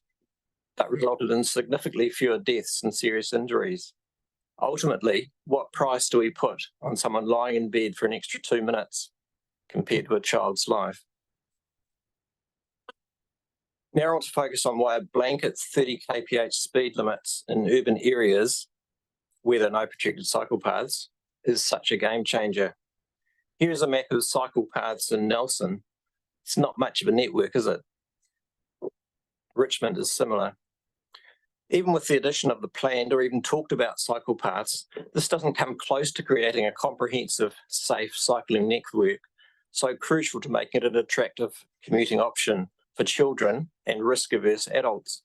but resulted in significantly fewer deaths and serious injuries. Ultimately, what price do we put on someone lying in bed for an extra 2 minutes compared to a child's life? Now I want to focus on why a blanket 30 kph speed limits in urban areas where there are no protected cycle paths is such a game changer. Here's a map of cycle paths in Nelson. It's not much of a network, is it? Richmond is similar. Even with the addition of the planned or even talked about cycle paths, this doesn't come close to creating a comprehensive, safe cycling network, so crucial to making it an attractive commuting option for children and risk-averse adults.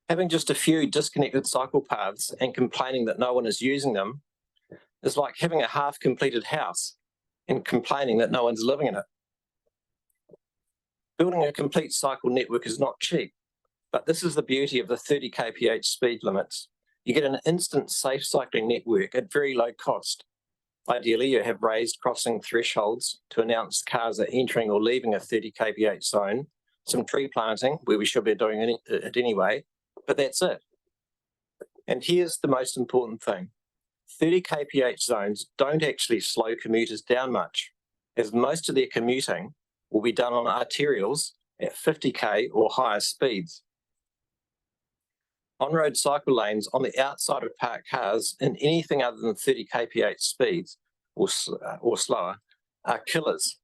Having just a few disconnected cycle paths and complaining that no one is using them is like having a half-completed house and complaining that no one's living in it. Building a complete cycle network is not cheap, but this is the beauty of the 30 kph speed limits. You get an instant safe cycling network at very low cost. Ideally, you have raised crossing thresholds to announce cars are entering or leaving a 30 kph zone, some tree planting where we should be doing it anyway, but that's it. And here's the most important thing. 30 kph zones don't actually slow commuters down much, as most of their commuting will be done on arterials at 50k or higher speeds. On-road cycle lanes on the outside of parked cars in anything other than 30 kph speeds or slower are killers.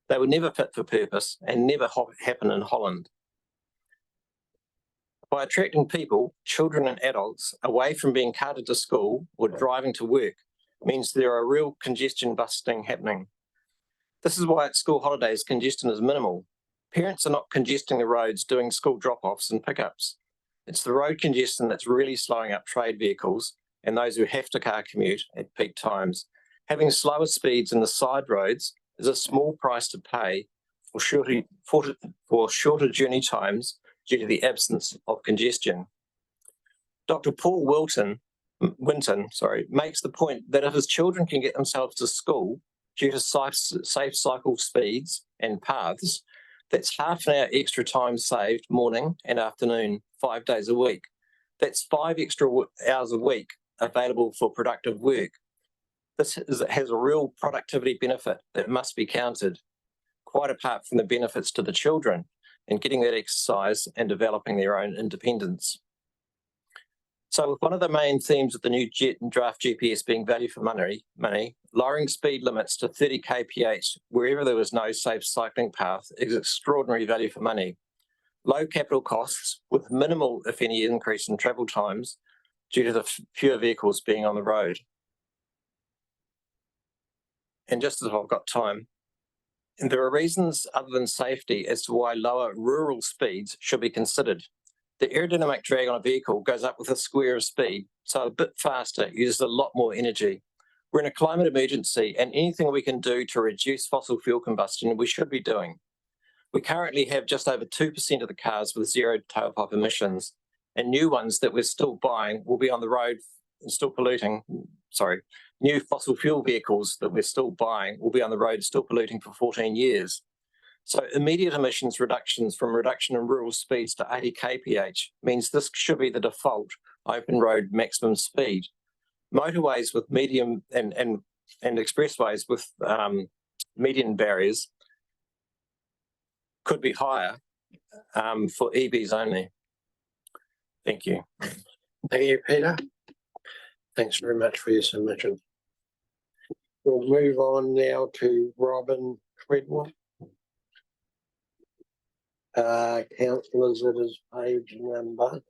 They were never fit for purpose and never happen in Holland. By attracting people, children and adults, away from being carted to school or driving to work means there are real congestion busting happening. This is why at school holidays congestion is minimal. Parents are not congesting the roads doing school drop-offs and pickups. It's the road congestion that's really slowing up trade vehicles and those who have to car commute at peak times. Having slower speeds in the side roads is a small price to pay for shorter journey times due to the absence of congestion. Dr. Paul Winton makes the point that if his children can get themselves to school due to safe cycle speeds and paths, that's half an hour extra time saved morning and afternoon, 5 days a week. That's 5 extra hours a week available for productive work. This has a real productivity benefit that must be counted, quite apart from the benefits to the children and getting that exercise and developing their own independence. So with one of the main themes of the new draft GPS being value for money, lowering speed limits to 30 kph wherever there was no safe cycling path is extraordinary value for money. Low capital costs with minimal, if any, increase in travel times due to the fewer vehicles being on the road. And just as I've got time, And there are reasons other than safety as to why lower rural speeds should be considered. The aerodynamic drag on a vehicle goes up with a square of speed, so a bit faster uses a lot more energy. We're in a climate emergency, and anything we can do to reduce fossil fuel combustion, we should be doing. We currently have just over 2% of the cars with zero tailpipe emissions, and new ones that we're still buying will be on the road and still polluting. Sorry, new fossil fuel vehicles that we're still buying will be on the road still polluting for 14 years. So immediate emissions reductions from reduction in rural speeds to 80 kph means this should be the default open road maximum speed. Motorways with medium and expressways with median barriers could be higher for EVs only. Thank you. Thank you, Peter. Thanks very much for your submission. We'll move on now to Robin Treadwell. Councillors, it is page number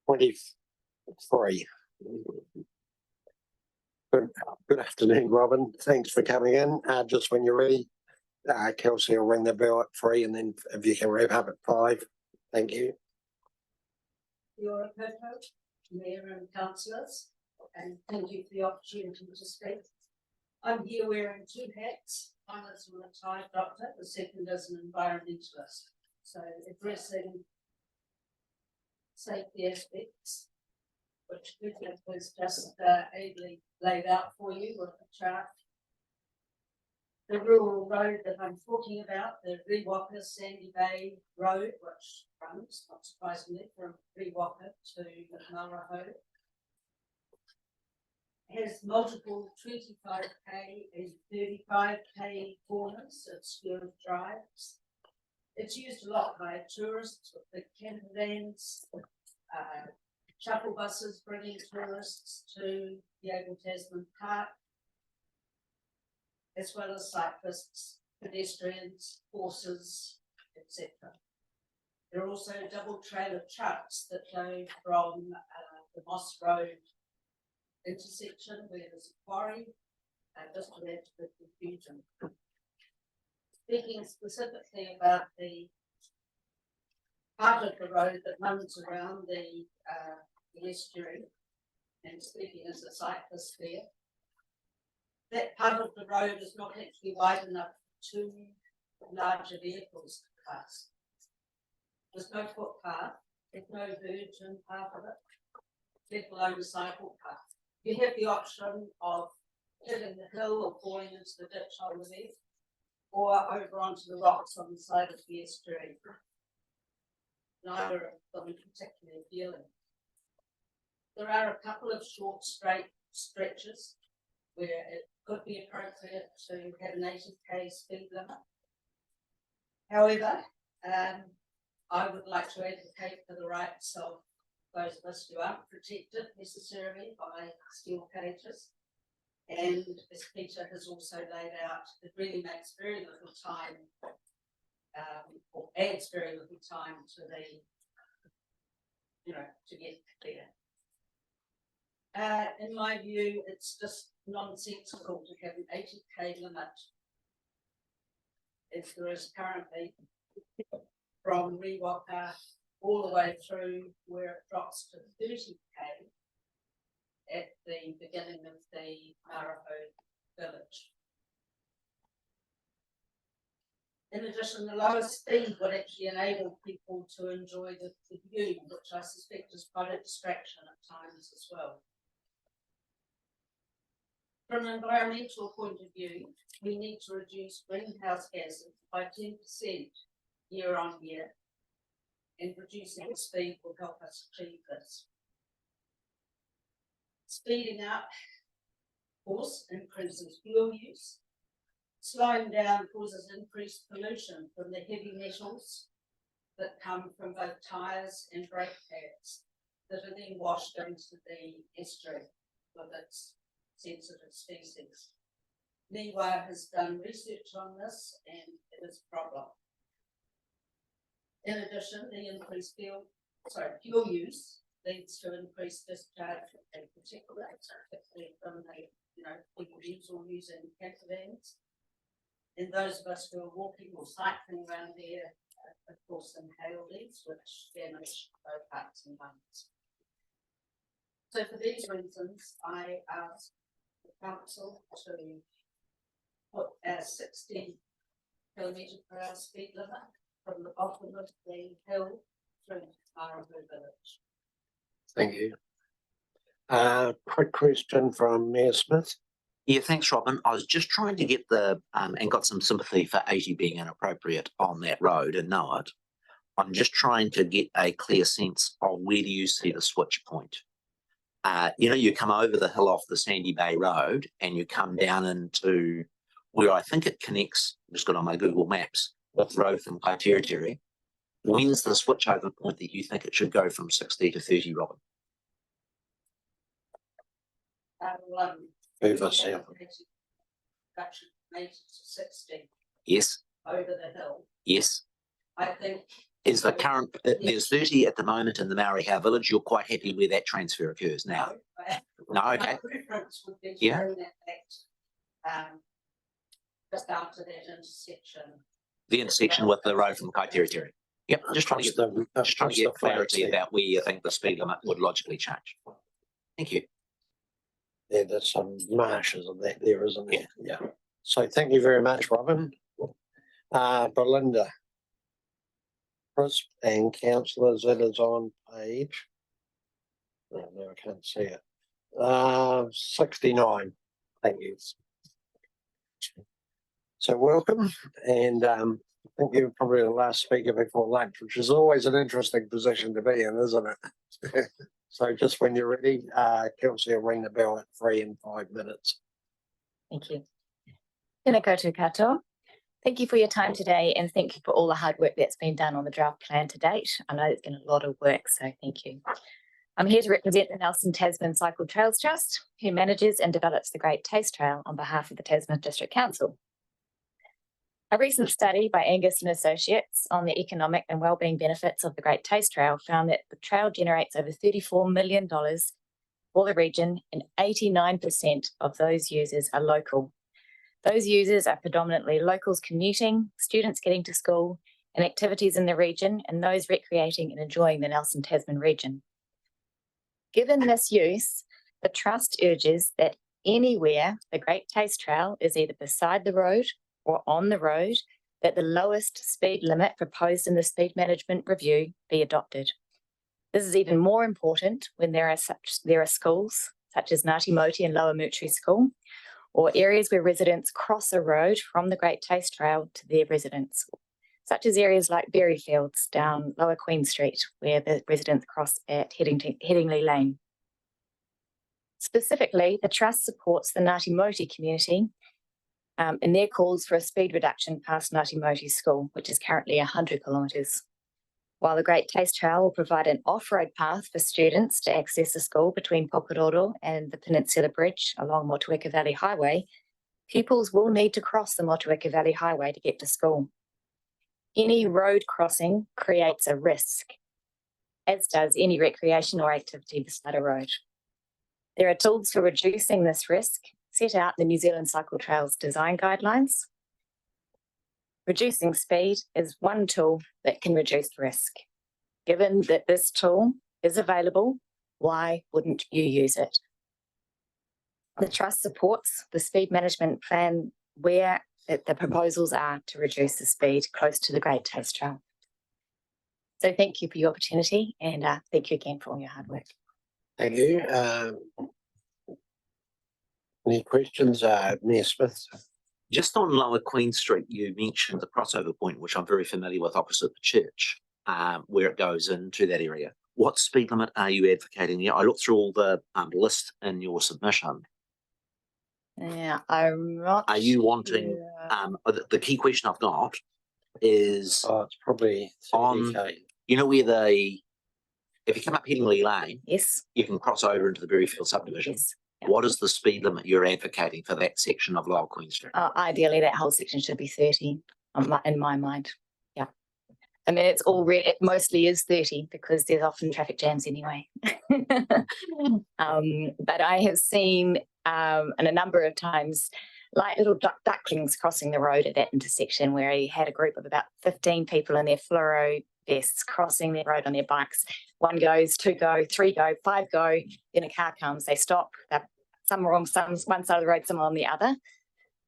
23. Good afternoon, Robin. Thanks for coming in. Just when you're ready, Kelsey will ring the bell at 3, and then if you can wrap up at 5. Thank you. Your Mayor and councillors, and thank you for the opportunity to speak. I'm here wearing 2 hats. One is a retired doctor, the second is an environmentalist. So addressing safety aspects, which was just ably laid out for you with the chart. The rural road that I'm talking about, the Rewaka Sandy Bay Road, which runs, not surprisingly, from Rewaka to Maraho, has multiple 25k and 35k corners at skirted drives. It's used a lot by tourists with big camper vans, shuttle buses bringing tourists to Diego Tasman Park, as well as cyclists, pedestrians, horses, etc. There are also double trailer trucks that go from the Moss Road intersection where there's a quarry, just to add to the confusion. Speaking specifically about the part of the road that runs around the estuary, and speaking as a cyclist there, that part of the road is not actually wide enough for 2 larger vehicles to pass. There's no footpath, there's no virgin part of it, let alone a cycle path. You have the option of hitting the hill or falling into the ditch over there, or over onto the rocks on the side of the estuary. Neither of them particularly appealing. There are a couple of short straight stretches where it could be appropriate to have an 80k speed limit. However, I would like to advocate for the rights of those of us who aren't protected necessarily by steel cages. And as Peter has also laid out, it really makes very little time, or adds very little time to the, to get there. In my view, it's just nonsensical to have an 80k limit as there is currently from Rewaka all the way through where it drops to 30k at the beginning of the Maraho village. In addition, the lower speed would actually enable people to enjoy the view, which I suspect is quite a distraction at times as well. From an environmental point of view, we need to reduce greenhouse gases by 10% year on year, and reducing the speed will help us achieve this. Speeding up, of course, increases fuel use. Slowing down causes increased pollution from the heavy metals that come from both tyres and brake pads that are then washed into the estuary with its sensitive species. NIWA has done research on this and it is a problem. In addition, the increased fuel use leads to increased discharge in particular, particularly from the, people using campervans. And those of us who are walking or cycling around there, of course, inhale these, which damage both hearts and lungs. So for these reasons, I ask the council to put a 60 km/h speed limit from the bottom of the hill through Marabu Village. Thank you. Quick question from Mayor Smith. Yeah, thanks, Robin. I was just trying to get the, and got some sympathy for 80 being inappropriate on that road and know it. I'm just trying to get a clear sense of where do you see the switch point? You come over the hill off the Sandy Bay Road and you come down into where I think it connects, just got on my Google Maps, with Roth and Kaiterere. When's the switch over point that you think it should go from 60 to 30, Robin? Over south. Reduction from 80 to 60 Yes. over the hill. Yes. I think. Is the current, there's 30 at the moment in the Maori Hau village. You're quite happy where that transfer occurs now? No, okay. My preference would be to Yeah. bring that back, just after that intersection. The intersection with the road from Kaiterere. Yep, just trying to get clarity about where you think the speed limit would logically change. Thank you. Yeah, there's some marshes of that there, isn't there? Yeah. So thank you very much, Robin. Belinda. Crisp and councillors, it is on page. Oh, no, I can't see it. 69. Thank you. So welcome, and I think you're probably the last speaker before lunch, which is always an interesting position to be in, isn't it? So just when you're ready, Councillor will ring the bell at 3 and 5 minutes. Thank you. Tēnā koutou katoa. Thank you for your time today, and thank you for all the hard work that's been done on the draft plan to date. I know it's been a lot of work, so thank you. I'm here to represent the Nelson Tasman Cycle Trails Trust, who manages and develops the Great Taste Trail on behalf of the Tasman District Council. A recent study by Angus and Associates on the economic and wellbeing benefits of the Great Taste Trail found that the trail generates over $34 million for the region, and 89% of those users are local. Those users are predominantly locals commuting, students getting to school, and activities in the region, and those recreating and enjoying the Nelson Tasman region. Given this use, the Trust urges that anywhere the Great Taste Trail is either beside the road or on the road, that the lowest speed limit proposed in the speed management review be adopted. This is even more important when there are schools such as Ngāti Moti and Lower Moutere School, or areas where residents cross a road from the Great Taste Trail to their residence, such as areas like Berryfields down Lower Queen Street, where the residents cross at Headingley Lane. Specifically, the Trust supports the Ngāti Moti community in their calls for a speed reduction past Ngāti Moti School, which is currently 100 kilometres. While the Great Taste Trail will provide an off-road path for students to access the school between Pokororo and the Peninsula Bridge along Motueka Valley Highway, pupils will need to cross the Motueka Valley Highway to get to school. Any road crossing creates a risk, as does any recreation or activity beside a road. There are tools for reducing this risk set out in the New Zealand Cycle Trails Design Guidelines. Reducing speed is one tool that can reduce risk. Given that this tool is available, why wouldn't you use it? The Trust supports the speed management plan where the proposals are to reduce the speed close to the Great Taste Trail. So thank you for your opportunity, and thank you again for all your hard work. Thank you. Any questions, Mayor Smith? Just on Lower Queen Street, you mentioned the crossover point, which I'm very familiar with opposite the church, where it goes into that area. What speed limit are you advocating there? I looked through all the list in your submission. Yeah, I'm not. Are you wanting, the key question I've got is. Oh, it's probably 30K. You know where if you come up Headingley Lane. Yes. You can cross over into the Berryfield subdivision. Yes. What is the speed limit you're advocating for that section of Lower Queen Street? Ideally, that whole section should be 30 in my mind. Yeah. And then it's it mostly is 30 because there's often traffic jams anyway. But I have seen and a number of times like little ducklings crossing the road at that intersection where he had a group of about 15 people in their fluoro vests crossing the road on their bikes. One goes, two go, three go, five go, then a car comes, they stop, some are on one side of the road, some on the other.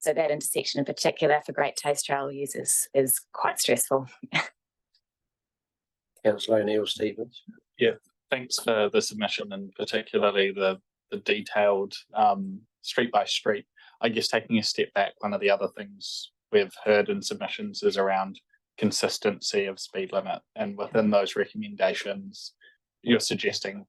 So that intersection in particular for Great Taste Trail users is quite stressful. Councillor Neil Stevens. Yeah, thanks for the submission and particularly the detailed street by street. I guess taking a step back, one of the other things we've heard in submissions is around consistency of speed limit, and within those recommendations, you're suggesting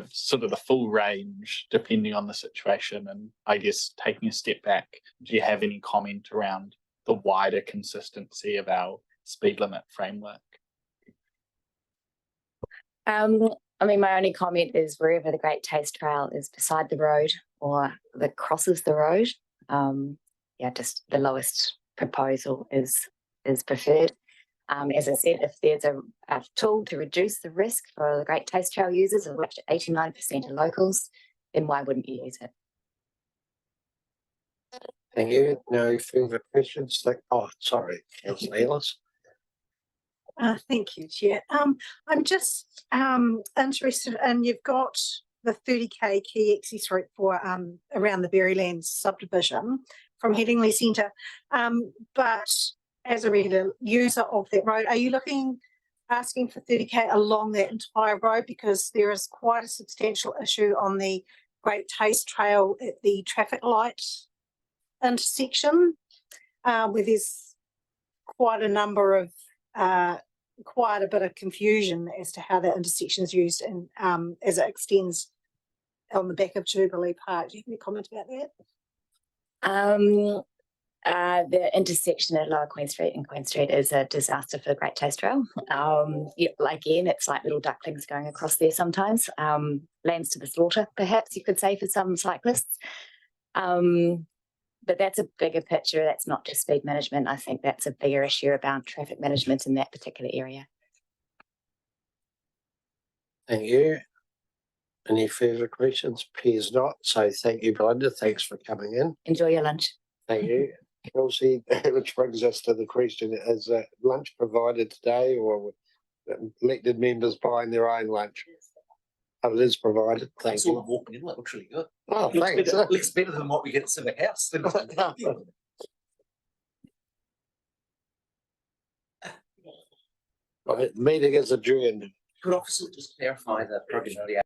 sort of the full range depending on the situation. And I guess taking a step back, do you have any comment around the wider consistency of our speed limit framework? I mean, my only comment is wherever the Great Taste Trail is beside the road or that crosses the road, just the lowest proposal is preferred. As I said, if there's a tool to reduce the risk for the Great Taste Trail users, of which 89% are locals, then why wouldn't you use it? Thank you. No further questions. Sorry, Councillor Ellis. Thank you, Chair. I'm just interested, and you've got the 30k key access route for around the Berrylands subdivision from Headingley Centre. But as a regular user of that road, are you asking for 30k along that entire road? Because there is quite a substantial issue on the Great Taste Trail at the traffic light intersection, where there's quite a number of quite a bit of confusion as to how that intersection is used and as it extends on the back of Jubilee Park. Do you have any comment about that? The intersection at Lower Queen Street and Queen Street is a disaster for the Great Taste Trail. Again, it's like little ducklings going across there sometimes. Lands to the slaughter, perhaps you could say, for some cyclists. But that's a bigger picture. That's not just speed management. I think that's a bigger issue about traffic management in that particular area. Thank you. Any further questions? Appears not. So thank you, Belinda. Thanks for coming in. Enjoy your lunch. Thank you. Kelsey, which brings us to the question, is lunch provided today or elected members buying their own lunch? Oh, it is provided. Thank you. Walking in, that looks really good. Oh, thanks. Looks better than what we get at Civic House. Right, meeting is adjourned. Could officer just clarify the provision of the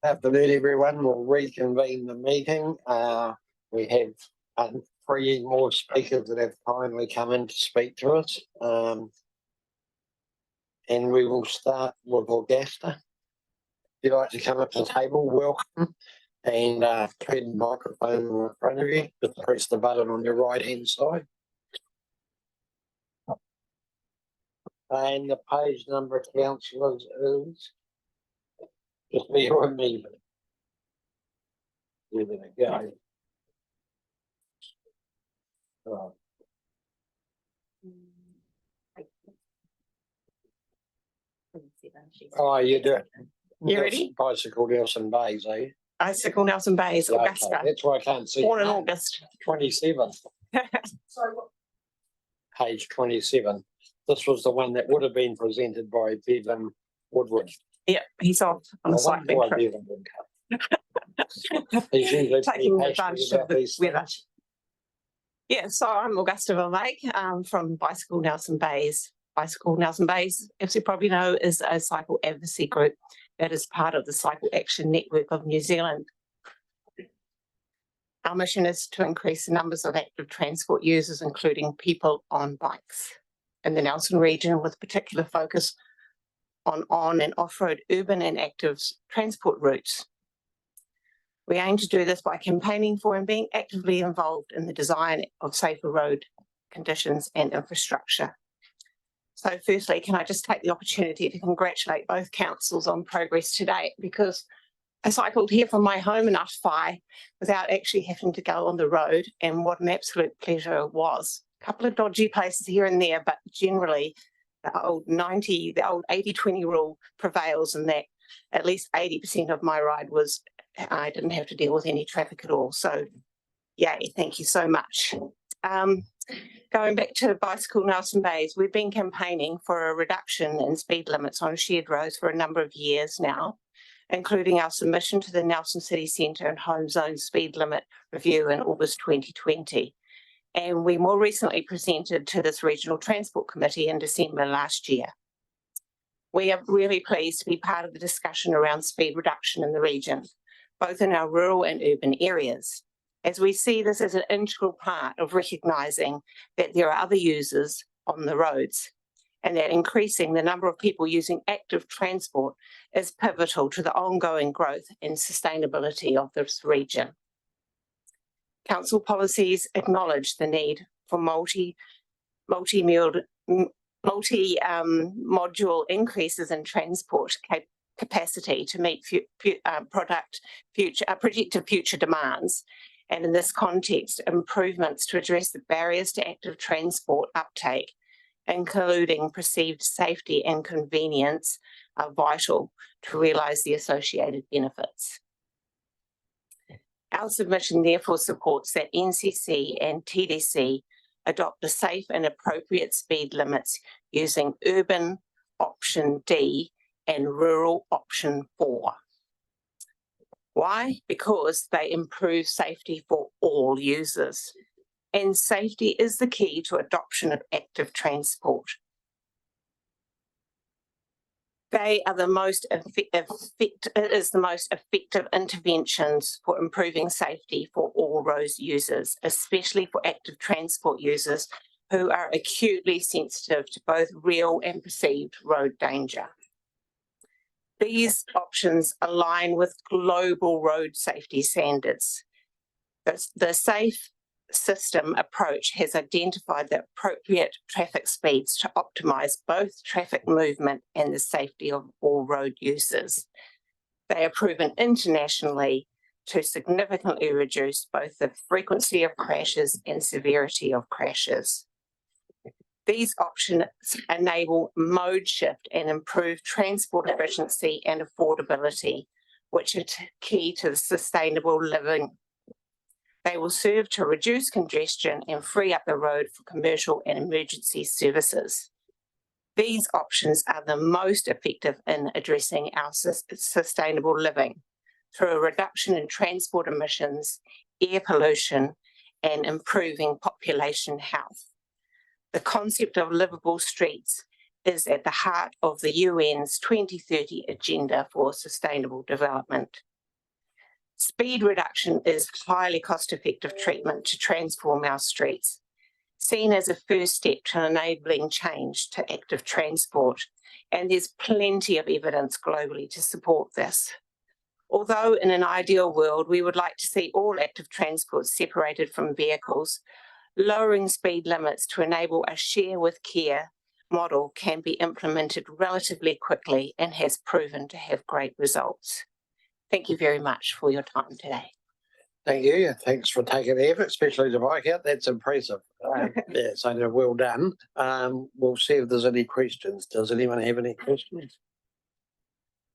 Afternoon, everyone. We'll reconvene the meeting. We have 3 more speakers that have kindly come in to speak to us. And we will start with Augusta. If you'd like to come up to the table, welcome. And turn the microphone in front of you. Just press the button on your right-hand side. And the page number of councillors is just me or me. We're gonna go. Right. Oh, you do it. You ready? Bicycle Nelson Bays, are you? Bicycle Nelson Bays, Yeah, okay. Augusta. That's why I can't see. Born in August. 27. Sorry, Page 27. This was the one that would have been presented by Bevan Woodward. yeah, he's off on a cycling Why trip. Bevan didn't come. He's usually pretty Taking passionate advantage about of the these weather. things. Yeah, so I'm Augusta Vervaeke from Bicycle Nelson Bays. Bicycle Nelson Bays, as you probably know, is a cycle advocacy group that is part of the Cycle Action Network of New Zealand. Our mission is to increase the numbers of active transport users, including people on bikes in the Nelson region, with particular focus on and off-road urban and active transport routes. We aim to do this by campaigning for and being actively involved in the design of safer road conditions and infrastructure. So firstly, can I just take the opportunity to congratulate both councils on progress today, because I cycled here from my home in Uffie without actually having to go on the road, and what an absolute pleasure it was. A couple of dodgy places here and there, but generally the old 80-20 rule prevails, and that at least 80% of my ride was, I didn't have to deal with any traffic at all. So yay, thank you so much. Going back to Bicycle Nelson Bays, we've been campaigning for a reduction in speed limits on shared roads for a number of years now, including our submission to the Nelson City Centre and Home Zone Speed Limit Review in August 2020. And we more recently presented to this Regional Transport Committee in December last year. We are really pleased to be part of the discussion around speed reduction in the region, both in our rural and urban areas, as we see this as an integral part of recognising that there are other users on the roads, and that increasing the number of people using active transport is pivotal to the ongoing growth and sustainability of this region. Council policies acknowledge the need for multi-module increases in transport capacity to meet projected future demands. And in this context, improvements to address the barriers to active transport uptake, including perceived safety and convenience, are vital to realise the associated benefits. Our submission therefore supports that NCC and TDC adopt a safe and appropriate speed limits using urban option D and rural option 4. Why? Because they improve safety for all users. And safety is the key to adoption of active transport. They are the most effective interventions for improving safety for all road users, especially for active transport users who are acutely sensitive to both real and perceived road danger. These options align with global road safety standards. The safe system approach has identified the appropriate traffic speeds to optimise both traffic movement and the safety of all road users. They are proven internationally to significantly reduce both the frequency of crashes and severity of crashes. These options enable mode shift and improve transport efficiency and affordability, which are key to sustainable living. They will serve to reduce congestion and free up the road for commercial and emergency services. These options are the most effective in addressing our sustainable living through a reduction in transport emissions, air pollution, and improving population health. The concept of livable streets is at the heart of the UN's 2030 Agenda for Sustainable Development. Speed reduction is highly cost-effective treatment to transform our streets, seen as a first step to enabling change to active transport, and there's plenty of evidence globally to support this. Although in an ideal world, we would like to see all active transport separated from vehicles, lowering speed limits to enable a share with care model can be implemented relatively quickly and has proven to have great results. Thank you very much for your time today. Thank you. And thanks for taking the effort, especially the bike out. That's impressive. Yeah, so they're well done. We'll see if there's any questions. Does anyone have any questions?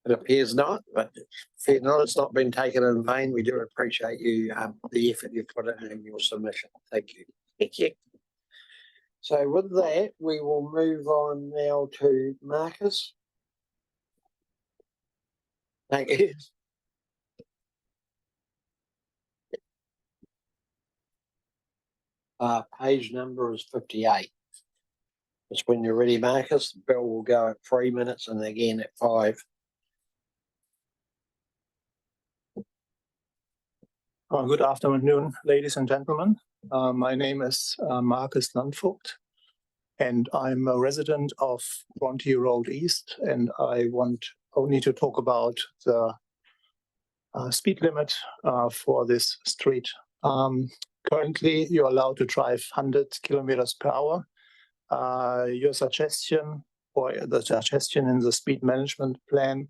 It appears not, but fear not, it's not been taken in vain. We do appreciate you, the effort you've put in your submission. Thank you. Thank you. So with that, we will move on now to Marcus. Thank you. Page number is 58. Just when you're ready, Marcus. The bell will go at 3 minutes and again at 5. Good afternoon, ladies and gentlemen. My name is Marcus Landvogt, and I'm a resident of Bronte Road East, and I want only to talk about the speed limit for this street. Currently, you're allowed to drive 100 kilometers per hour. Your suggestion, or the suggestion in the speed management plan,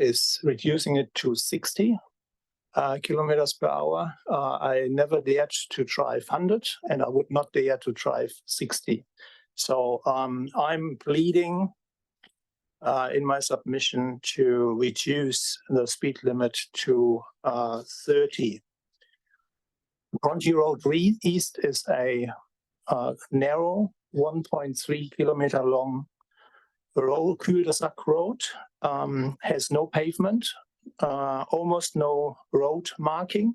is reducing it to 60 kilometers per hour. I never dared to drive 100, and I would not dare to drive 60. So I'm pleading in my submission to reduce the speed limit to 30. Bronte Road East is a narrow 1.3 kilometer long road, cul-de-sac road, has no pavement, almost no road marking.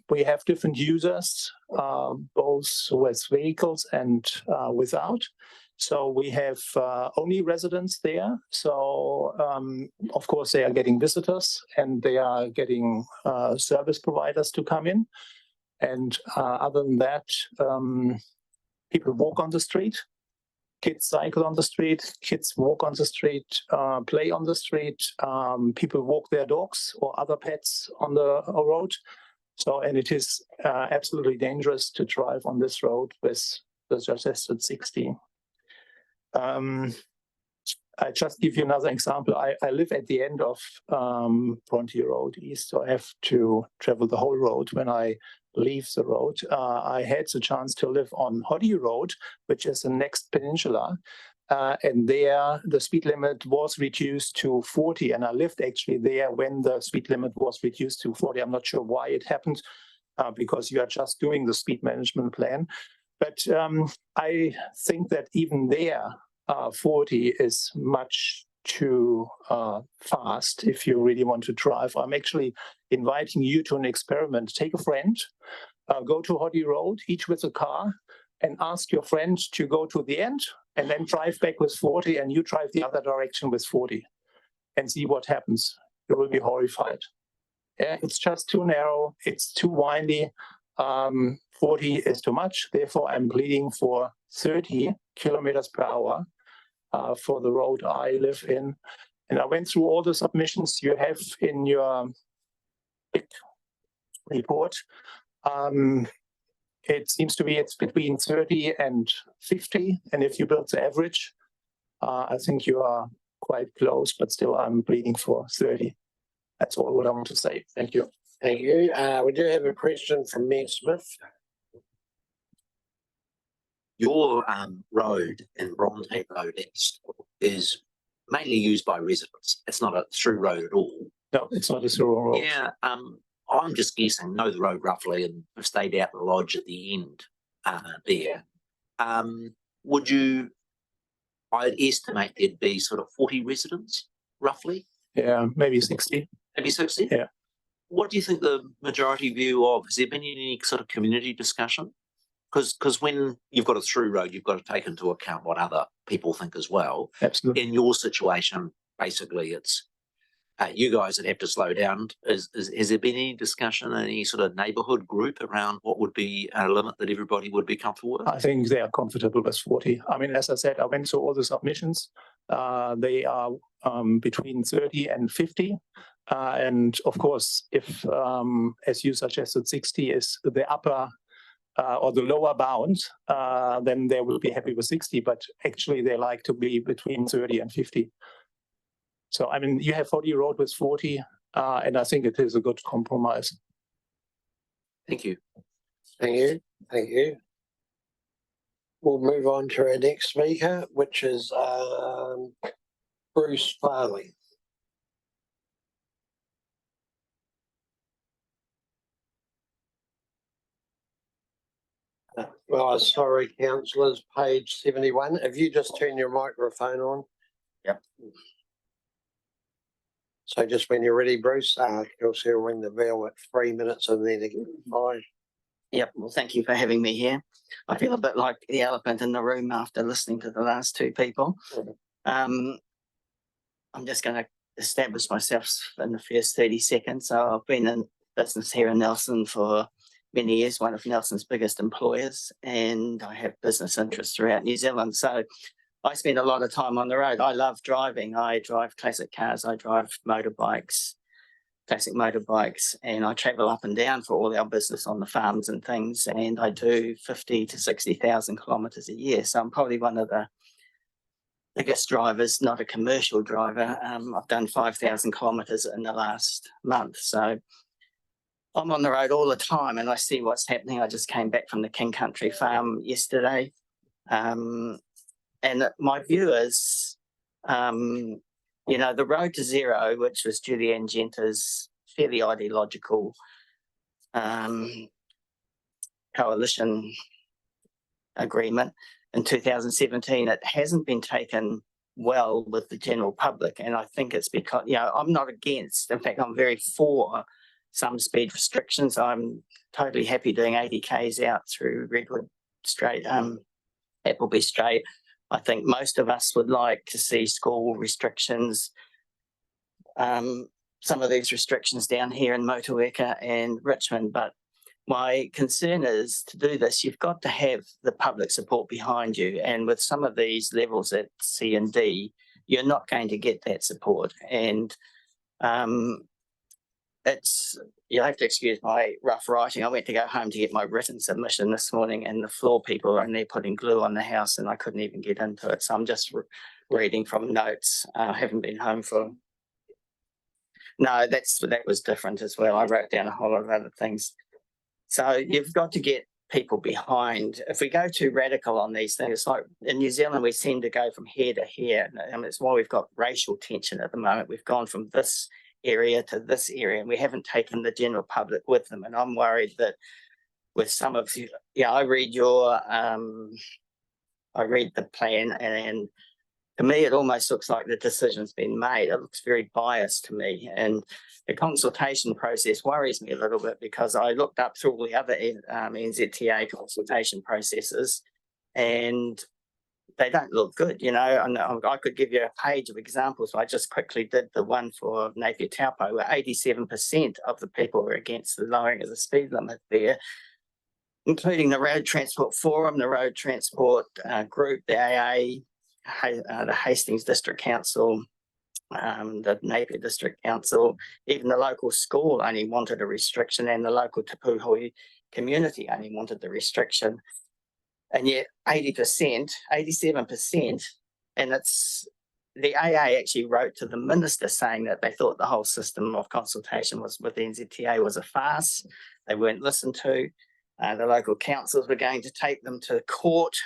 We have different users, both with vehicles and without. So we have only residents there. So of course they are getting visitors and they are getting service providers to come in. And other than that, people walk on the street. Kids cycle on the street, kids walk on the street, play on the street, people walk their dogs or other pets on the road. So, and it is absolutely dangerous to drive on this road with the suggested 60. I just give you another example. I live at the end of Bronte Road East, so I have to travel the whole road when I leave the road. I had the chance to live on Hoddy Road, which is the next peninsula, and there the speed limit was reduced to 40, and I lived actually there when the speed limit was reduced to 40. I'm not sure why it happened, because you are just doing the speed management plan. But I think that even there, 40 is much too fast if you really want to drive. I'm actually inviting you to an experiment. Take a friend, go to Hoddy Road, each with a car, and ask your friend to go to the end and then drive back with 40, and you drive the other direction with 40 and see what happens. You will be horrified. Yeah, it's just too narrow. It's too windy. 40 is too much. Therefore, I'm pleading for 30 kilometers per hour for the road I live in. And I went through all the submissions you have in your report. It seems to be it's between 30 and 50. And if you build the average, I think you are quite close, but still I'm pleading for 30. That's all what I want to say. Thank you. Thank you. We do have a question from Mayor Smith. Your road in Bronte Road East is mainly used by residents. It's not a through road at all. No, it's not a through road. Yeah, I'm just guessing, know the road roughly, and have stayed out the lodge at the end there. Would you, I'd estimate there'd be sort of 40 residents, roughly? Yeah, maybe 60. Maybe 60? Yeah. What do you think the majority view of? Has there been any sort of community discussion? Because when you've got a through road, you've got to take into account what other people think as well. Absolutely. In your situation, basically, it's you guys that have to slow down. Has there been any discussion, any sort of neighbourhood group around what would be a limit that everybody would be comfortable with? I think they are comfortable with 40. I mean, as I said, I went through all the submissions. They are between 30 and 50. And of course, if, as you suggested, 60 is the upper or the lower bound, then they will be happy with 60. But actually, they like to be between 30 and 50. So, I mean, you have 40 road with 40, and I think it is a good compromise. Thank you. Thank you. Thank you. We'll move on to our next speaker, which is Bruce Farley. Well, sorry, councillors, page 71. If you just turn your microphone on. Yep. So just when you're ready, Bruce, you'll see a ring the bell at 3 minutes and then again 5. Yep, well, thank you for having me here. I feel a bit like the elephant in the room after listening to the last two people. I'm just going to establish myself in the first 30 seconds. So I've been in business here in Nelson for many years, one of Nelson's biggest employers, and I have business interests throughout New Zealand. So I spend a lot of time on the road. I love driving. I drive classic cars. I drive motorbikes, classic motorbikes, and I travel up and down for all our business on the farms and things. And I do 50 to 60,000 kilometres a year. So I'm probably one of the biggest drivers, not a commercial driver. I've done 5,000 kilometres in the last month. So I'm on the road all the time and I see what's happening. I just came back from the King Country farm yesterday. And my view is, you know, the Road to Zero, which was Julianne Genta's fairly ideological coalition agreement in 2017, it hasn't been taken well with the general public. And I think it's because, you know, I'm not against, in fact, I'm very for some speed restrictions. I'm totally happy doing 80 Ks out through Redwood Straight, Appleby Straight. I think most of us would like to see school restrictions, some of these restrictions down here in Motueka and Richmond, but my concern is to do this, you've got to have the public support behind you. And with some of these levels at C and D, you're not going to get that support. And you'll have to excuse my rough writing. I went to go home to get my written submission this morning and the floor people are in there putting glue on the house and I couldn't even get into it. So I'm just reading from notes. I haven't been home for... No, that was different as well. I wrote down a whole lot of other things. So you've got to get people behind. If we go too radical on these things, it's like in New Zealand, we seem to go from here to here. I mean, it's why we've got racial tension at the moment. We've gone from this area to this area and we haven't taken the general public with them. And I'm worried that with some of you, yeah, I read the plan and to me, it almost looks like the decision's been made. It looks very biased to me. And the consultation process worries me a little bit because I looked up through all the other NZTA consultation processes and they don't look good, you know. And I could give you a page of examples. I just quickly did the one for Napier Taupo where 87% of the people were against the lowering of the speed limit there, including the Road Transport Forum, the Road Transport Group, the AA, the Hastings District Council, the Napier District Council, even the local school only wanted a restriction and the local Te Puhui community only wanted the restriction. And yet 80%, 87%, and it's the AA actually wrote to the minister saying that they thought the whole system of consultation was with the NZTA was a farce. They weren't listened to. The local councils were going to take them to court.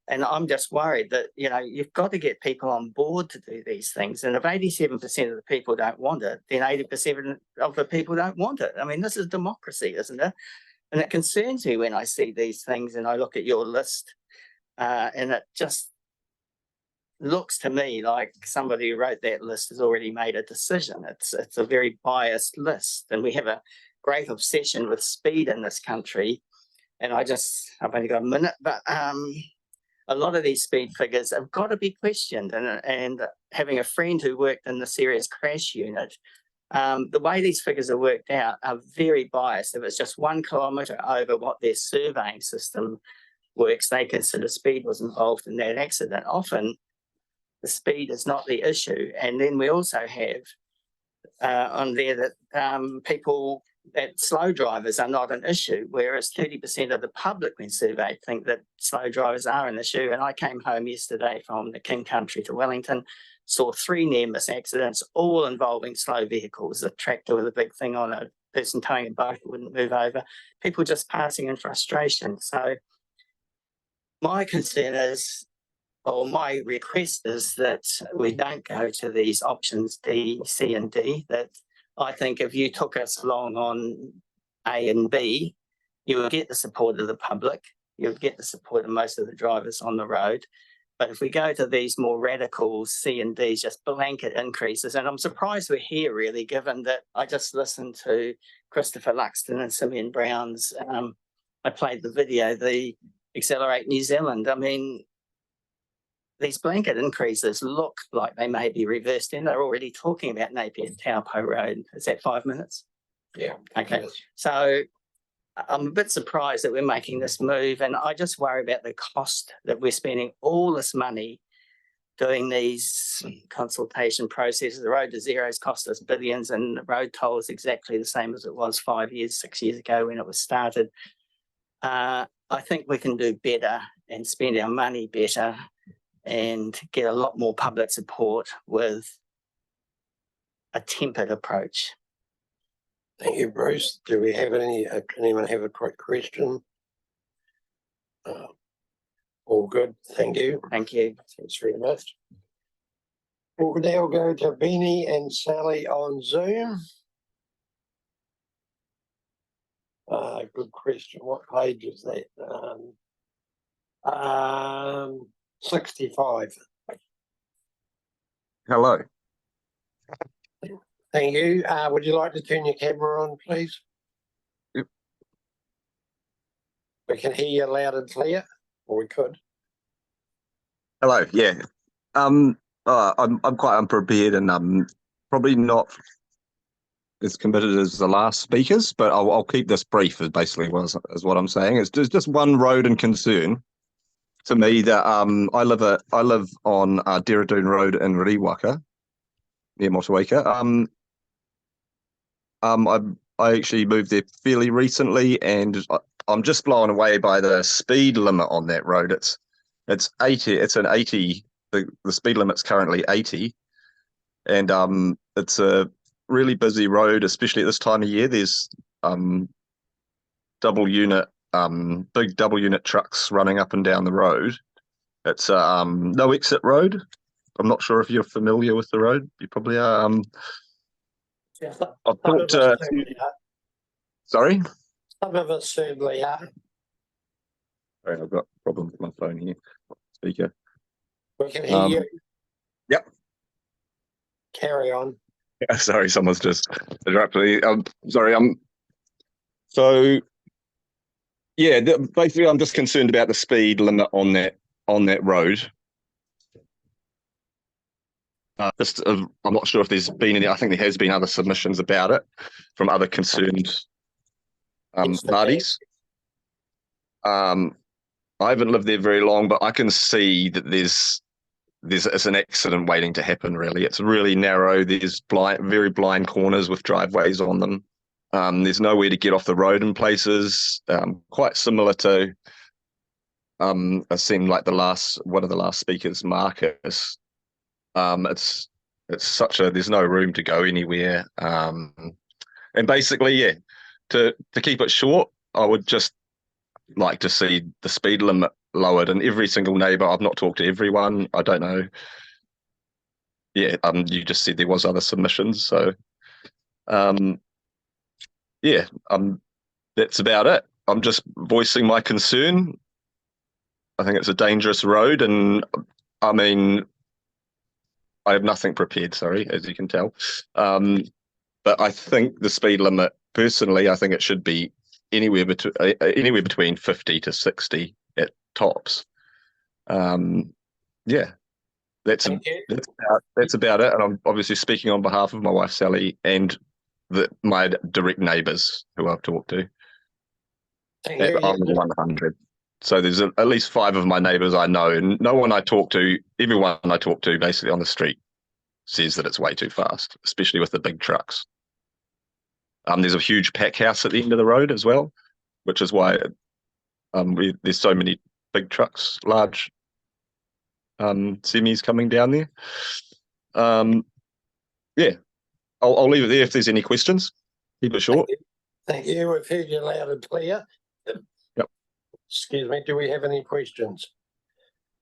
And I'm just worried that, you know, you've got to get people on board to do these things. And if 87% of the people don't want it, then 80% of the people don't want it. I mean, this is democracy, isn't it? And it concerns me when I see these things and I look at your list and it just looks to me like somebody who wrote that list has already made a decision. It's a very biased list and we have a great obsession with speed in this country. And I've only got a minute, but a lot of these speed figures have got to be questioned. And having a friend who worked in the serious crash unit, the way these figures are worked out are very biased. If it's just 1 kilometre over what their surveying system works, they consider speed was involved in that accident. Often the speed is not the issue. And then we also have on there that people, that slow drivers are not an issue, whereas 30% of the public when surveyed think that slow drivers are an issue. And I came home yesterday from the King Country to Wellington, saw 3 near-miss accidents, all involving slow vehicles, a tractor with a big thing on it, a person towing a boat who wouldn't move over, people just passing in frustration. So my concern is, or my request is, that we don't go to these options D, C and D. That I think if you took us along on A and B, you would get the support of the public, you would get the support of most of the drivers on the road. But if we go to these more radical C and Ds, just blanket increases, and I'm surprised we're here really, given that I just listened to Christopher Luxton and Simeon Brown's, I played the video, the Accelerate New Zealand. I mean, these blanket increases look like they may be reversed, and they're already talking about Napier Taupo Road. Is that 5 minutes? Yeah. Okay. Yes. So I'm a bit surprised that we're making this move, and I just worry about the cost that we're spending all this money doing these consultation processes. The Road to Zero's cost us billions, and the road toll is exactly the same as it was 5 years, 6 years ago when it was started. I think we can do better and spend our money better and get a lot more public support with a tempered approach. Thank you, Bruce. Do we have anyone have a quick question? All good, thank you. Thank you. Thanks very much. We'll now go to Beanie and Sally on Zoom. Good question. What page is that? 65. Hello. Thank you. Would you like to turn your camera on, please? Yep. We can hear you loud and clear, or we could. Hello. Yeah. I'm quite unprepared and probably not as committed as the last speakers, but I'll keep this brief. Is basically is what I'm saying. It's just one road and concern to me that I live on Deradoon Road in Riwaka, near Motueka. I actually moved there fairly recently, and I'm just blown away by the speed limit on that road. It's 80. It's an 80. The speed limit's currently 80, and it's a really busy road, especially at this time of year. There's big double unit trucks running up and down the road. It's no exit road. I'm not sure if you're familiar with the road. You probably are. I've talked to. Sorry? Some of us certainly are. Sorry, I've got a problem with my phone here. Speaker. We can hear you. Yep. Carry on. Sorry, someone's just interrupted me. Sorry. So yeah, basically, I'm just concerned about the speed limit on that road. I'm not sure if there's been any. I think there has been other submissions about it from other concerned parties. I haven't lived there very long, but I can see that it's an accident waiting to happen. Really, it's really narrow. There's very blind corners with driveways on them. There's nowhere to get off the road in places. Quite similar to, it seemed like one of the last speakers, Marcus. It's there's no room to go anywhere. And basically, yeah, to keep it short, I would just like to see the speed limit lowered, and every single neighbour. I've not talked to everyone. I don't know. Yeah, you just said there was other submissions, so yeah, that's about it. I'm just voicing my concern. I think it's a dangerous road, and I mean, I have nothing prepared, sorry, as you can tell. But I think the speed limit, personally, I think it should be anywhere between 50 to 60 at tops. Yeah, that's about it. And I'm obviously speaking on behalf of my wife Sally and my direct neighbours who I've talked to. Thank you. On 100. So there's at least 5 of my neighbours I know, and no one I talk to, everyone I talk to basically on the street says that it's way too fast, especially with the big trucks. There's a huge pack house at the end of the road as well, which is why there's so many big trucks, large semis coming down there. Yeah, I'll leave it there if there's any questions. Keep it short. Thank you. We've heard you loud and clear. Yep. Excuse me, do we have any questions?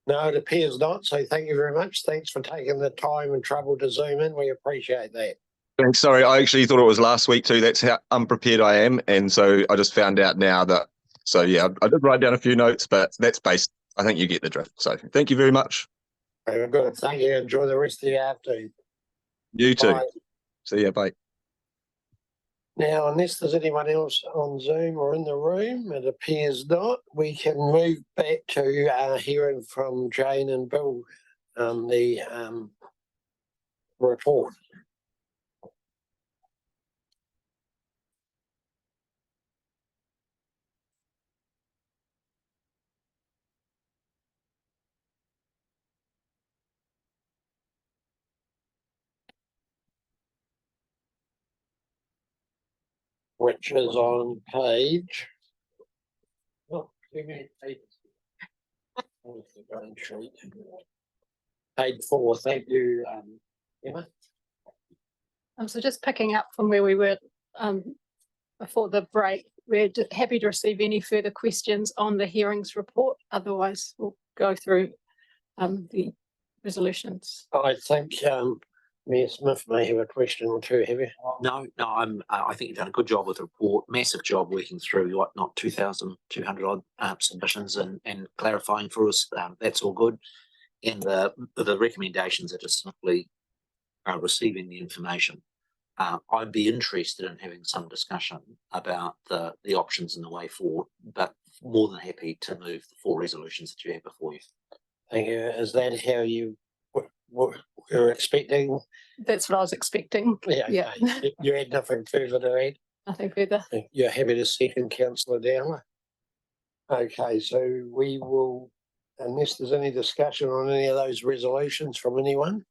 No, it appears not. So thank you very much. Thanks for taking the time and trouble to zoom in. We appreciate that. Thanks. Sorry, I actually thought it was last week too. That's how unprepared I am. And so I just found out now that, so yeah, I did write down a few notes, but that's based, I think you get the drift. So thank you very much. Very good. Thank you. Enjoy the rest of your afternoon. You too. Bye. See ya. Bye. Now, unless there's anyone else on Zoom or in the room, it appears not. We can move back to hearing from Jane and Bill the report. Which is on page. Oh, page 4. Thank you, Emma. So just picking up from where we were before the break, we're happy to receive any further questions on the hearings report. Otherwise, we'll go through the resolutions. I think Mayor Smith may have a question or two. Have you? No, I think you've done a good job with the report. Massive job working through not 2,200 odd submissions and clarifying for us. That's all good. And the recommendations are just simply receiving the information. I'd be interested in having some discussion about the options and the way forward, but more than happy to move the 4 resolutions that you have before you. Thank you. Is that how you were expecting? That's what I was expecting. Yeah. Okay. You had nothing further to add? Nothing further. You're happy to second Councillor Dowler? Okay, so we will, unless there's any discussion on any of those resolutions from anyone,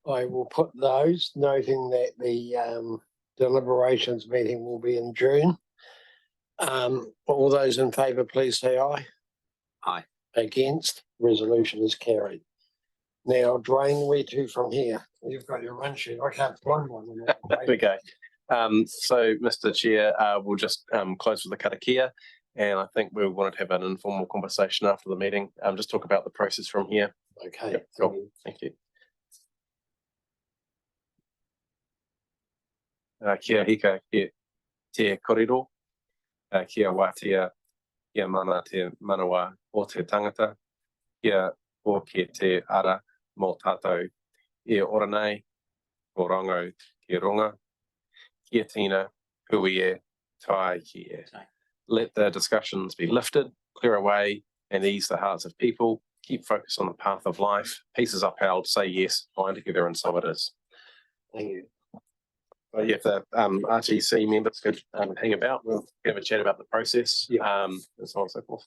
I will put those, noting that the deliberations meeting will be in June. All those in favour, please say aye. Aye. Against, resolution is carried. Now, Dwayne, where to from here? You've got your run sheet. I can't find one. Okay. So, Mr. Chair, we'll just close with the karakia, and I think we wanted to have an informal conversation after the meeting. Just talk about the process from here. Okay. Yep, cool. Thank you. Kia hika te korido, kia wātia, kia mana te manawa o te tangata, kia o ke te ara mō tātou e ora nei, ko rango ki runga, kia tina, hui e, tai ki e. Let the discussions be lifted, clear away and ease the hearts of people, keep focus on the path of life, peace is upheld, say yes, bind together and so it is. Thank you. Well, yeah, if the RTC members could hang about, we'll have a chat about the process and so on and so forth.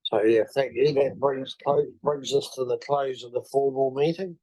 So yeah, thank you. That brings us to the close of the formal meeting.